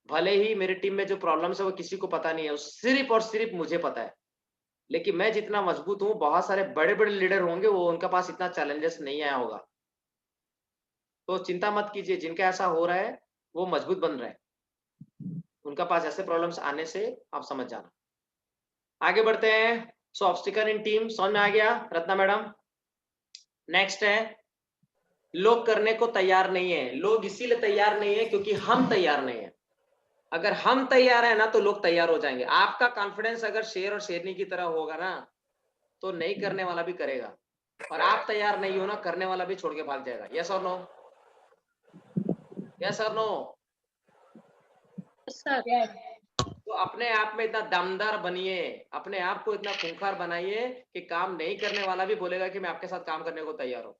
भले ही मेरी टीम में जो प्रॉब्लम्स है वो किसी को पता नहीं है, सिर्फ और सिर्फ मुझे पता है। लेकिन मैं जितना मजबूत हूँ, बहुत सारे बड़े-बड़े लीडर होंगे, वो उनके पास इतना चैलेंजेस नहीं आया होगा। तो चिंता मत कीजिए, जिनका ऐसा हो रहा है वो मजबूत बन रहे हैं। उनका पास ऐसे प्रॉब्लम्स आने से आप समझ जाना। आगे बढ़ते हैं। सो ऑब्स्टिकल इन टीम समझ में आ गया रत्ना मैडम? नेक्स्ट है, लोग करने को तैयार नहीं है। लोग इसीलिए तैयार नहीं है क्योंकि हम तैयार नहीं है। अगर हम तैयार है ना तो लोग तैयार हो जाएंगे। आपका कॉन्फिडेंस अगर शेर और शेरनी की तरह होगा ना, तो नहीं करने वाला भी करेगा, और आप तैयार नहीं हो ना, करने वाला भी छोड़ के भाग जाएगा। यस और नो? यस और नो? तो अपने आप में इतना दमदार बनिए, अपने आप को इतना खूंखार बनाइए कि काम नहीं करने वाला भी बोलेगा कि मैं आपके साथ काम करने को तैयार हूँ।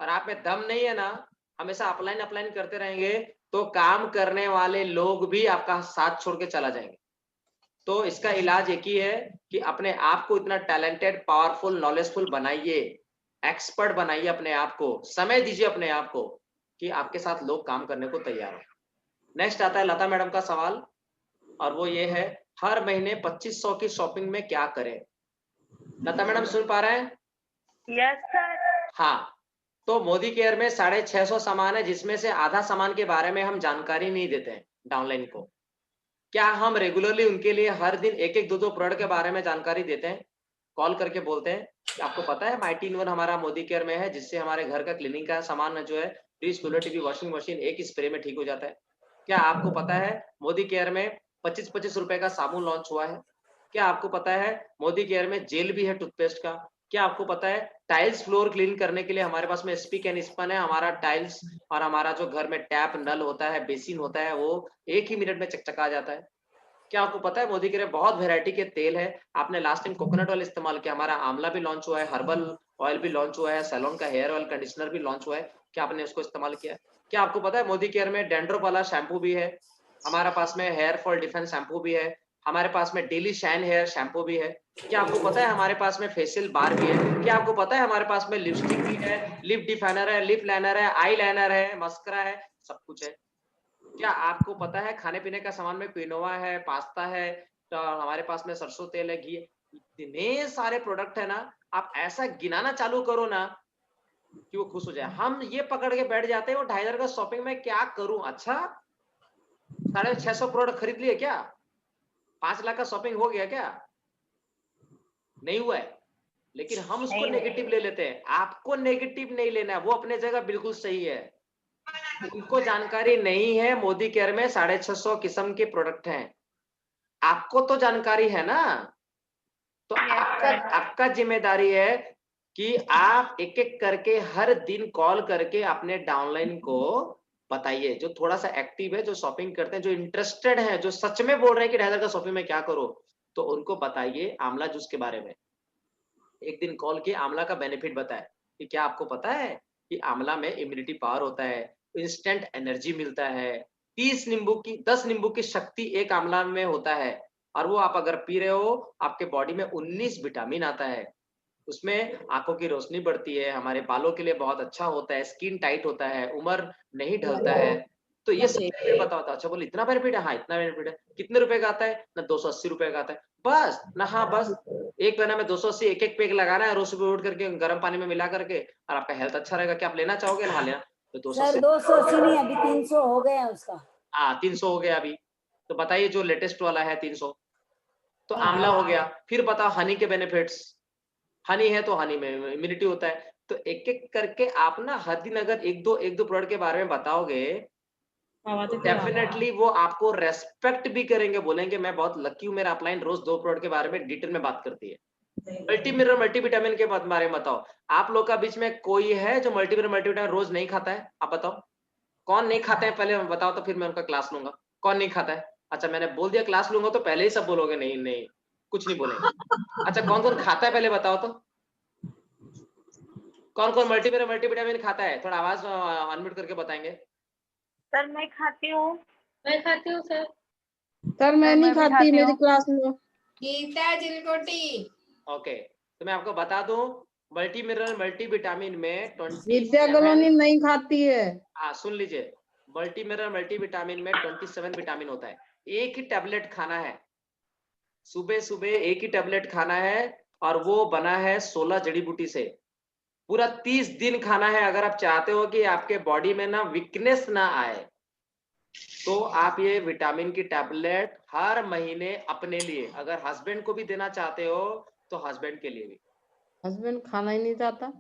और आप में दम नहीं है ना, हमेशा अपलाइन अपलाइन करते रहेंगे, तो काम करने वाले लोग भी आपका साथ छोड़ के चला जाएंगे। तो इसका इलाज एक ही है कि अपने आप को इतना टैलेंटेड, पावरफुल, नॉलेजफुल बनाइए, एक्सपर्ट बनाइए अपने आप को, समय दीजिए अपने आप को कि आपके साथ लोग काम करने को तैयार हो। नेक्स्ट आता है लता मैडम का सवाल, और वो ये है, हर महीने 2500 की शॉपिंग में क्या करें? लता मैडम सुन पा रहे हैं? Yes sir. हाँ, तो मोदी केयर में 650 सामान है, जिसमें से आधा सामान के बारे में हम जानकारी नहीं देते हैं डाउनलाइन को। क्या हम रेगुलरली उनके लिए हर दिन एक एक 2-2 प्रोडक्ट के बारे में जानकारी देते हैं? कॉल करके बोलते हैं आपको पता है माइटी इन वन हमारा मोदी केयर में है, जिससे हमारे घर का क्लीनिंग का सामान जो है, fridge, cooler, TV, washing machine एक ही स्प्रे में ठीक हो जाता है। क्या आपको पता है मोदी केयर में 25-25 रुपए का साबुन लॉन्च हुआ है। क्या आपको पता है मोदी केयर में जेल भी है टूथपेस्ट का? क्या आपको पता है टाइल्स फ्लोर क्लीन करने के लिए हमारे पास में स्पीक एंड स्पन है? हमारा टाइल्स और हमारा जो घर में टैप नल होता है, बेसिन होता है, वो 1 ही मिनट में चकचका जाता है। क्या आपको पता है मोदी केयर में बहुत वैरायटी के तेल है? आपने लास्ट टाइम कोकोनट ऑयल इस्तेमाल किया, हमारा आंवला भी लॉन्च हुआ है, हर्बल ऑयल भी लॉन्च हुआ है, सैलून का हेयर ऑयल कंडीशनर भी लॉन्च हुआ है। क्या आपने उसको इस्तेमाल किया? क्या आपको पता है मोदी केयर में डैंड्रफ वाला शैम्पू भी है, हमारा पास में हेयर फॉल डिफेंस शैम्पू भी है, हमारे पास में डेली शाइन हेयर शैम्पू भी है। क्या आपको पता है हमारे पास में फेशियल बार भी है? क्या आपको पता है हमारे पास में लिपस्टिक भी है, लिप डिफाइनर है, लिप लाइनर है, आई लाइनर है, मस्करा है, सब कुछ है। क्या आपको पता है खाने पीने का सामान में क्विनोआ है, पास्ता है, तो हमारे पास में सरसों तेल है, घी है, इतने सारे प्रोडक्ट है ना, आप ऐसा गिनाना चालू करो ना कि वो खुश हो जाए। हम ये पकड़ के बैठ जाते हैं वो 2500 का शॉपिंग में क्या करूं? अच्छा 650 प्रोडक्ट खरीद लिए क्या? 5 लाख का शॉपिंग हो गया क्या? नहीं हुआ है, लेकिन हम उसको नेगेटिव ले लेते हैं। आपको नेगेटिव नहीं लेना है, वो अपने जगह बिल्कुल सही है। उनको जानकारी नहीं है मोदी केयर में 650 किस्म के प्रोडक्ट हैं, आपको तो जानकारी है ना। तो आपका जिम्मेदारी है कि आप एक एक करके हर दिन कॉल करके अपने डाउनलाइन को बताइए, जो थोड़ा सा एक्टिव है, जो शॉपिंग करते हैं, जो इंटरेस्टेड है, जो सच में बोल रहे हैं कि 2500 का शॉपिंग में क्या करो, तो उनको बताइए आंवला जूस के बारे में। एक दिन कॉल किए आंवला का बेनिफिट बताए कि क्या आपको पता है कि आंवला में इम्यूनिटी पावर होता है, इंस्टेंट एनर्जी मिलता है, 10 नींबू की शक्ति एक आंवला में होता है, और वो आप अगर पी रहे हो आपके बॉडी में 19 विटामिन आता है, उसमें आंखों की रोशनी बढ़ती है, हमारे बालों के लिए बहुत अच्छा होता है, स्किन टाइट होता है, उम्र नहीं ढलता है। तो ये सब बेनिफिट बताओ। अच्छा बोले इतना बेनिफिट है? हाँ इतना बेनिफिट है। कितने रुपए का आता है? ना 280 रुपए का आता है, बस ना। हाँ बस एक महीना में 280 एक पैक लगाना है, रोज सुबह उठ करके गर्म पानी में मिला करके, और आपका हेल्थ अच्छा रहेगा। क्या आप लेना चाहोगे? हाँ लेना। तो 280 280 नहीं, अभी 300 हो गए हैं उसका। हाँ 300 हो गया अभी। तो बताइए जो लेटेस्ट वाला है 300, तो आंवला हो गया। फिर बताओ हनी के बेनिफिट्स। हनी है तो हनी में इम्यूनिटी होता है। तो एक एक करके आप ना हर दिन अगर एक दो प्रोडक्ट के बारे में बताओगे, डेफिनेटली वो आपको रेस्पेक्ट भी करेंगे, बोलेंगे मैं बहुत लकी हूँ, मेरा अपलाइन रोज 2 प्रोडक्ट के बारे में डिटेल में बात करती है। मल्टी मिनरल मल्टीविटामिन के बारे में बताओ। आप लोग का बीच में कोई है जो मल्टी मिनरल मल्टीविटामिन रोज नहीं खाता है? आप बताओ कौन नहीं खाता है, पहले बताओ, तो फिर मैं उनका क्लास लूंगा। कौन नहीं खाता है? अच्छा मैंने बोल दिया क्लास लूंगा, तो पहले ही सब बोलोगे नहीं नहीं, कुछ नहीं बोलेंगे। अच्छा कौन कौन खाता है पहले बताओ तो, कौन कौन मल्टीविटामिन खाता है? थोड़ा आवाज अनम्यूट करके बताएंगे। सर मैं खाती हूँ। मैं खाती हूँ सर। सर मैं नहीं खाती, मेरी क्लास में। गीता जिलकोटी। ओके, तो मैं आपको बता दूं मल्टी मिनरल मल्टीविटामिन में 27 विद्या कॉलोनी नहीं खाती है। हाँ सुन लीजिए, मल्टी मिनरल मल्टीविटामिन में 27 विटामिन होता है। एक ही टैबलेट खाना है, सुबह सुबह एक ही टैबलेट खाना है, और वो बना है 16 जड़ी बूटी से। पूरा 30 दिन खाना है। अगर आप चाहते हो कि आपके बॉडी में ना वीकनेस ना आए, तो आप ये विटामिन की टैबलेट हर महीने अपने लिए, अगर हस्बैंड को भी देना चाहते हो तो हस्बैंड के लिए भी। हस्बैंड खाना ही नहीं चाहता।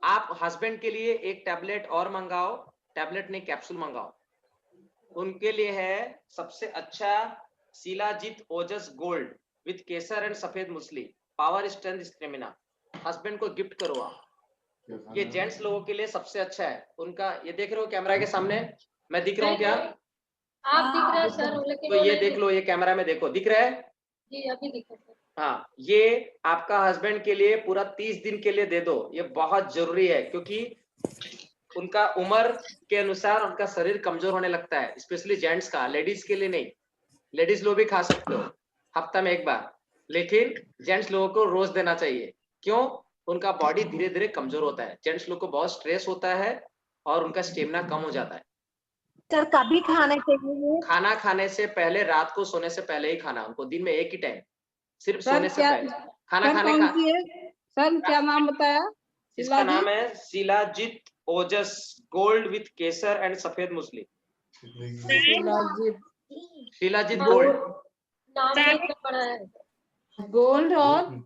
आप हस्बैंड के लिए एक टैबलेट और मंगाओ, टैबलेट नहीं कैप्सूल मंगाओ। उनके लिए है सबसे अच्छा शिलाजीत ओजस गोल्ड विथ केसर एंड सफेद मूसली, पावर स्ट्रेंथ स्टेमिना। हस्बैंड को गिफ्ट करो आप। ये जेंट्स लोगों के लिए सबसे अच्छा है। उनका ये देख रहे हो कैमरा के सामने, मैं दिख रहा हूँ क्या? आप दिख रहे हैं सर, लेकिन तो ये देख लो, ये कैमरा में देखो, दिख रहा है? जी अभी दिखा सर। हाँ, ये आपका हस्बैंड के लिए पूरा 30 दिन के लिए दे दो। ये बहुत जरूरी है, क्योंकि उनका उम्र के अनुसार उनका शरीर कमजोर होने लगता है, स्पेशली जेंट्स का। लेडीज के लिए नहीं, लेडीज लोग भी खा सकते हो हफ्ता में एक बार, लेकिन जेंट्स लोगों को रोज देना चाहिए। क्यों? उनका बॉडी धीरे धीरे कमजोर होता है। जेंट्स लोग को बहुत स्ट्रेस होता है और उनका स्टेमिना कम हो जाता है। सर कभी खाने चाहिए? खाना खाने से पहले, रात को सोने से पहले ही खाना उनको, दिन में एक ही टाइम, सिर्फ सोने से पहले खाना खाने का। सर क्या नाम बताया? इसका नाम है शिलाजीत ओजस गोल्ड विथ केसर एंड सफेद मूसली। शिलाजीत गोल्ड, नाम देखना पड़ा है। गोल्ड और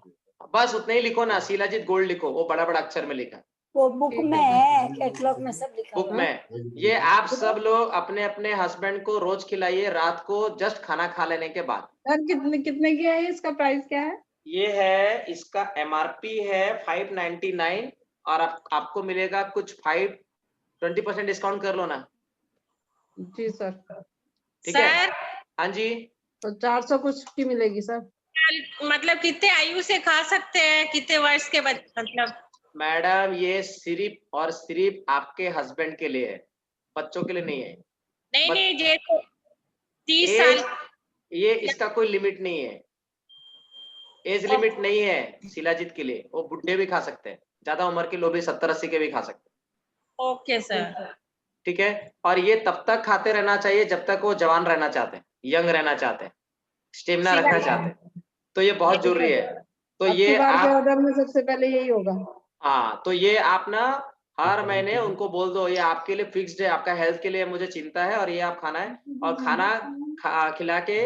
बस उतना ही लिखो ना, शिलाजीत गोल्ड लिखो, वो बड़ा बड़ा अक्षर में लिखा। वो बुक में है, कैटलॉग में सब लिखा बुक हुआ है। में। ये आप सब लोग अपने अपने हस्बैंड को रोज खिलाइए रात को, जस्ट खाना खा लेने के बाद। सर कितने कितने की है, इसका प्राइस क्या है? ये है, इसका MRP है 599 और आपको मिलेगा कुछ 20% डिस्काउंट कर लो ना। जी सर। ठीक है, हाँ जी। तो 400 कुछ की मिलेगी सर। मतलब कितने आयु से खा सकते हैं, कितने वर्ष के मतलब? मैडम ये सिर्फ और सिर्फ आपके हस्बैंड के लिए है, बच्चों के लिए नहीं है। नहीं नहीं, ये तो 30 एज, साल ये इसका कोई लिमिट नहीं है, एज लिमिट नहीं है शिलाजीत के लिए। वो बुढ़े भी खा सकते हैं, ज्यादा उम्र के लोग भी 70-80 के भी खा सकते हैं। Okay sir. ठीक है, और ये तब तक खाते रहना चाहिए जब तक वो जवान रहना चाहते हैं, यंग रहना चाहते हैं, स्टेमिना रखना चाहते हैं, तो ये बहुत जरूरी है। तो अब ये की बार के आप, ऑर्डर में सबसे पहले यही होगा। हाँ तो ये आप ना हर महीने उनको बोल दो, ये आपके लिए फिक्स्ड है, आपका हेल्थ के लिए मुझे चिंता है और ये आप खाना है। और खाना खिला के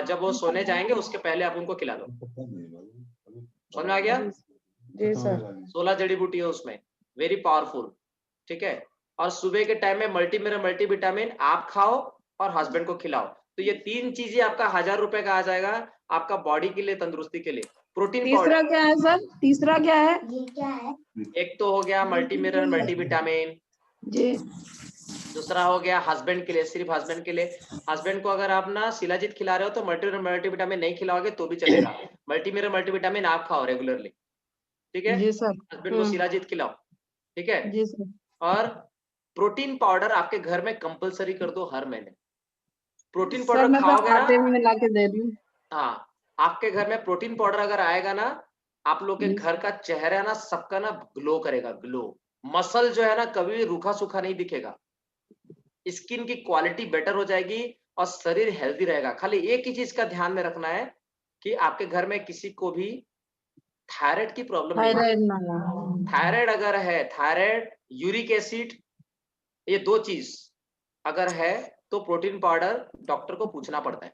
जब वो सोने जाएंगे उसके पहले आप उनको खिला दो। समझ में आ गया? जी सर। 16 जड़ी बूटी है उसमें, वेरी पावरफुल। ठीक है, और सुबह के टाइम में मल्टीविटामिन आप खाओ और हस्बैंड को खिलाओ। तो ये 3 चीजें आपका 1000 रुपए का आ जाएगा, आपका बॉडी के लिए, तंदुरुस्ती के लिए। प्रोटीन तीसरा पाउडर क्या है सर? तीसरा क्या है? एक तो हो गया मल्टीविटामिन, जी। दूसरा हो गया हस्बैंड के लिए, सिर्फ हस्बैंड के लिए। हस्बैंड को अगर आप ना शिलाजीत खिला रहे हो तो मल्टीविटामिन नहीं खिलाओगे तो भी चलेगा, मल्टीविटामिन आप खाओ रेगुलरली। ठीक है, जी सर। हस्बैंड को शिलाजीत खिलाओ। ठीक है, जी सर। और प्रोटीन पाउडर आपके घर में कंपलसरी कर दो हर महीने। प्रोटीन सर पाउडर मैं तो खाओगे ना, आटे में मिला के दे रही हूँ। हाँ आपके घर में प्रोटीन पाउडर अगर आएगा ना, आप लोग के घर का चेहरा ना सबका ना ग्लो करेगा, ग्लो। मसल जो है ना कभी भी रूखा सूखा नहीं दिखेगा, स्किन की क्वालिटी बेटर हो जाएगी और शरीर हेल्दी रहेगा। खाली एक ही चीज का ध्यान में रखना है कि आपके घर में किसी को भी थायराइड की प्रॉब्लम नहीं है। थायराइड ना हो। थायराइड अगर है, थायराइड, यूरिक एसिड, ये 2 चीज अगर है तो प्रोटीन पाउडर डॉक्टर को पूछना पड़ता है।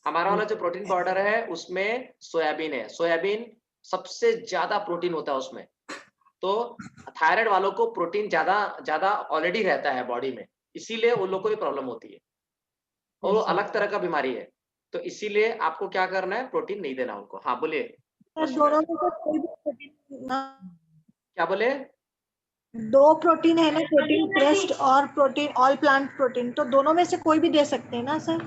हमारा वाला जो प्रोटीन पाउडर है उसमें सोयाबीन है, सोयाबीन सबसे ज्यादा प्रोटीन होता है उसमें। तो थायराइड वालों को प्रोटीन ज्यादा ऑलरेडी रहता है बॉडी में, इसीलिए उन लोगों को ये प्रॉब्लम होती है और वो अलग तरह का बीमारी है। तो इसीलिए आपको क्या करना है, प्रोटीन नहीं देना उनको। हाँ बोलिए। दोनों में से कोई भी प्रोटीन क्या बोले? 2 प्रोटीन है ना, प्रोटीन क्रेस्ट और प्रोटीन ऑल प्लांट प्रोटीन, तो दोनों में से कोई भी दे सकते हैं ना सर?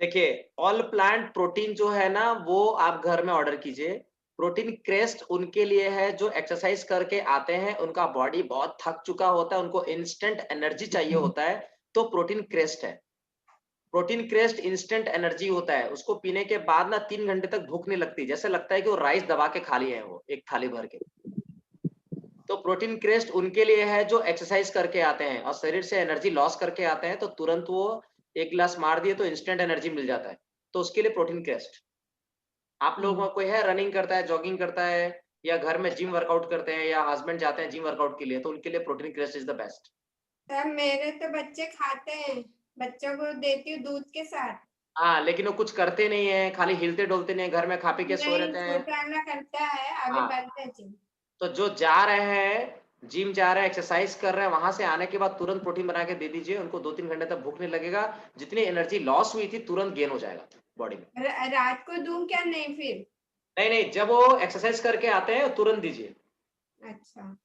देखिए ऑल प्लांट प्रोटीन जो है ना वो आप घर में ऑर्डर कीजिए। प्रोटीन क्रेस्ट उनके लिए है जो एक्सरसाइज करके आते हैं, उनका बॉडी बहुत थक चुका होता है, उनको इंस्टेंट एनर्जी चाहिए होता है, तो प्रोटीन क्रेस्ट है। प्रोटीन क्रेस्ट इंस्टेंट एनर्जी होता है, उसको पीने के बाद ना 3 घंटे तक भूख नहीं लगती, जैसे लगता है कि वो राइस दबा के खा लिए हैं वो एक थाली भर के। तो प्रोटीन क्रेस्ट उनके लिए है जो एक्सरसाइज करके आते हैं और शरीर से एनर्जी लॉस करके आते हैं, तो तुरंत वो 1 गिलास मार दिए तो इंस्टेंट एनर्जी मिल जाता है, तो उसके लिए प्रोटीन क्रेस्ट। आप लोगों में कोई है रनिंग करता है, जॉगिंग करता है, या घर में जिम वर्कआउट करते हैं, या हस्बैंड जाते हैं जिम वर्कआउट के लिए, तो उनके लिए protein crest is the best. Sir मेरे तो बच्चे खाते हैं, बच्चों को देती हूँ दूध के साथ। हाँ लेकिन वो कुछ करते नहीं है, खाली हिलते डोलते नहीं है, घर में खा पी के सो रहते हैं। छोटा करता है, अभी हाँ। बंद है जिम। तो जो जा रहे हैं जिम जा रहे हैं, एक्सरसाइज कर रहे हैं, वहां से आने के बाद तुरंत प्रोटीन बना के दे दीजिए उनको। 2-3 घंटे तक भूख नहीं लगेगा, जितनी एनर्जी लॉस हुई थी तुरंत गेन हो जाएगा बॉडी में। रात को दूं क्या? नहीं फिर नहीं, जब वो एक्सरसाइज करके आते हैं तुरंत दीजिए। अच्छा,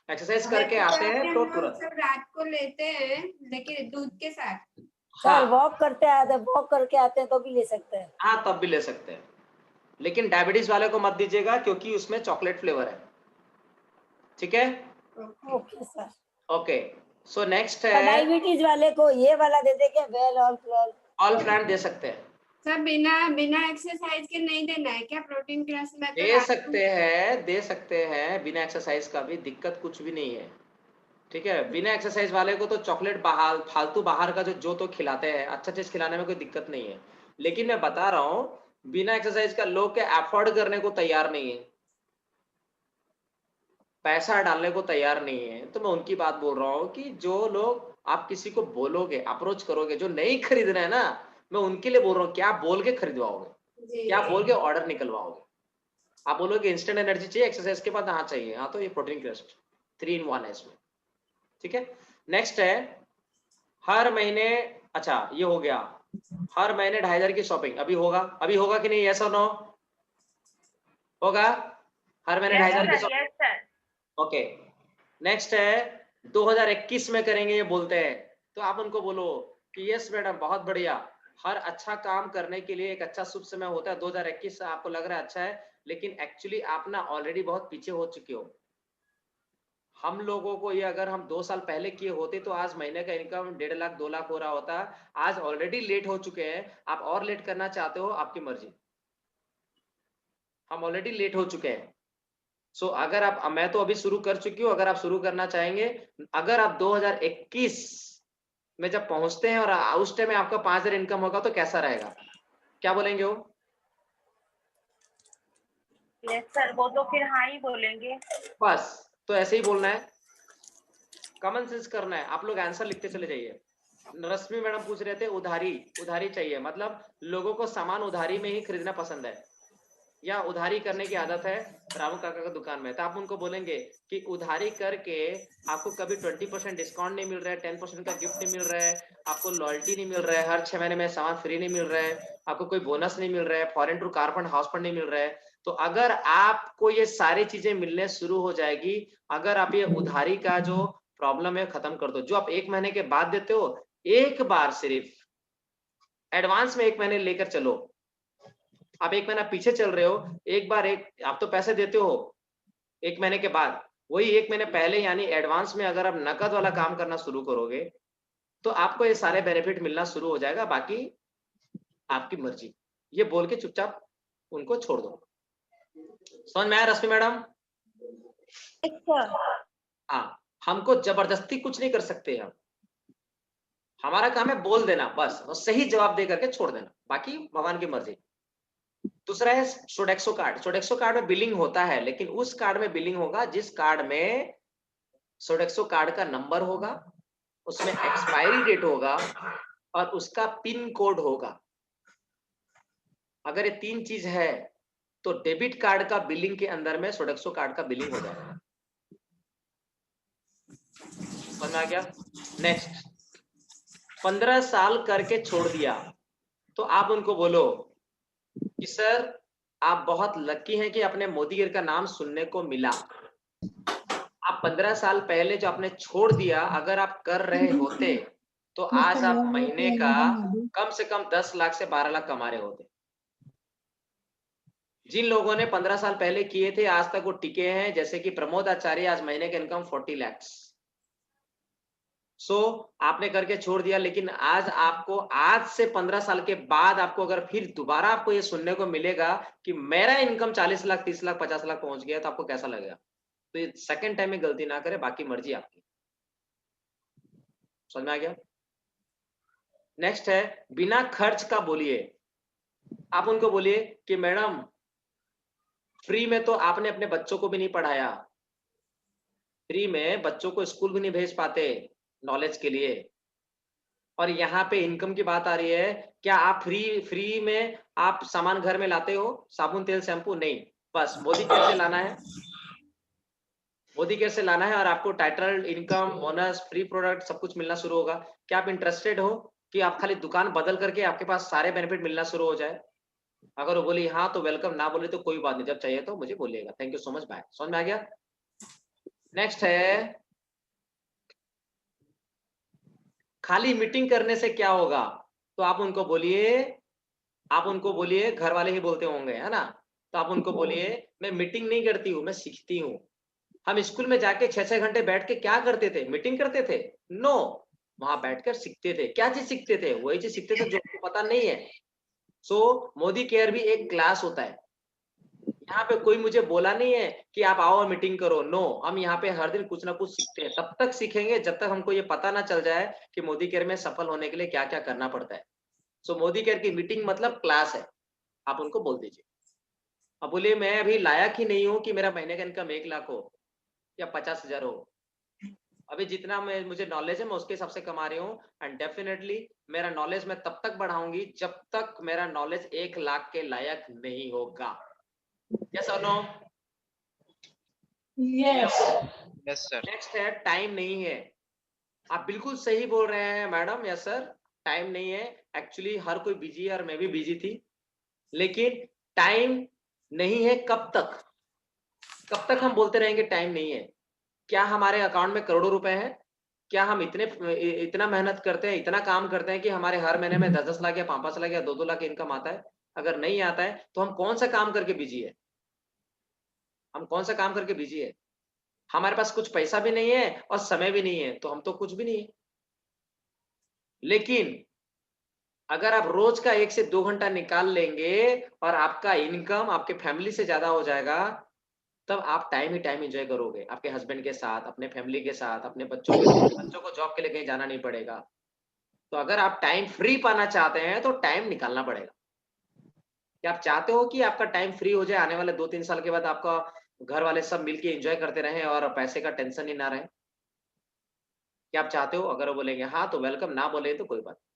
एक्सरसाइज करके आते हैं तो तुरंत। सब रात को लेते हैं लेकिन दूध के साथ। सर वॉक करते आते, वॉक करके आते हैं तो भी ले सकते हैं। हाँ तब भी ले सकते हैं, लेकिन डायबिटीज वाले को मत दीजिएगा क्योंकि उसमें चॉकलेट फ्लेवर है। ठीक है, okay sir. Okay. So next है, डायबिटीज वाले को ये वाला दे दे क्या? वेल ऑल प्लांट दे सकते हैं। सर बिना एक्सरसाइज के नहीं देना है क्या प्रोटीन क्लास में? दे सकते हैं बिना एक्सरसाइज का भी, दिक्कत कुछ भी नहीं है। ठीक है, बिना एक्सरसाइज वाले को तो चॉकलेट फालतू बाहर का जो तो खिलाते हैं, अच्छा चीज खिलाने में कोई दिक्कत नहीं है। लेकिन मैं बता रहा हूँ बिना एक्सरसाइज का लोग के अफोर्ड करने को तैयार नहीं है, पैसा डालने को तैयार नहीं है, तो मैं उनकी बात बोल रहा हूँ कि जो लोग आप किसी को बोलोगे, अप्रोच करोगे, जो नहीं खरीद रहे हैं ना, मैं उनके लिए बोल रहा हूँ क्या बोल के खरीदवाओगे, क्या बोल के ऑर्डर निकलवाओगे। आप बोलोगे इंस्टेंट एनर्जी चाहिए एक्सरसाइज के बाद, हाँ चाहिए, हाँ तो ये प्रोटीन क्रस्ट 3 in 1 है इसमें, ठीक है। नेक्स्ट है हर महीने, अच्छा ये हो गया, हर महीने 2500 की शॉपिंग, अभी होगा कि नहीं, यस और नो? होगा हर महीने 2500 की shopping? Yes sir. Okay. Next है 2021 में करेंगे ये बोलते हैं, तो आप उनको बोलो कि यस मैडम बहुत बढ़िया, हर अच्छा काम करने के लिए एक अच्छा शुभ समय होता है 2021, आपको लग रहा है अच्छा है, लेकिन एक्चुअली आप ना ऑलरेडी बहुत पीछे हो चुके हो। हम लोगों को ये अगर हम 2 साल पहले किए होते तो आज महीने का इनकम 1.5 लाख 2 लाख हो रहा होता। आज ऑलरेडी लेट हो चुके हैं, आप और लेट करना चाहते हो, आपकी मर्जी, हम ऑलरेडी लेट हो चुके हैं। सो अगर आप, मैं तो अभी शुरू कर चुकी हूँ, अगर आप शुरू करना चाहेंगे, अगर आप 2021 में जब पहुंचते हैं और उस टाइम में आपका 5000 इनकम होगा तो कैसा रहेगा, क्या बोलेंगे वो? यस सर, वो तो फिर हाँ ही बोलेंगे। बस तो ऐसे ही बोलना है, कॉमन सेंस करना है। आप लोग आंसर लिखते चले जाइए। रश्मि मैडम पूछ रहे थे उधारी चाहिए, मतलब लोगों को सामान उधारी में ही खरीदना पसंद है या उधारी करने की आदत है रामू काका का दुकान में, तो आप उनको बोलेंगे कि उधारी करके आपको कभी 20% डिस्काउंट नहीं मिल रहा है, 10% का गिफ्ट नहीं मिल रहा है, आपको लॉयल्टी नहीं मिल रहा है, हर 6 महीने में सामान फ्री नहीं मिल रहा है, आपको कोई बोनस नहीं मिल रहा है, foreign to car fund house fund नहीं मिल रहा है। तो अगर आपको ये सारी चीजें मिलने शुरू हो जाएगी, अगर आप ये उधारी का जो प्रॉब्लम है खत्म कर दो, जो आप 1 महीने के बाद देते हो, एक बार सिर्फ एडवांस में 1 महीने लेकर चलो। आप 1 महीना पीछे चल रहे हो, एक बार आप तो पैसे देते हो 1 महीने के बाद, वही 1 महीने पहले यानी एडवांस में अगर आप नकद वाला काम करना शुरू करोगे तो आपको ये सारे बेनिफिट मिलना शुरू हो जाएगा, बाकी आपकी मर्जी। ये बोल के चुपचाप उनको छोड़ दो। समझ में आया रश्मि मैडम? हाँ, हमको जबरदस्ती कुछ नहीं कर सकते हम, हमारा काम है बोल देना बस, और सही जवाब दे करके छोड़ देना, बाकी भगवान की मर्जी। दूसरा है सोडेक्सो कार्ड में बिलिंग होता है, लेकिन उस कार्ड में बिलिंग होगा जिस कार्ड में सोडेक्सो कार्ड का नंबर होगा, उसमें एक्सपायरी डेट होगा और उसका पिन कोड होगा। अगर ये 3 चीज है तो डेबिट कार्ड का बिलिंग के अंदर में सोडेक्सो कार्ड का बिलिंग हो जाएगा। समझ में आ गया? नेक्स्ट, 15 साल करके छोड़ दिया तो आप उनको बोलो कि सर आप बहुत लकी हैं कि अपने मोदी गिर का नाम सुनने को मिला। आप 15 साल पहले जो आपने छोड़ दिया, अगर आप कर रहे होते तो आज आप महीने का कम से कम 10 लाख से 12 लाख कमा रहे होते। जिन लोगों ने 15 साल पहले किए थे आज तक वो टिके हैं, जैसे कि प्रमोद आचार्य, आज महीने का इनकम 40 लाख। सो आपने करके छोड़ दिया, लेकिन आज आपको, आज से 15 साल के बाद आपको अगर फिर दोबारा आपको ये सुनने को मिलेगा कि मेरा इनकम 40 लाख 30 लाख 50 लाख पहुंच गया, तो आपको कैसा लगेगा? तो ये सेकंड टाइम में गलती ना करे, बाकी मर्जी आपकी। समझ में आ गया? नेक्स्ट है बिना खर्च का बोलिए। आप उनको बोलिए कि मैडम फ्री में तो आपने अपने बच्चों को भी नहीं पढ़ाया, फ्री में बच्चों को स्कूल भी नहीं भेज पाते नॉलेज के लिए, और यहाँ पे इनकम की बात आ रही है, क्या आप फ्री में आप सामान घर में लाते हो? साबुन तेल शैम्पू नहीं, बस मोदी केयर से लाना है, मोदी केयर से लाना है और आपको title, income, bonus, free product सब कुछ मिलना शुरू होगा। क्या आप इंटरेस्टेड हो कि आप खाली दुकान बदल करके आपके पास सारे बेनिफिट मिलना शुरू हो जाए? अगर वो बोली हाँ तो वेलकम, ना बोले तो कोई बात नहीं, जब चाहिए तो मुझे बोलिएगा। Thank you so much, bye. समझ में आ गया? नेक्स्ट है खाली मीटिंग करने से क्या होगा, तो आप उनको बोलिए, घर वाले ही बोलते होंगे है ना, तो आप उनको बोलिए मैं मीटिंग नहीं करती हूँ, मैं सीखती हूँ। हम स्कूल में जाके 6-6 घंटे बैठ के क्या करते थे? मीटिंग करते थे? नो, वहां बैठकर सीखते थे। क्या चीज सीखते थे? वही चीज सीखते थे जो आपको पता नहीं है। सो मोदी केयर भी एक क्लास होता है। यहाँ पे कोई मुझे बोला नहीं है कि आप आओ मीटिंग करो, नो, हम यहाँ पे हर दिन कुछ ना कुछ सीखते हैं। तब तक सीखेंगे जब तक हमको ये पता ना चल जाए कि मोदी केयर में सफल होने के लिए क्या क्या करना पड़ता है। सो मोदी केयर की मीटिंग मतलब क्लास है, आप उनको बोल दीजिए। अब बोलिए मैं अभी लायक ही नहीं हूँ कि मेरा महीने का इनकम 1 लाख हो या 50,000 हो, अभी जितना मुझे नॉलेज है मैं उसके हिसाब से कमा रही हूँ, एंड डेफिनेटली मेरा नॉलेज मैं तब तक बढ़ाऊंगी जब तक मेरा नॉलेज 1 लाख के लायक नहीं होगा। यस और no? Yes yes sir. Next है टाइम नहीं है। आप बिल्कुल सही बोल रहे हैं मैडम, यस सर, टाइम नहीं है। एक्चुअली हर कोई बिजी है और मैं भी बिजी थी, लेकिन टाइम नहीं है कब तक? कब तक हम बोलते रहेंगे टाइम नहीं है? क्या हमारे अकाउंट में करोड़ों रुपए हैं? क्या हम इतना मेहनत करते हैं, इतना काम करते हैं कि हमारे हर महीने में 10-10 लाख या 5-5 लाख या 2-2 लाख इनकम आता है? अगर नहीं आता है तो हम कौन सा काम करके बिजी है? हम कौन सा काम करके बिजी है? हमारे पास कुछ पैसा भी नहीं है और समय भी नहीं है, तो हम तो कुछ भी नहीं है। लेकिन अगर आप रोज का 1 से 2 घंटा निकाल लेंगे और आपका इनकम आपके फैमिली से ज्यादा हो जाएगा, तब आप टाइम ही टाइम एंजॉय करोगे अपने हस्बैंड के साथ, अपने फैमिली के साथ, अपने बच्चों के साथ। बच्चों को जॉब के लिए कहीं जाना नहीं पड़ेगा। तो अगर आप टाइम फ्री पाना चाहते हैं तो टाइम निकालना पड़ेगा। क्या आप चाहते हो कि आपका टाइम फ्री हो जाए, आने वाले 2-3 साल के बाद आपका घर वाले सब मिलके एंजॉय करते रहें और पैसे का टेंशन ही ना रहे? क्या आप चाहते हो? अगर वो बोलेंगे हाँ तो वेलकम, ना बोले तो कोई बात नहीं।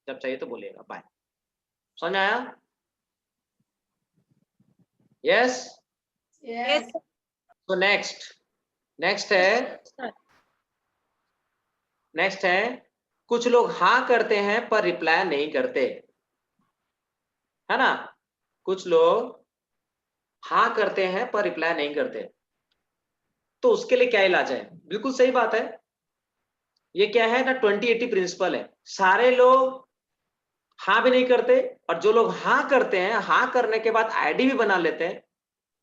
जब चाहिए तो बोलिएगा। बाय। समझ आया? यस? यस तो नेक्स्ट है कुछ लोग हाँ करते हैं पर रिप्लाई नहीं करते, है ना? कुछ लोग हाँ करते हैं पर रिप्लाई नहीं करते, तो उसके लिए क्या इलाज है? बिल्कुल सही बात है। ये क्या है ना, 20-80 प्रिंसिपल है। सारे लोग हाँ भी नहीं करते, और जो लोग हाँ करते हैं, हाँ करने के बाद आईडी भी बना लेते हैं,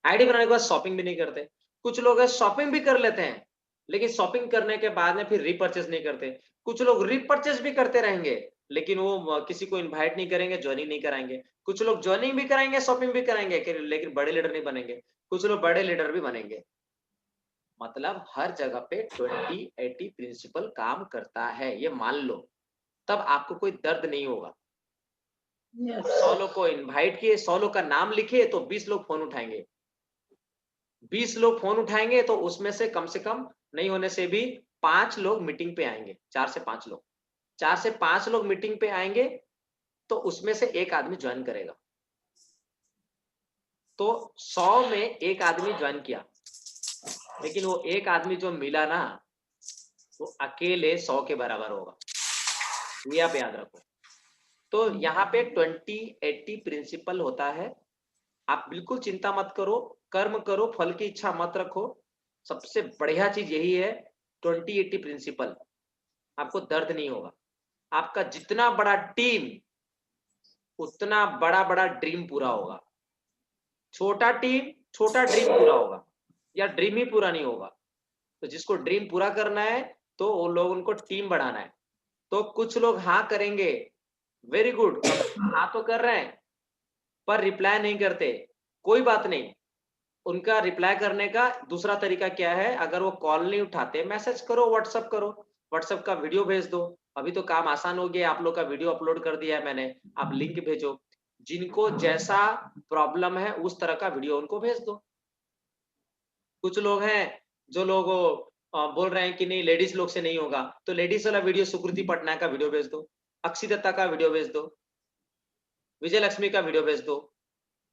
आईडी बनाने के बाद शॉपिंग भी नहीं करते। कुछ लोग है शॉपिंग भी कर लेते हैं, लेकिन शॉपिंग करने के बाद में फिर रीपरचेस नहीं करते। कुछ लोग रीपरचेस भी करते रहेंगे, लेकिन वो किसी को इनवाइट नहीं करेंगे, ज्वाइनिंग नहीं कराएंगे। कुछ लोग ज्वाइनिंग भी कराएंगे, शॉपिंग भी कराएंगे, लेकिन बड़े लीडर नहीं बनेंगे। कुछ लोग बड़े लीडर भी बनेंगे। मतलब हर जगह पे 20-80 प्रिंसिपल काम करता है, ये मान लो। तब आपको कोई दर्द नहीं होगा। 100 लोग को इनवाइट किए, 100 लोग का नाम लिखे, तो 20 लोग फोन उठाएंगे। 20 लोग फोन उठाएंगे तो उसमें से कम नहीं होने से भी 5 लोग मीटिंग पे आएंगे। 4 से 5 लोग, 4 से 5 लोग मीटिंग पे आएंगे, तो उसमें से एक आदमी ज्वाइन करेगा। तो 100 में एक आदमी ज्वाइन किया, लेकिन वो एक आदमी जो मिला ना, वो अकेले 100 के बराबर होगा। ये आप याद रखो। तो यहाँ पे 20-80 प्रिंसिपल होता है। आप बिल्कुल चिंता मत करो, कर्म करो, फल की इच्छा मत रखो। सबसे बढ़िया चीज यही है, 20-80 प्रिंसिपल। आपको दर्द नहीं होगा। आपका जितना बड़ा टीम, उतना बड़ा बड़ा ड्रीम पूरा होगा। छोटा टीम, छोटा ड्रीम पूरा होगा, या ड्रीम ही पूरा नहीं होगा। तो जिसको ड्रीम पूरा करना है, तो वो लोग, उनको टीम बढ़ाना है। तो कुछ लोग हाँ करेंगे, वेरी गुड, हाँ तो कर रहे हैं, पर रिप्लाई नहीं करते। कोई बात नहीं, उनका रिप्लाई करने का दूसरा तरीका क्या है? अगर वो कॉल नहीं उठाते, मैसेज करो, व्हाट्सएप करो, व्हाट्सएप का वीडियो भेज दो। अभी तो काम आसान हो गया, आप लोग का वीडियो अपलोड कर दिया है मैंने, आप लिंक भेजो। जिनको जैसा प्रॉब्लम है उस तरह का वीडियो उनको भेज दो। कुछ लोग हैं जो लोग बोल रहे हैं कि नहीं लेडीज लोग से नहीं होगा, तो लेडीज वाला वीडियो सुकृति पटनायक का वीडियो भेज दो, अक्षय दत्ता का वीडियो भेज दो, विजय लक्ष्मी का वीडियो भेज दो।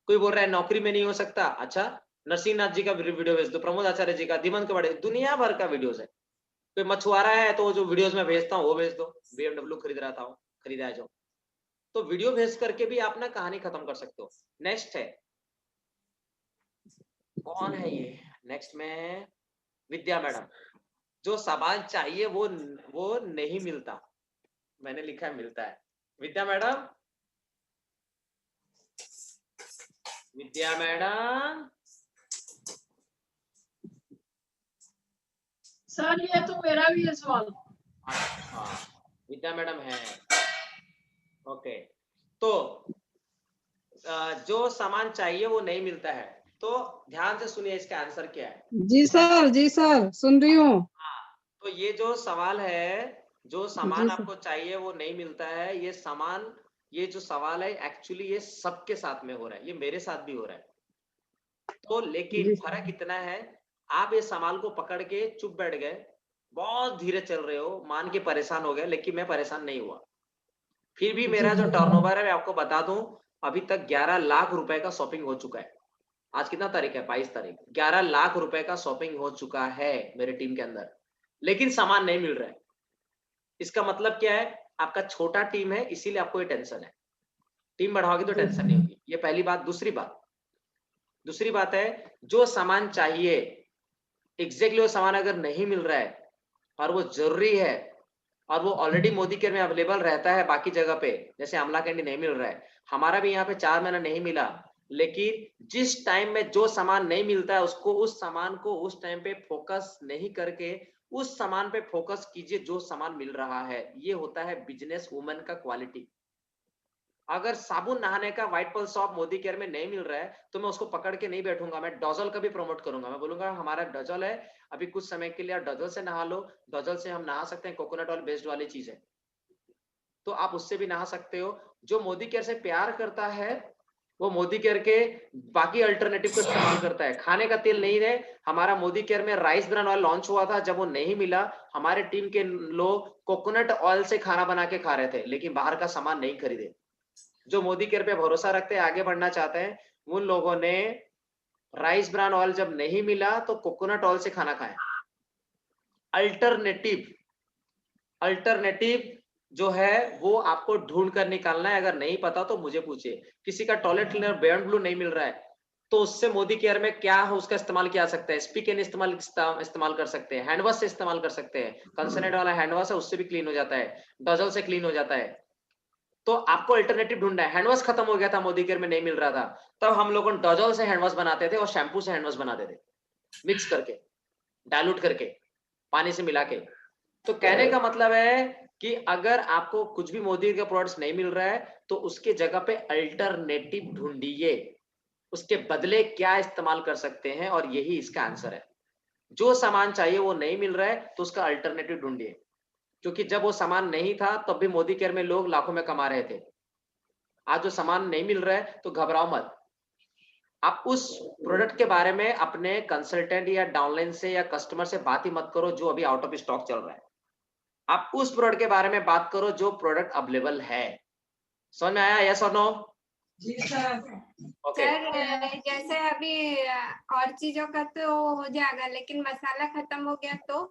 कोई बोल रहा है नौकरी में नहीं हो सकता, अच्छा नरसिंह नाथ जी का वीडियो भेज दो, प्रमोद आचार्य जी का, दीमन के बड़े, दुनिया भर का वीडियोस है। कोई मछुआरा है तो जो वीडियोस में भेजता हूँ वो भेज दो, BMW खरीद रहा था, खरीदा है जो, तो वीडियो भेज करके भी आप ना कहानी खत्म कर सकते हो। नेक्स्ट है, कौन है ये? नेक्स्ट में विद्या मैडम। जो सवाल चाहिए वो नहीं मिलता, मैंने लिखा है मिलता है। विद्या मैडम, विद्या मैडम। सर ये तो मेरा भी है सवाल। अच्छा, विद्या मैडम है, ओके। तो जो सामान चाहिए वो नहीं मिलता है, तो ध्यान से सुनिए इसका आंसर क्या है। जी सर सुन रही हूँ। हाँ, तो ये जो सवाल है, जो सामान आपको चाहिए वो नहीं मिलता है, ये सामान, ये जो सवाल है एक्चुअली ये सबके साथ में हो रहा है, ये मेरे साथ भी हो रहा है। तो लेकिन फर्क इतना है, आप ये सवाल को पकड़ के चुप बैठ गए, बहुत धीरे चल रहे हो, मान के परेशान हो गए, लेकिन मैं परेशान नहीं हुआ। फिर भी मेरा जो टर्नओवर है मैं आपको बता दूं, अभी तक 11 लाख रुपए का शॉपिंग हो चुका है। आज कितना तारीख है? 22 तारीख। 11 लाख रुपए का शॉपिंग हो चुका है मेरे टीम के अंदर, लेकिन सामान नहीं मिल रहा है। इसका मतलब क्या है? आपका छोटा टीम है, इसीलिए आपको ये टेंशन है। टीम बढ़ाओगे तो टेंशन नहीं होगी। ये पहली बात। दूसरी बात है, जो सामान चाहिए एग्जैक्टली वो सामान अगर नहीं मिल रहा है और वो जरूरी है और वो ऑलरेडी मोदी केयर में अवेलेबल रहता है बाकी जगह पे, जैसे आमला कैंडी नहीं मिल रहा है, हमारा भी यहाँ पे 4 महीना नहीं मिला, लेकिन जिस टाइम में जो सामान नहीं मिलता है उसको उस सामान को उस टाइम पे फोकस नहीं करके उस सामान पे फोकस कीजिए जो सामान मिल रहा है। ये होता है बिजनेस वुमन का क्वालिटी। अगर साबुन नहाने का white pearl shop Modi care में नहीं मिल रहा है तो मैं उसको पकड़ के नहीं बैठूंगा, मैं डॉजल का भी प्रमोट करूंगा। मैं बोलूंगा हमारा डॉजल है, अभी कुछ समय के लिए डॉजल से नहा लो, डॉजल से हम नहा सकते हैं, कोकोनट ऑयल बेस्ड वाली चीज है, तो आप उससे भी नहा सकते हो। जो मोदी केयर से प्यार करता है वो मोदी केयर के बाकी अल्टरनेटिव को इस्तेमाल करता है। खाने का तेल नहीं है, हमारा मोदी केयर में राइस ब्रान ऑयल लॉन्च हुआ था, जब वो नहीं मिला हमारे टीम के लोग कोकोनट ऑयल से खाना बना के खा रहे थे, लेकिन बाहर का सामान नहीं खरीदे। जो मोदी केयर पे भरोसा रखते हैं, आगे बढ़ना चाहते हैं, उन लोगों ने राइस ब्रान ऑयल जब नहीं मिला तो कोकोनट ऑयल से खाना खाया। अल्टरनेटिव जो है वो आपको ढूंढ कर निकालना है। अगर नहीं पता तो मुझे पूछिए। किसी का टॉयलेट क्लीनर बियॉन्ड ब्लू नहीं मिल रहा है तो उससे मोदी केयर में क्या है उसका इस्तेमाल किया जा सकता है। स्पीक इस्तेमाल कर सकते हैं, हैंड वॉश से इस्तेमाल कर सकते हैं, कंसनट्रेट वाला हैंड वॉश है उससे भी क्लीन हो जाता है, डॉजल से क्लीन हो जाता है। तो आपको अल्टरनेटिव ढूंढना है। हैंडवॉश खत्म हो गया था, मोदी केयर में नहीं मिल रहा था, तब हम लोग डॉजल से हैंडवॉश बनाते थे और शैम्पू से हैंडवॉश बनाते थे, मिक्स करके, डाइल्यूट करके, पानी से मिला के। तो कहने का मतलब है कि अगर आपको कुछ भी मोदी के प्रोडक्ट्स नहीं मिल रहा है तो उसके जगह पे अल्टरनेटिव ढूंढिए, उसके बदले क्या इस्तेमाल कर सकते हैं, और यही इसका आंसर है। जो सामान चाहिए वो नहीं मिल रहा है तो उसका अल्टरनेटिव ढूंढिए, क्योंकि जब वो सामान नहीं था तब भी मोदी केयर में लोग लाखों में कमा रहे थे। आज जो सामान नहीं मिल रहा है तो घबराओ मत, आप उस प्रोडक्ट के बारे में अपने कंसल्टेंट या डाउनलाइन से या कस्टमर से बात ही मत करो जो अभी आउट ऑफ स्टॉक चल रहा है। आप उस प्रोडक्ट के बारे में बात करो जो प्रोडक्ट अवेलेबल है। समझ में आया? यस और नो? जी सर। ओके। सर जैसे अभी और चीजों का तो हो जाएगा, लेकिन मसाला खत्म हो गया तो?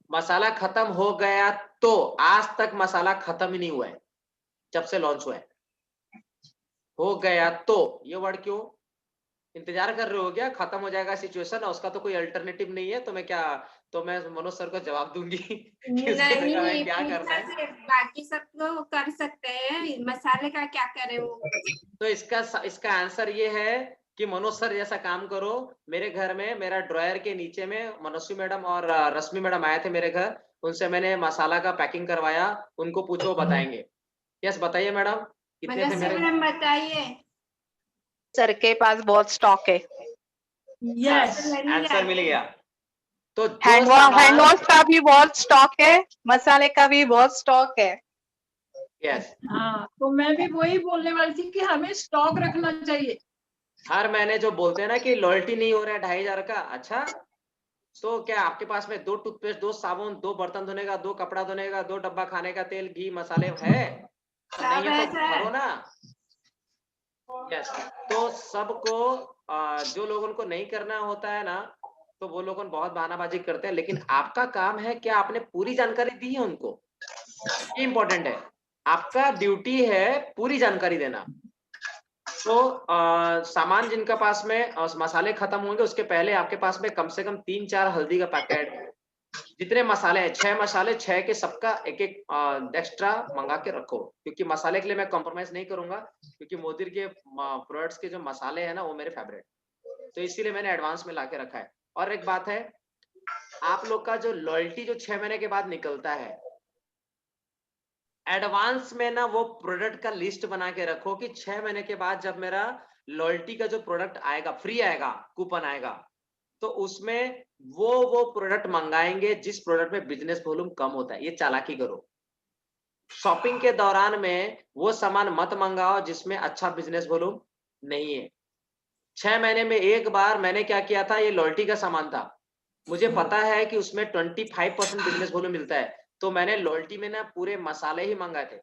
मसाला खत्म हो गया तो आज तक मसाला खत्म ही नहीं हुआ है जब से लॉन्च हुआ है। हो गया तो ये वर्ड क्यों इंतजार कर रहे हो? क्या खत्म हो जाएगा सिचुएशन और उसका तो कोई अल्टरनेटिव नहीं है? तो मैं क्या, तो मैं मनोज सर को जवाब दूंगी कि उसके जगह में क्या करना है। बाकी सब तो कर सकते हैं, मसाले का क्या करें वो? तो इसका आंसर ये है कि मनोज सर जैसा काम करो। मेरे घर में मेरा ड्रॉयर के नीचे में मनस्वी मैडम और रश्मि मैडम आए थे मेरे घर, उनसे मैंने मसाला का पैकिंग करवाया, उनको पूछो वो बताएंगे। यस बताइए मैडम, कितने थे मेरे? मैडम बताइए। सर के पास बहुत स्टॉक है। यस आंसर मिल गया। तो हैंड वॉश का भी बहुत स्टॉक है, मसाले का भी बहुत स्टॉक है। यस, हाँ, तो मैं भी वही बोलने वाली थी कि हमें स्टॉक रखना चाहिए। हर महीने जो बोलते हैं ना कि लॉयल्टी नहीं हो रहा है 2500 का, अच्छा तो क्या आपके पास में 2 टूथपेस्ट, 2 साबुन, 2 बर्तन धोने का, 2 कपड़ा धोने का, 2 डब्बा खाने का तेल, घी, मसाले है? नहीं है तो भरो ना। यस, तो सबको जो लोगों को नहीं करना होता है ना तो वो लोग बहुत बहानाबाजी करते हैं, लेकिन आपका काम है क्या आपने पूरी जानकारी दी है उनको, ये इंपॉर्टेंट है। आपका ड्यूटी है पूरी जानकारी देना। तो सामान जिनका पास में मसाले खत्म होंगे उसके पहले आपके पास में कम से कम 3-4 हल्दी का पैकेट, जितने मसाले हैं 6 मसाले, 6 के सबका एक एक्स्ट्रा मंगा के रखो, क्योंकि मसाले के लिए मैं कॉम्प्रोमाइज नहीं करूंगा, क्योंकि मोदी के प्रोडक्ट्स के जो मसाले हैं ना वो मेरे फेवरेट, तो इसीलिए मैंने एडवांस में ला के रखा है। और एक बात है, आप लोग का जो लॉयल्टी जो 6 महीने के बाद निकलता है, एडवांस में ना वो प्रोडक्ट का लिस्ट बना के रखो कि 6 महीने के बाद जब मेरा लॉयल्टी का जो प्रोडक्ट आएगा, फ्री आएगा, कूपन आएगा, तो उसमें वो प्रोडक्ट मंगाएंगे जिस प्रोडक्ट में बिजनेस वॉल्यूम कम होता है। ये चालाकी करो। शॉपिंग के दौरान में वो सामान मत मंगाओ जिसमें अच्छा बिजनेस वॉल्यूम नहीं है। 6 महीने में एक बार मैंने क्या किया था, ये लॉयल्टी का सामान था, मुझे पता है कि उसमें 25% बिजनेस वॉल्यूम मिलता है, तो मैंने लॉयल्टी में ना पूरे मसाले ही मंगाए थे,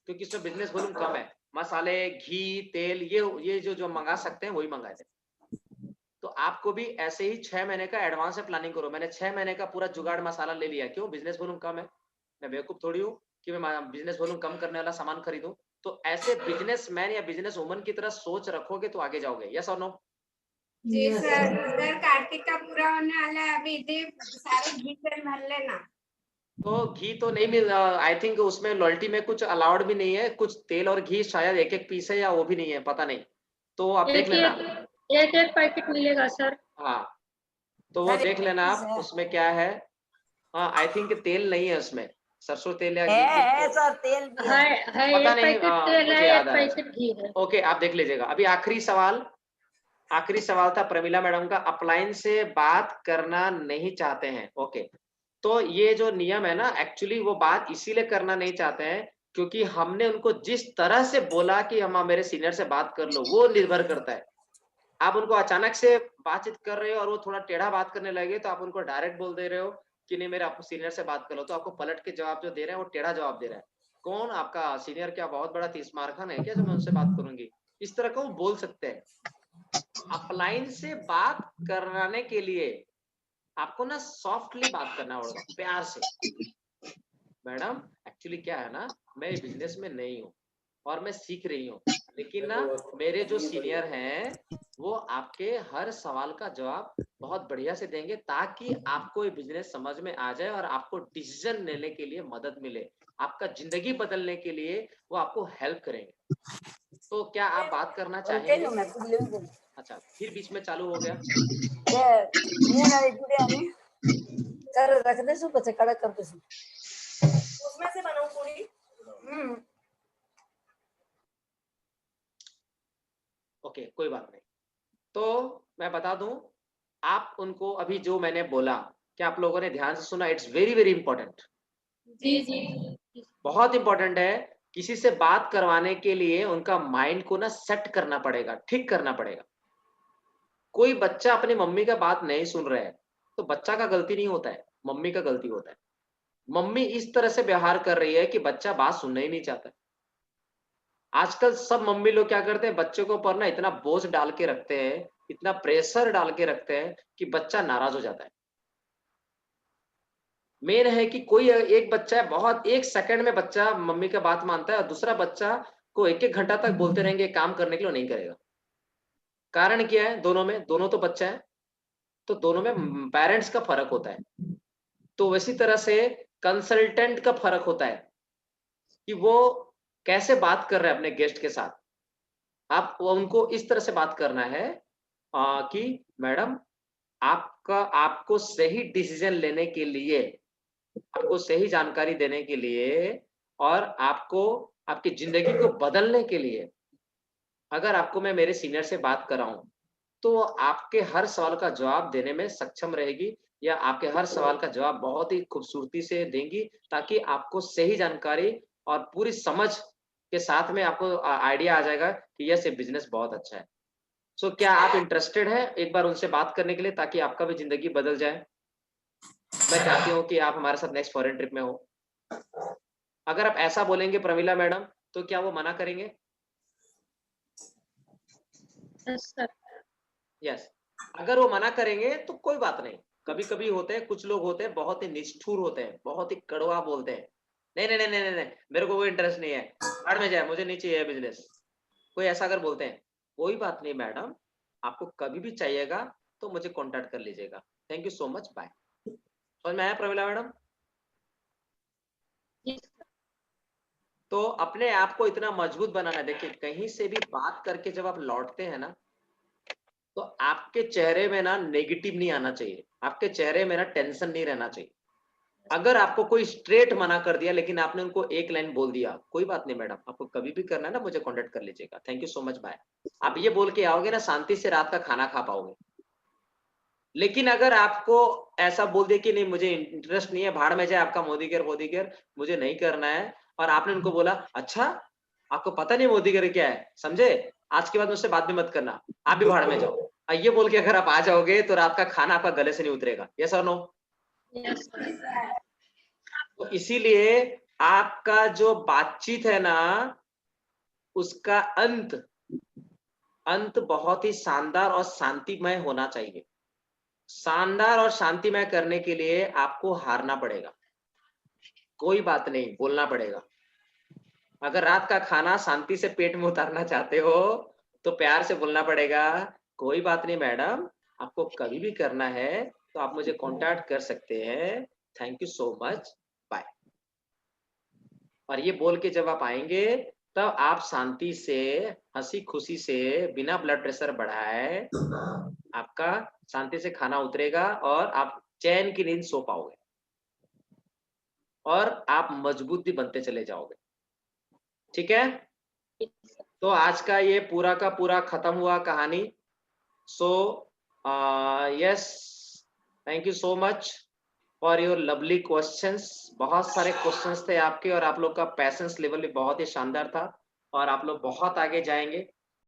क्योंकि इसमें बिजनेस वॉल्यूम कम है। मसाले, घी, तेल, ये जो मंगा सकते हैं वही मंगाए थे। आपको भी ऐसे ही 6 महीने का एडवांस से प्लानिंग करो। मैंने 6 महीने का पूरा जुगाड़ मसाला ले लिया। क्यों? बिजनेस वॉल्यूम कम है। मैं बेवकूफ थोड़ी हूँ कि मैं बिजनेस वॉल्यूम कम करने वाला सामान खरीदूं। तो ऐसे बिजनेसमैन या बिजनेस वुमन की तरह सोच रखोगे तो आगे जाओगे। यस और नो? जी सर। सर कार्तिक का पूरा होने वाला है, अभी दे सारे घी तेल भर लेना। तो घी तो नहीं मिल, आई थिंक उसमें लॉयल्टी में कुछ अलाउड भी नहीं है। कुछ तेल और घी शायद एक एक पीस है या वो भी नहीं है, पता नहीं। तो आप देख लेना। एक पैकेट मिलेगा सर। हाँ, तो वो देख लेना आप उसमें क्या है। हाँ, आई थिंक तेल नहीं है उसमें, सरसों तेल या घी है सर, तेल भी है पता एक नहीं। पैकेट तेल मुझे है, याद एक आया। पैकेट घी है। ओके, आप देख लीजिएगा। अभी आखिरी सवाल था प्रमिला मैडम का, अप्लायंस से बात करना नहीं चाहते हैं। ओके, तो ये जो नियम है ना, एक्चुअली वो बात इसीलिए करना नहीं चाहते हैं क्योंकि हमने उनको जिस तरह से बोला कि हम मेरे सीनियर से बात कर लो, वो निर्भर करता है। आप उनको अचानक से बातचीत कर रहे हो और वो थोड़ा टेढ़ा बात करने लगे तो आप उनको डायरेक्ट बोल दे रहे हो कि नहीं मेरे आपको सीनियर से बात कर लो, तो आपको पलट के जवाब जो दे रहे हैं वो टेढ़ा जवाब दे रहा है। कौन आपका सीनियर? क्या बहुत बड़ा 30 मार्कन है क्या जो मैं उनसे बात करूंगी? इस तरह का वो बोल सकते हैं। अपलाइन से बात कराने के लिए आपको ना सॉफ्टली बात करना होगा, प्यार से। मैडम एक्चुअली क्या है ना, मैं बिजनेस में नहीं हूँ और मैं सीख रही हूँ, लेकिन ना मेरे जो सीनियर हैं वो आपके हर सवाल का जवाब बहुत बढ़िया से देंगे ताकि आपको ये बिजनेस समझ में आ जाए और आपको डिसीजन लेने के लिए मदद मिले, आपका जिंदगी बदलने के लिए वो आपको हेल्प करेंगे। तो क्या आप बात करना चाहेंगे? अच्छा, फिर बीच में चालू हो गया। रख दे सु बच्चे कड़क कर दे सु उसमें से बनाओ पूरी। ओके, कोई बात नहीं। तो मैं बता दूं, आप उनको अभी जो मैंने बोला, क्या आप लोगों ने ध्यान से सुना? It's very very important. जी जी, बहुत इंपॉर्टेंट है। किसी से बात करवाने के लिए उनका माइंड को ना सेट करना पड़ेगा, ठीक करना पड़ेगा। कोई बच्चा अपनी मम्मी का बात नहीं सुन रहा है तो बच्चा का गलती नहीं होता है, मम्मी का गलती होता है। मम्मी इस तरह से व्यवहार कर रही है कि बच्चा बात सुनना ही नहीं चाहता। आजकल सब मम्मी लोग क्या करते हैं, बच्चों के ऊपर ना इतना बोझ डाल के रखते हैं, इतना प्रेशर डाल के रखते हैं कि बच्चा नाराज हो जाता है। मेन है कि कोई एक बच्चा है, बहुत 1 सेकंड में बच्चा मम्मी का बात मानता है और दूसरा बच्चा को 1-1 घंटा तक बोलते रहेंगे काम करने के लिए, नहीं करेगा। कारण क्या है? दोनों तो बच्चा है, तो दोनों में पेरेंट्स का फर्क होता है। तो वैसी तरह से कंसल्टेंट का फर्क होता है कि वो कैसे बात कर रहे हैं अपने गेस्ट के साथ। आप वो उनको इस तरह से बात करना है कि मैडम आपको सही डिसीजन लेने के लिए, आपको सही जानकारी देने के लिए और आपको आपकी जिंदगी को बदलने के लिए अगर आपको मैं मेरे सीनियर से बात कराऊं तो आपके हर सवाल का जवाब देने में सक्षम रहेगी या आपके हर सवाल का जवाब बहुत ही खूबसूरती से देंगी ताकि आपको सही जानकारी और पूरी समझ के साथ में आपको आइडिया आ जाएगा कि यस ये बिजनेस बहुत अच्छा है। सो क्या आप इंटरेस्टेड हैं एक बार उनसे बात करने के लिए ताकि आपका भी जिंदगी बदल जाए? मैं चाहती हूँ कि आप हमारे साथ नेक्स्ट फॉरेन ट्रिप में हो। अगर आप ऐसा बोलेंगे प्रमिला मैडम तो क्या वो मना करेंगे? यस। अगर वो मना करेंगे तो कोई बात नहीं। कभी कभी होते हैं, कुछ लोग होते हैं बहुत ही निष्ठुर होते हैं, बहुत ही कड़वा बोलते हैं, नहीं नहीं नहीं नहीं नहीं मेरे को कोई इंटरेस्ट नहीं है, बाहर में जाए, मुझे नहीं चाहिए बिजनेस। कोई ऐसा अगर बोलते हैं, कोई बात नहीं मैडम, आपको कभी भी चाहिएगा तो मुझे कांटेक्ट कर लीजिएगा। Thank you so much, bye. समझ में आया प्रमिला मैडम? तो अपने आप को इतना मजबूत बनाना। देखिए कहीं से भी बात करके जब आप लौटते हैं ना तो आपके चेहरे में ना नेगेटिव नहीं आना चाहिए, आपके चेहरे में ना टेंशन नहीं रहना चाहिए। अगर आपको कोई स्ट्रेट मना कर दिया लेकिन आपने उनको एक लाइन बोल दिया, कोई बात नहीं मैडम, आपको कभी भी करना है ना मुझे कांटेक्ट कर लीजिएगा, thank you so much, bye. आप ये बोल के आओगे ना, शांति से रात का खाना खा पाओगे। लेकिन अगर आपको ऐसा बोल दिया कि नहीं मुझे इंटरेस्ट नहीं है, भाड़ में जाए आपका मोदी केयर मुझे नहीं करना है, और आपने उनको बोला अच्छा आपको पता नहीं मोदी केयर क्या है, समझे, आज के बाद मुझसे बात भी मत करना, आप भी भाड़ में जाओ, ये बोल के अगर आप आ जाओगे तो रात का खाना आपका गले से नहीं उतरेगा। यस और नो? तो इसीलिए आपका जो बातचीत है ना उसका अंत अंत बहुत ही शानदार और शांतिमय होना चाहिए। शानदार और शांतिमय करने के लिए आपको हारना पड़ेगा। कोई बात नहीं, बोलना पड़ेगा। अगर रात का खाना शांति से पेट में उतारना चाहते हो तो प्यार से बोलना पड़ेगा, कोई बात नहीं मैडम, आपको कभी भी करना है तो आप मुझे कांटेक्ट कर सकते हैं, thank you so much, bye. और ये बोल के जब आप आएंगे तब आप शांति से, हंसी खुशी से, बिना ब्लड प्रेशर बढ़ाए आपका शांति से खाना उतरेगा और आप चैन की नींद सो पाओगे और आप मजबूत भी बनते चले जाओगे। ठीक है, तो आज का ये पूरा का पूरा खत्म हुआ कहानी। So yes, thank you so much for your lovely questions. बहुत सारे क्वेश्चंस थे आपके और आप लोग का पैशंस लेवल भी बहुत ही शानदार था और आप लोग बहुत आगे जाएंगे।